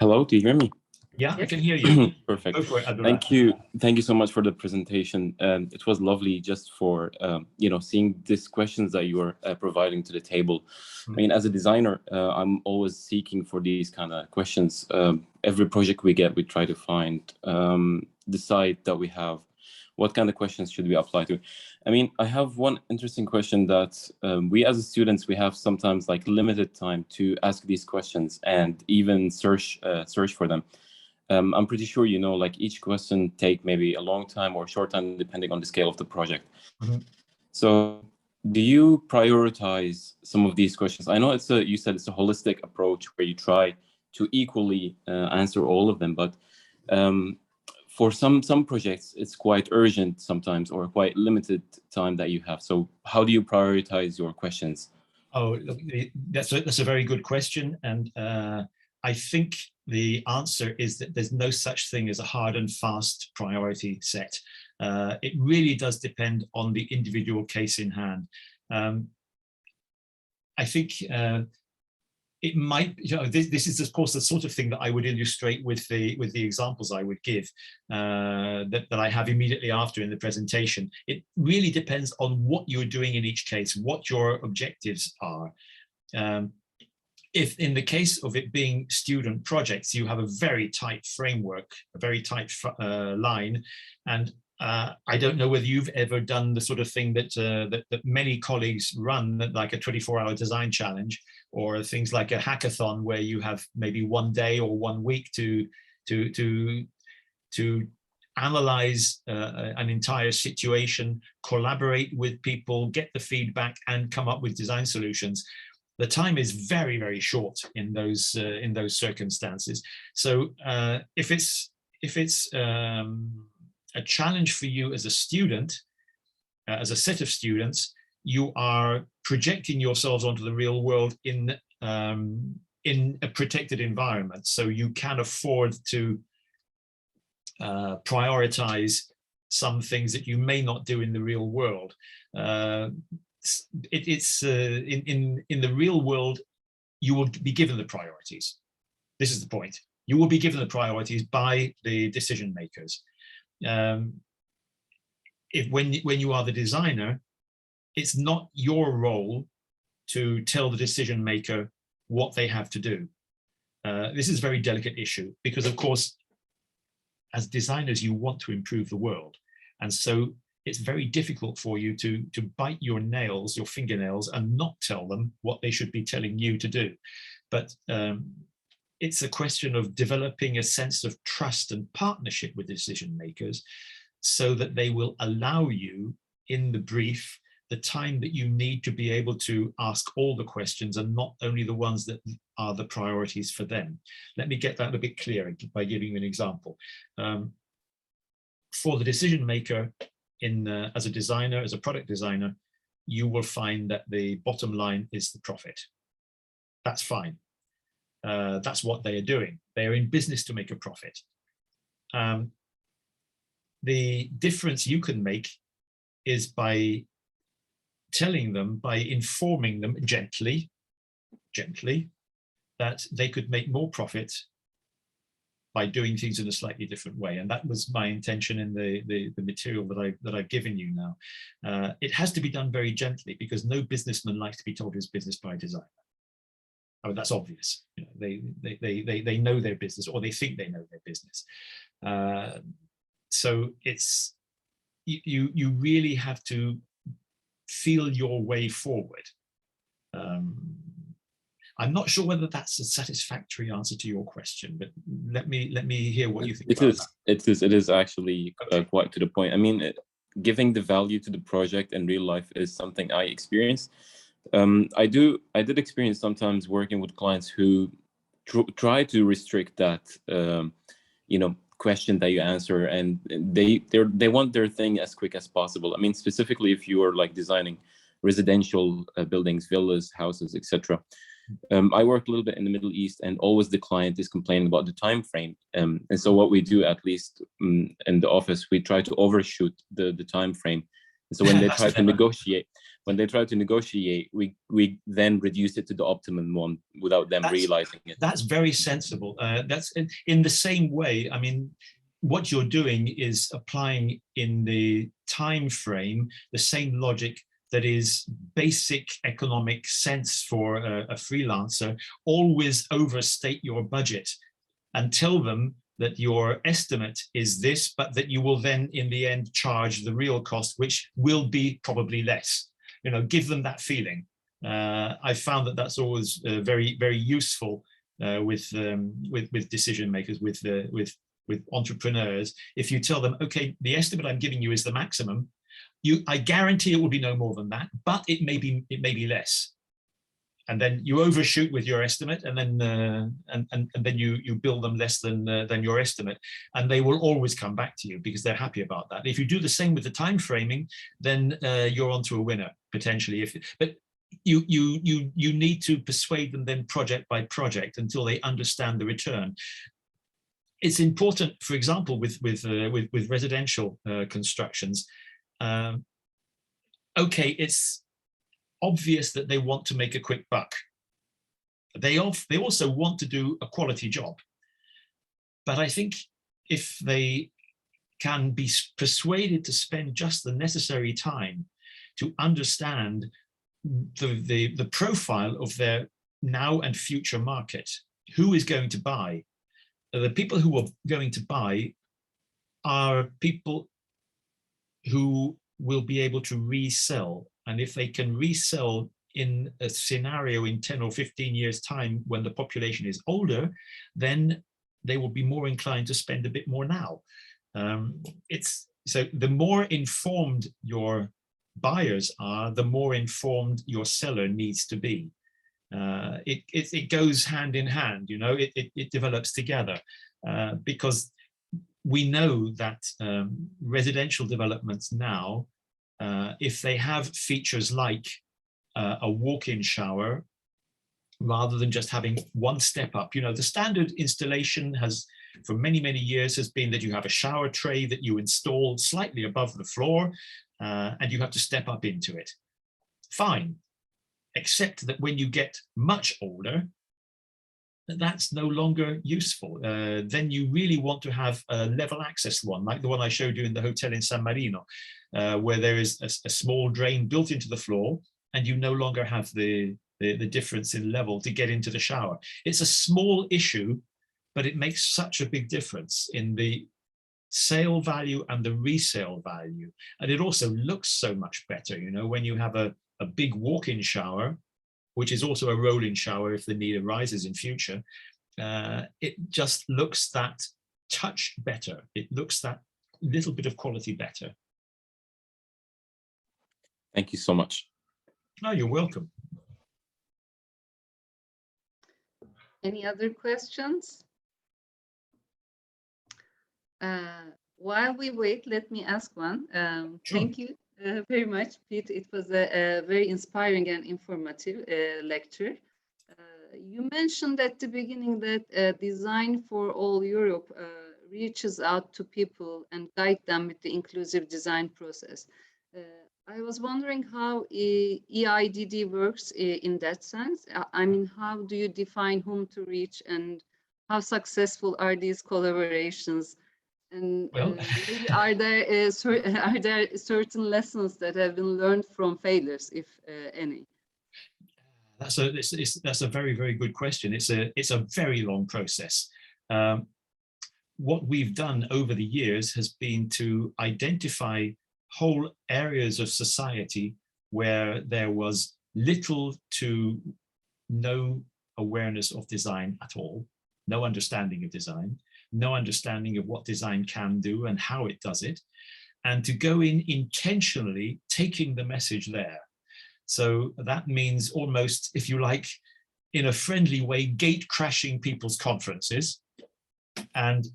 Speaker 4: Hello, do you hear me?
Speaker 2: Yeah, yes. I can hear you.
Speaker 4: Perfect.
Speaker 2: Go for it, Abdullah.
Speaker 4: Thank you so much for the presentation. It was lovely just for seeing these questions that you are providing to the table. I mean, as a designer, I'm always seeking for these kind of questions. Every project we get, we try to find the site that we have. What kind of questions should we apply to? I mean, I have one interesting question that we as students, we have sometimes like limited time to ask these questions and even search for them. I'm pretty sure, like each question take maybe a long time or short time, depending on the scale of the project. So do you prioritize some of these questions? I know you said it's a holistic approach where you try to equally answer all of them, but for some projects, it's quite urgent sometimes, or quite limited time that you have. So how do you prioritize your questions?
Speaker 2: Oh, look, that's a very good question. And I think the answer is that there's no such thing as a hard and fast priority set. It really does depend on the individual case in hand. I think it might, this is of course the sort of thing that I would illustrate with the examples I would give that I have immediately after in the presentation. It really depends on what you're doing in each case, what your objectives are. If in the case of it being student projects, you have a very tight framework, a very tight line, and I don't know whether you've ever done the sort of thing that that many colleagues run, like a 24-hour design challenge, or things like a hackathon where you have maybe 1 day or 1 week to analyze an entire situation, collaborate with people, get the feedback, and come up with design solutions. The time is very, very short in those circumstances. So if it's a challenge for you as a student, as a set of students, you are projecting yourselves onto the real world in a protected environment. So you can afford to prioritize some things that you may not do in the real world. In the real world, you will be given the priorities. This is the point. You will be given the priorities by the decision makers. When you are the designer, it's not your role to tell the decision maker what they have to do. This is a very delicate issue because, of course, as designers, you want to improve the world. And so it's very difficult for you to bite your nails, your fingernails, and not tell them what they should be telling you to do. But it's a question of developing a sense of trust and partnership with decision makers so that they will allow you in the brief the time that you need to be able to ask all the questions and not only the ones that are the priorities for them. Let me get that a bit clearer by giving you an example. For the decision maker, as a designer, as a product designer, you will find that the bottom line is the profit. That's fine. That's what they are doing. They are in business to make a profit. The difference you can make is by telling them, by informing them gently, that they could make more profit by doing things in a slightly different way. And that was my intention in the material that I've given you now. It has to be done very gently because no businessman likes to be told his business by a designer. I mean, that's obvious. You know, they know their business, or they think they know their business. So it's you really have to feel your way forward. I'm not sure whether that's a satisfactory answer to your question, but let me hear what you think.
Speaker 4: It is actually quite to the point. I mean, giving the value to the project in real life is something I experienced. I did experience sometimes working with clients who try to restrict that, question that you answer, and they want their thing as quick as possible. I mean, specifically if you are like designing residential buildings, villas, houses, etc. I worked a little bit in the Middle East, and always the client is complaining about the time frame. And so what we do, at least in the office, we try to overshoot the time frame. And so when they try to negotiate, we then reduce it to the optimum one without them realizing it.
Speaker 2: That's very sensible. That's in the same way. I mean, what you're doing is applying in the time frame the same logic that is basic economic sense for a freelancer. Always overstate your budget and tell them that your estimate is this, but that you will then in the end charge the real cost, which will be probably less. You know, give them that feeling. I found that that's always very, very useful with decision makers, with entrepreneurs. If you tell them, okay, the estimate I'm giving you is the maximum, I guarantee it will be no more than that, but it may be less. And then you overshoot with your estimate, and then you bill them less than your estimate, and they will always come back to you because they're happy about that. If you do the same with the time framing, then you're onto a winner potentially. But you need to persuade them then project by project until they understand the return. It's important, for example, with residential constructions. Okay, it's obvious that they want to make a quick buck. They also want to do a quality job. But I think if they can be persuaded to spend just the necessary time to understand the profile of their now and future market, who is going to buy? The people who are going to buy are people who will be able to resell. And if they can resell in a scenario in 10 or 15 years' time when the population is older, then they will be more inclined to spend a bit more now. So the more informed your buyers are, the more informed your seller needs to be. It goes hand in hand, you know, it develops together, because we know that residential developments now, if they have features like a walk-in shower, rather than just having one step up, you know, the standard installation has, for many, many years, has been that you have a shower tray that you install slightly above the floor, and you have to step up into it. Fine, except that when you get much older, that's no longer useful. Then you really want to have a level access one, like the one I showed you in the hotel in San Marino, where there is a small drain built into the floor, and you no longer have the difference in level to get into the shower. It's a small issue, but it makes such a big difference in the sale value and the resale value. And it also looks so much better, you know, when you have a big walk-in shower, which is also a roll-in shower if the need arises in future, it just looks that touch better. It looks that little bit of quality better.
Speaker 4: Thank you so much.
Speaker 2: No, you're welcome.
Speaker 3: Any other questions? While we wait, let me ask one.
Speaker 2: Sure.
Speaker 3: Thank you very much, Pete. It was a very inspiring and informative lecture. You mentioned at the beginning that Design for All Europe reaches out to people and guide them with the inclusive design process. I was wondering how EIDD works in that sense. I mean, how do you define whom to reach, and how successful are these collaborations? And
Speaker 2: Well,
Speaker 3: maybe are there certain lessons that have been learned from failures, if any?
Speaker 2: That's a very, very good question. It's a very long process. What we've done over the years has been to identify whole areas of society where there was little to no awareness of design at all, no understanding of design, no understanding of what design can do and how it does it, and to go in intentionally taking the message there. So that means almost, if you like, in a friendly way, gate crashing people's conferences and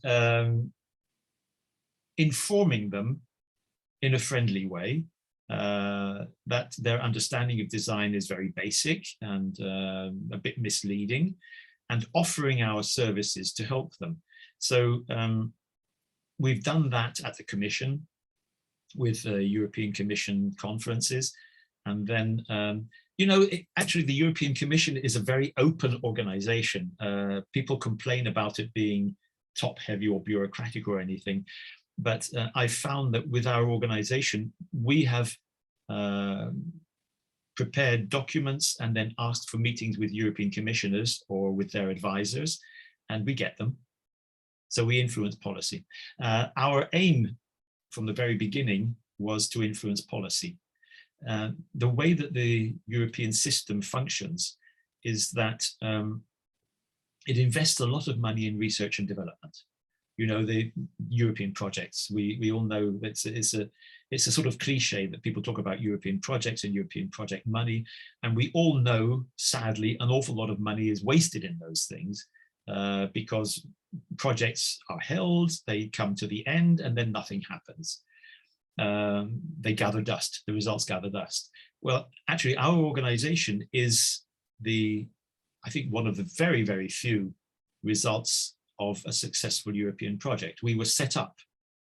Speaker 2: informing them in a friendly way that their understanding of design is very basic and a bit misleading, and offering our services to help them. So we've done that at the Commission with European Commission conferences. And then, you know, actually the European Commission is a very open organization. People complain about it being top heavy or bureaucratic or anything. But I found that with our organization, we have prepared documents and then asked for meetings with European commissioners or with their advisors, and we get them. So we influence policy. Our aim from the very beginning was to influence policy. The way that the European system functions is that it invests a lot of money in research and development. You know, the European projects, we all know it's a sort of cliche that people talk about European projects and European project money. And we all know, sadly, an awful lot of money is wasted in those things because projects are held, they come to the end, and then nothing happens. They gather dust, the results gather dust. Well, actually, our organization is I think, one of the very, very few results of a successful European project. We were set up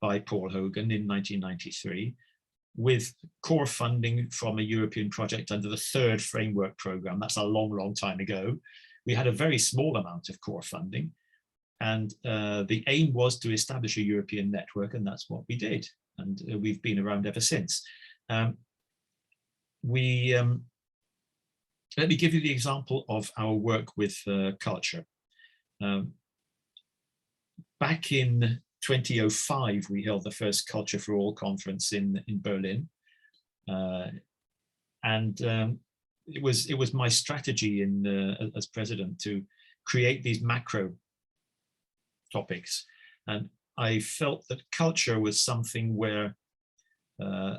Speaker 2: by Paul Hogan in 1993 with core funding from a European project under the third framework program. That's a long, long time ago. We had a very small amount of core funding, and the aim was to establish a European network, and that's what we did. And we've been around ever since. Let me give you the example of our work with culture. Back in 2005, we held the first Culture for All conference in Berlin. It was my strategy as president to create these macro topics. And I felt that culture was something where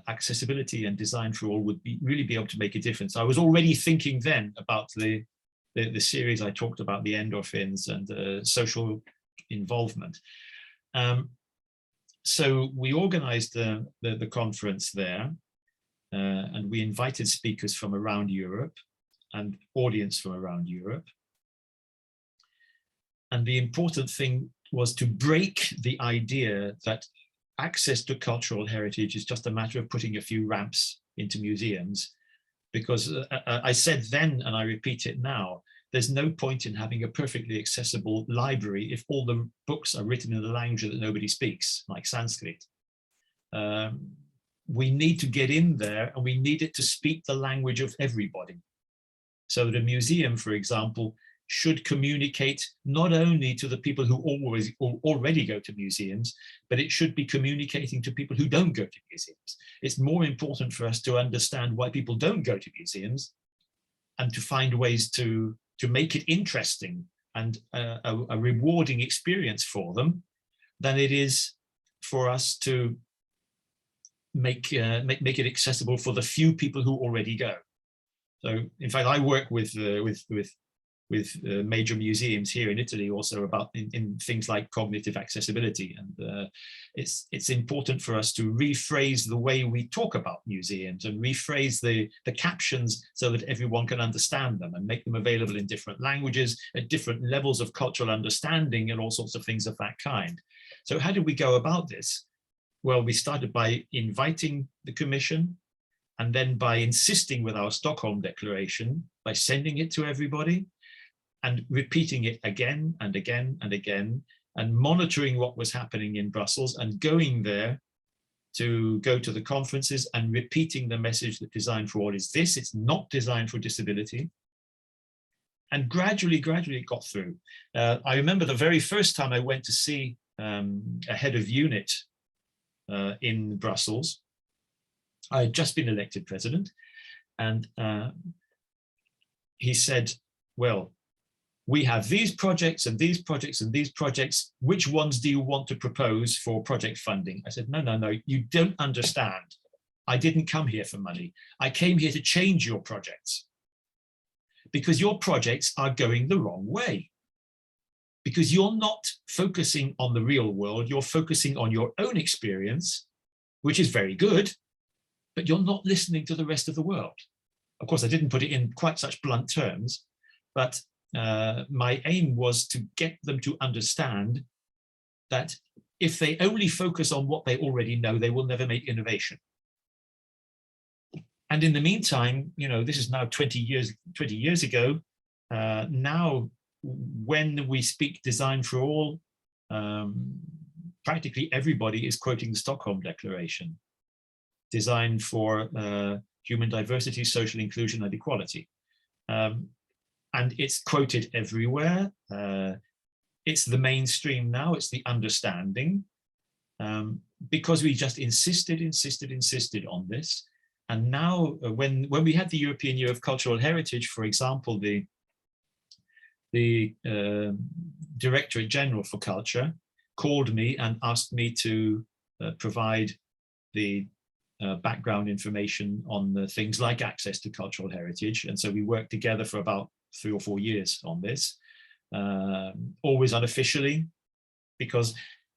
Speaker 2: accessibility and design for all would really be able to make a difference. I was already thinking then about the series I talked about, the endorphins and social involvement. So we organized the conference there, and we invited speakers from around Europe and audience from around Europe. And the important thing was to break the idea that access to cultural heritage is just a matter of putting a few ramps into museums, because I said then, and I repeat it now, there's no point in having a perfectly accessible library if all the books are written in a language that nobody speaks, like Sanskrit. We need to get in there, and we need it to speak the language of everybody. So that a museum, for example, should communicate not only to the people who already go to museums, but it should be communicating to people who don't go to museums. It's more important for us to understand why people don't go to museums and to find ways to make it interesting and a rewarding experience for them than it is for us to make it accessible for the few people who already go. So, in fact, I work with major museums here in Italy also about in things like cognitive accessibility, and it's important for us to rephrase the way we talk about museums and rephrase the captions so that everyone can understand them, and make them available in different languages at different levels of cultural understanding and all sorts of things of that kind. So how did we go about this? Well, we started by inviting the Commission, and then by insisting with our Stockholm Declaration, by sending it to everybody, and repeating it again and again and again, and monitoring what was happening in Brussels, and going there to go to the conferences and repeating the message that Design for All is this, it's not designed for disability. And gradually it got through. I remember the very first time I went to see a head of unit in Brussels. I had just been elected president, and he said, well, we have these projects and these projects and these projects. Which ones do you want to propose for project funding? I said, no, you don't understand. I didn't come here for money. I came here to change your projects, because your projects are going the wrong way. Because you're not focusing on the real world, you're focusing on your own experience, which is very good, but you're not listening to the rest of the world. Of course, I didn't put it in quite such blunt terms, but my aim was to get them to understand that if they only focus on what they already know, they will never make innovation. And in the meantime, this is now 20 years ago. Now, when we speak design for all, practically everybody is quoting the Stockholm Declaration, design for human diversity, social inclusion, and equality. And it's quoted everywhere. It's the mainstream now, it's the understanding, because we just insisted on this. And now when we had the European Year of Cultural Heritage, for example, the Directorate General for Culture called me and asked me to provide the background information on things like access to cultural heritage. And so we worked together for about 3 or 4 years on this, always unofficially, because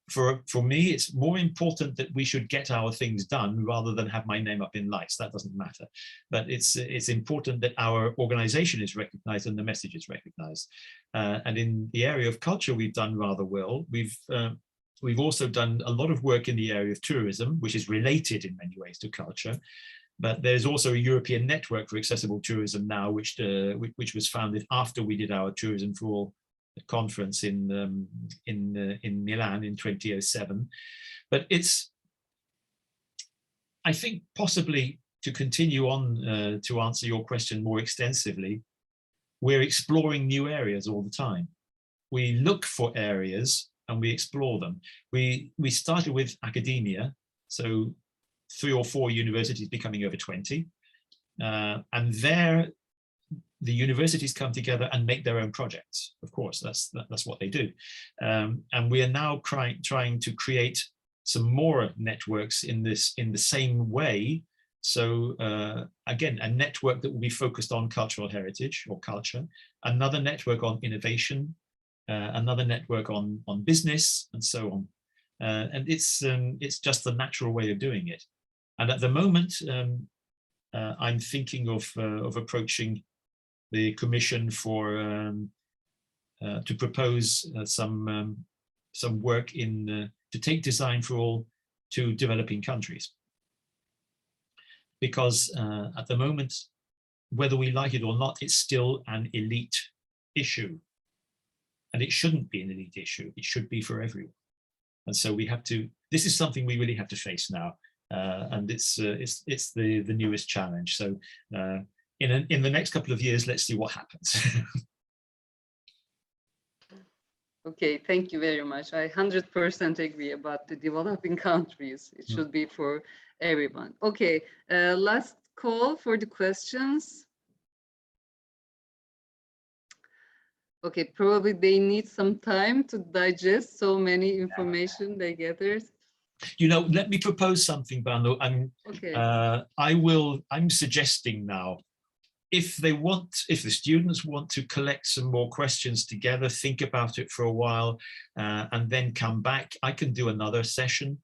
Speaker 2: for me, it's more important that we should get our things done rather than have my name up in lights. That doesn't matter. But it's important that our organization is recognized and the message is recognized. And in the area of culture, we've done rather well. We've also done a lot of work in the area of tourism, which is related in many ways to culture. But there's also a European network for accessible tourism now, which was founded after we did our Tourism for All conference in Milan in 2007. But it's, I think, possibly to continue on to answer your question more extensively, we're exploring new areas all the time. We look for areas and we explore them. We started with academia, so 3 or 4 universities becoming over 20. And there, the universities come together and make their own projects. Of course, that's what they do. And we are now trying to create some more networks in the same way. So again, a network that will be focused on cultural heritage or culture, another network on innovation, another network on business, and so on. And it's just the natural way of doing it. And at the moment, I'm thinking of approaching the Commission for to propose some work to take design for all to developing countries. Because at the moment, whether we like it or not, it's still an elite issue. And it shouldn't be an elite issue. It should be for everyone. And so we have to, this is something we really have to face now. And it's the newest challenge. So in the next couple of years, let's see what happens.
Speaker 3: Okay, thank you very much. I 100% agree about the developing countries. It should be for everyone. Okay, last call for the questions. Okay, probably they need some time to digest so many information they gathered.
Speaker 2: You know, let me propose something, Banu.
Speaker 3: Okay.
Speaker 2: I'm suggesting now, if the students want to collect some more questions together, think about it for a while, and then come back, I can do another session.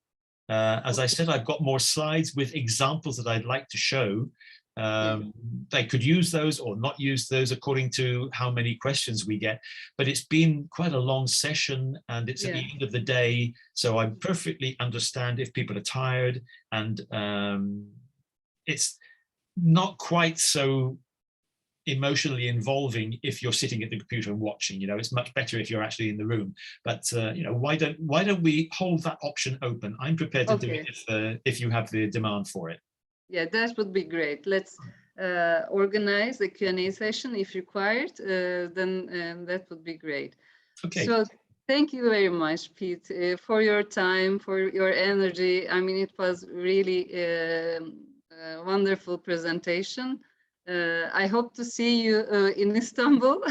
Speaker 2: As I said, I've got more slides with examples that I'd like to show. They could use those or not use those according to how many questions we get, but it's been quite a long session and it's at the end of the day, so I perfectly understand if people are tired, and it's not quite so emotionally involving if you're sitting at the computer and watching. You know, it's much better if you're actually in the room. But you know, why don't we hold that option open? I'm prepared to do it if you have the demand for it.
Speaker 3: Yeah, that would be great. Let's organize a Q&A session if required. Then that would be great.
Speaker 2: Okay.
Speaker 3: So thank you very much, Pete, for your time, for your energy. I mean, it was really a wonderful presentation. I hope to see you in Istanbul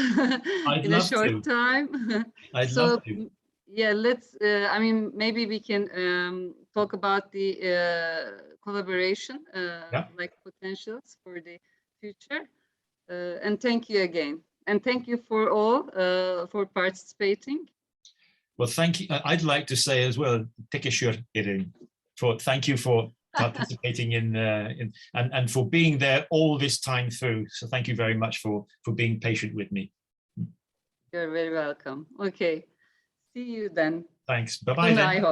Speaker 3: in a short time.
Speaker 2: I'd love to.
Speaker 3: Yeah, let's, I mean, maybe we can talk about the collaboration, like potentials for the future. And thank you again. And thank you for all for participating.
Speaker 2: Well, thank you. I'd like to say as well, Pete Kercher, thank you for participating in and for being there all this time through. So thank you very much for being patient with me.
Speaker 3: You're very welcome. Okay. See you then.
Speaker 2: Thanks. Bye-bye then.
Speaker 3: I hope.